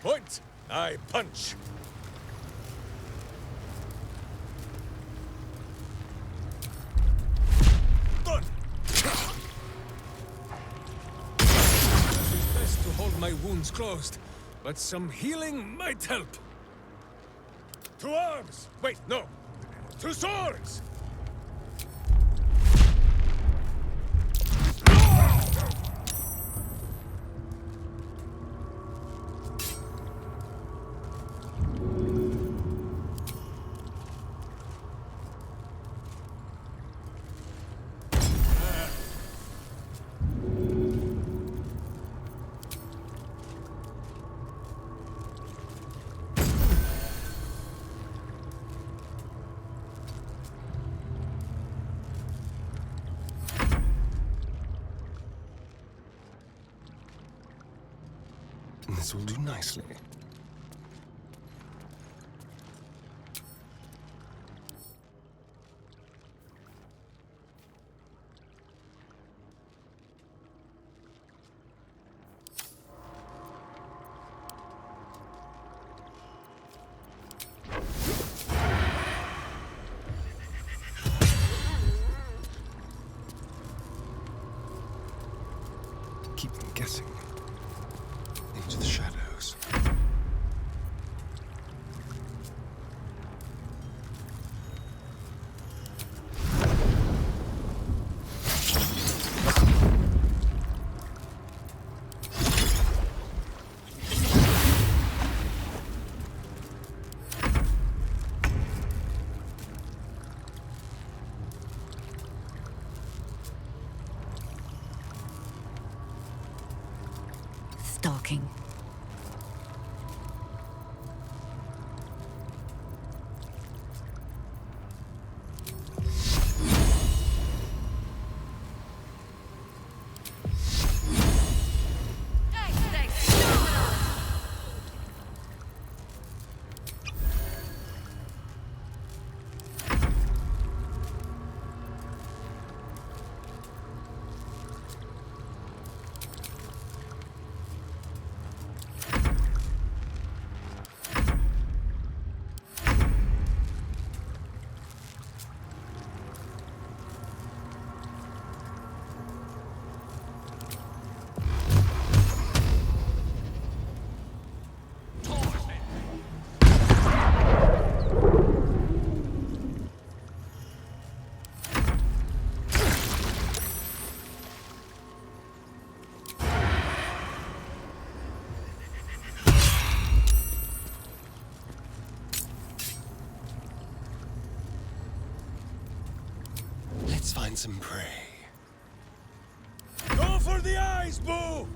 point, I punch. Done. It's best to hold my wounds closed, but some healing might help. To arms! Wait, no. To swords! This will do nicely. Keep them guessing. Into the shadows. Stalking. Let's find some prey. Go for the eyes, Boo!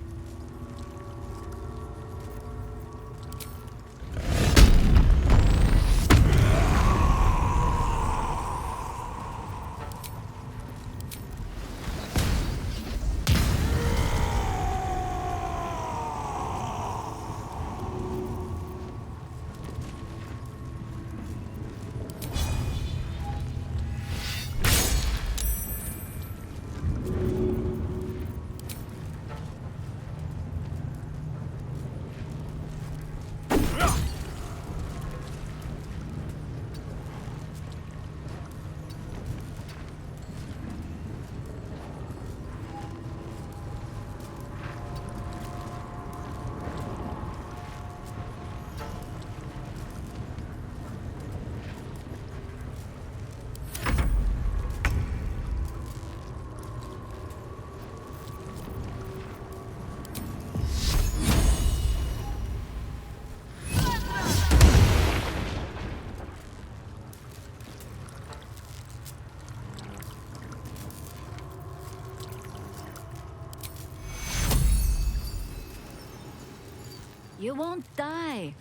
You won't die,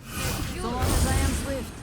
so long as I am swift.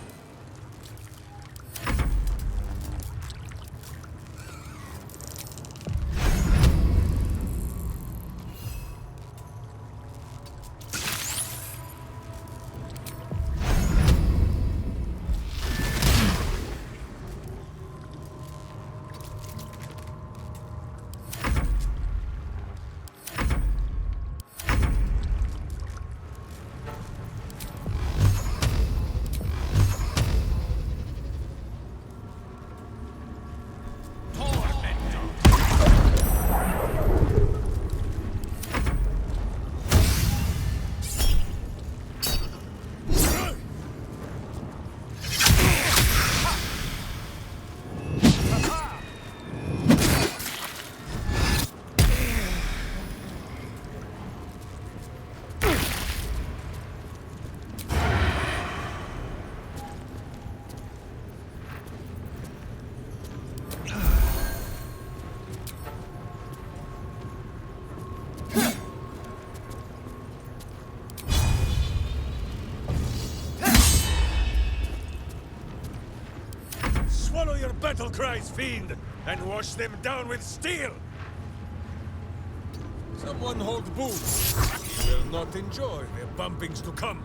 battle cries, fiend, and wash them down with steel! Someone hold boots. He will not enjoy the bumpings to come.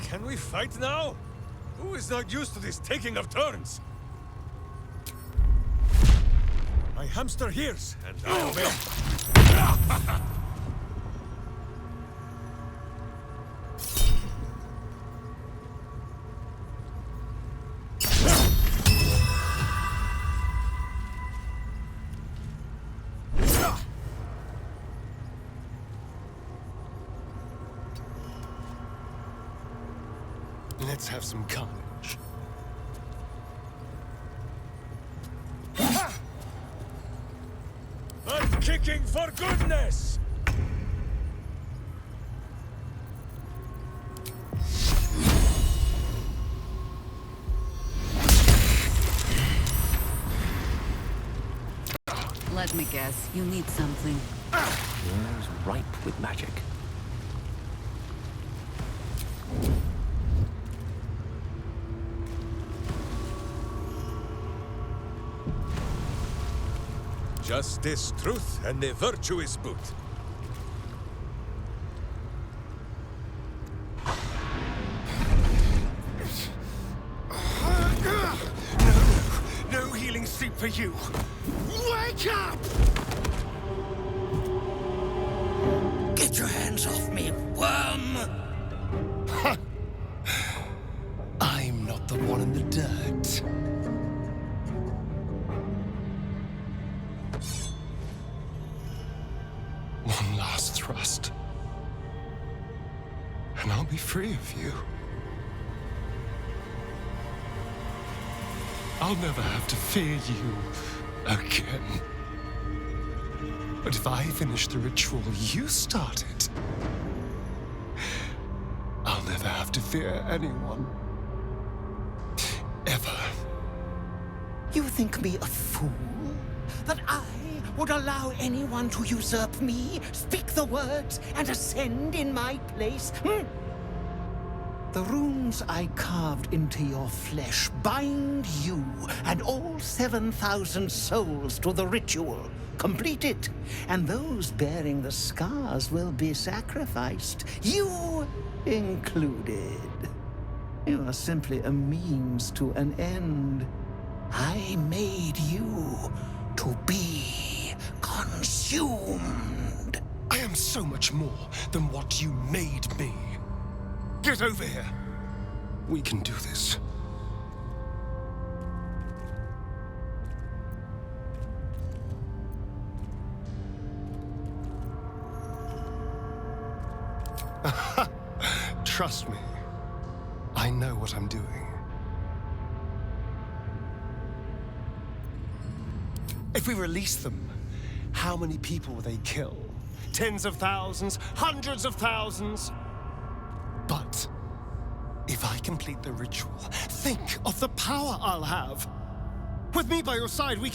Can we fight now? Who is not used to this taking of turns? My hamster hears, and I obey. Let's have some carnage. I'm kicking for goodness! Let me guess, you need something. Yours ripe with magic. Justice, truth, and the virtuous boot. No healing soup for you. Wake up! Get your hands off me, worm! I'm not the one in the dirt. One last thrust, and I'll be free of you. I'll never have to fear you again. But if I finish the ritual you started, I'll never have to fear anyone. Ever. You think me a fool? That I would allow anyone to usurp me, speak the words, and ascend in my place? The runes I carved into your flesh bind you and all 7,000 souls to the ritual. Complete it, and those bearing the scars will be sacrificed, you included. You are simply a means to an end. I made you to be consumed. I am so much more than what you made me. Get over here. We can do this. Trust me. I know what I'm doing. If we release them, how many people will they kill? tens of thousands, hundreds of thousands. But if I complete the ritual, think of the power I'll have. With me by your side, we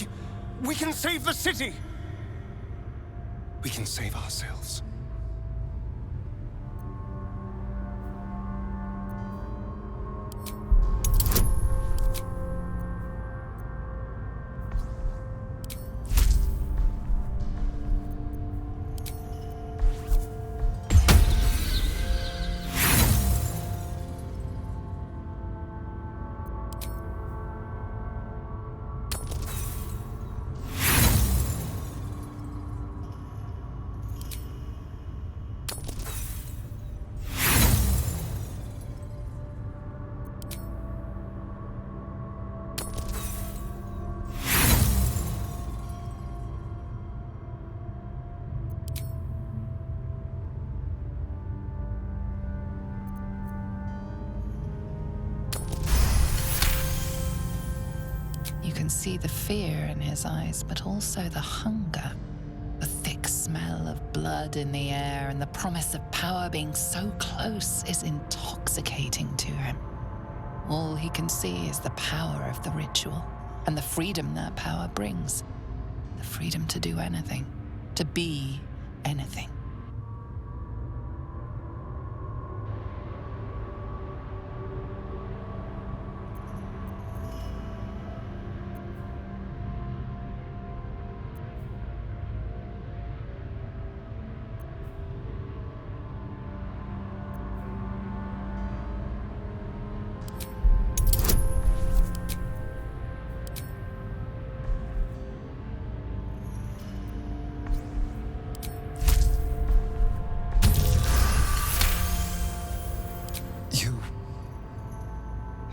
can save the city. We can save ourselves. You can see the fear in his eyes, but also the hunger. The thick smell of blood in the air and the promise of power being so close is intoxicating to him. All he can see is the power of the ritual and the freedom that power brings. The freedom to do anything, to be anything.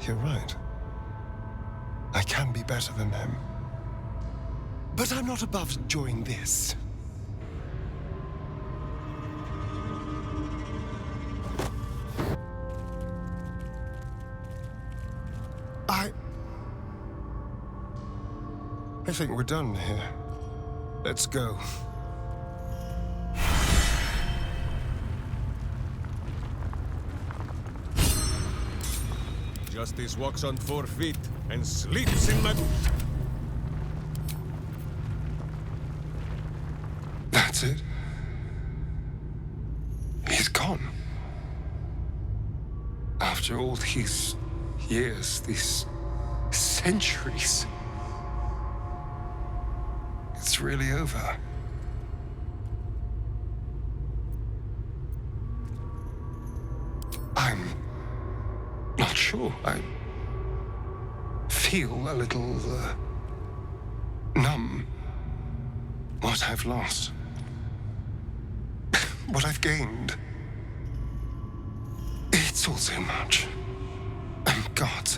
You're right. I can be better than them. But I'm not above enjoying this. I think we're done here. Let's go. Justice walks on 4 feet and sleeps in my... That's it. He's gone. After all these years, these centuries, it's really over. I'm not sure. I feel a little numb. What I've lost, what I've gained, it's all so much. And God,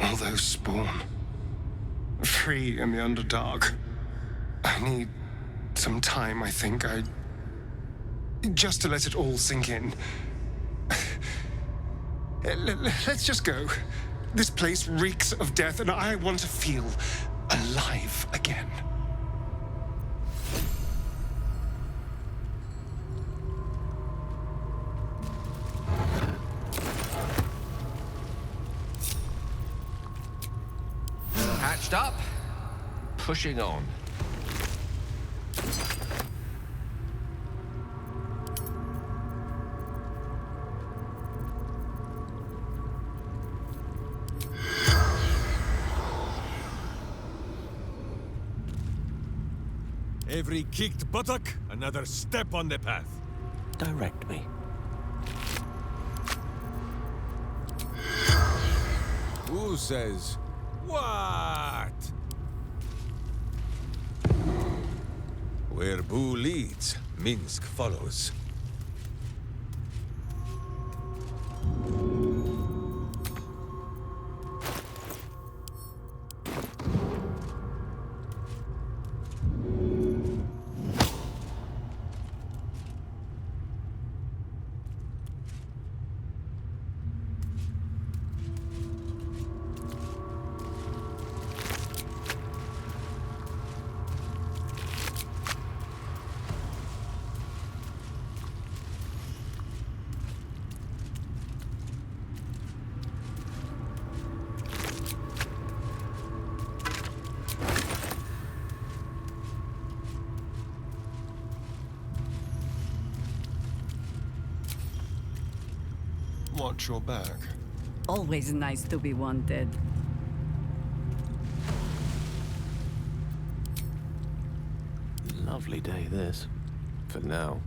all those spawn, free in the Underdark. I need some time, I think. Just to let it all sink in. Let's just go. This place reeks of death, and I want to feel alive again. Hatched up, pushing on. Every kicked buttock, another step on the path. Direct me. Who says what? Where Boo leads, Minsk follows. Watch your back. Always nice to be wanted. Lovely day, this. For now.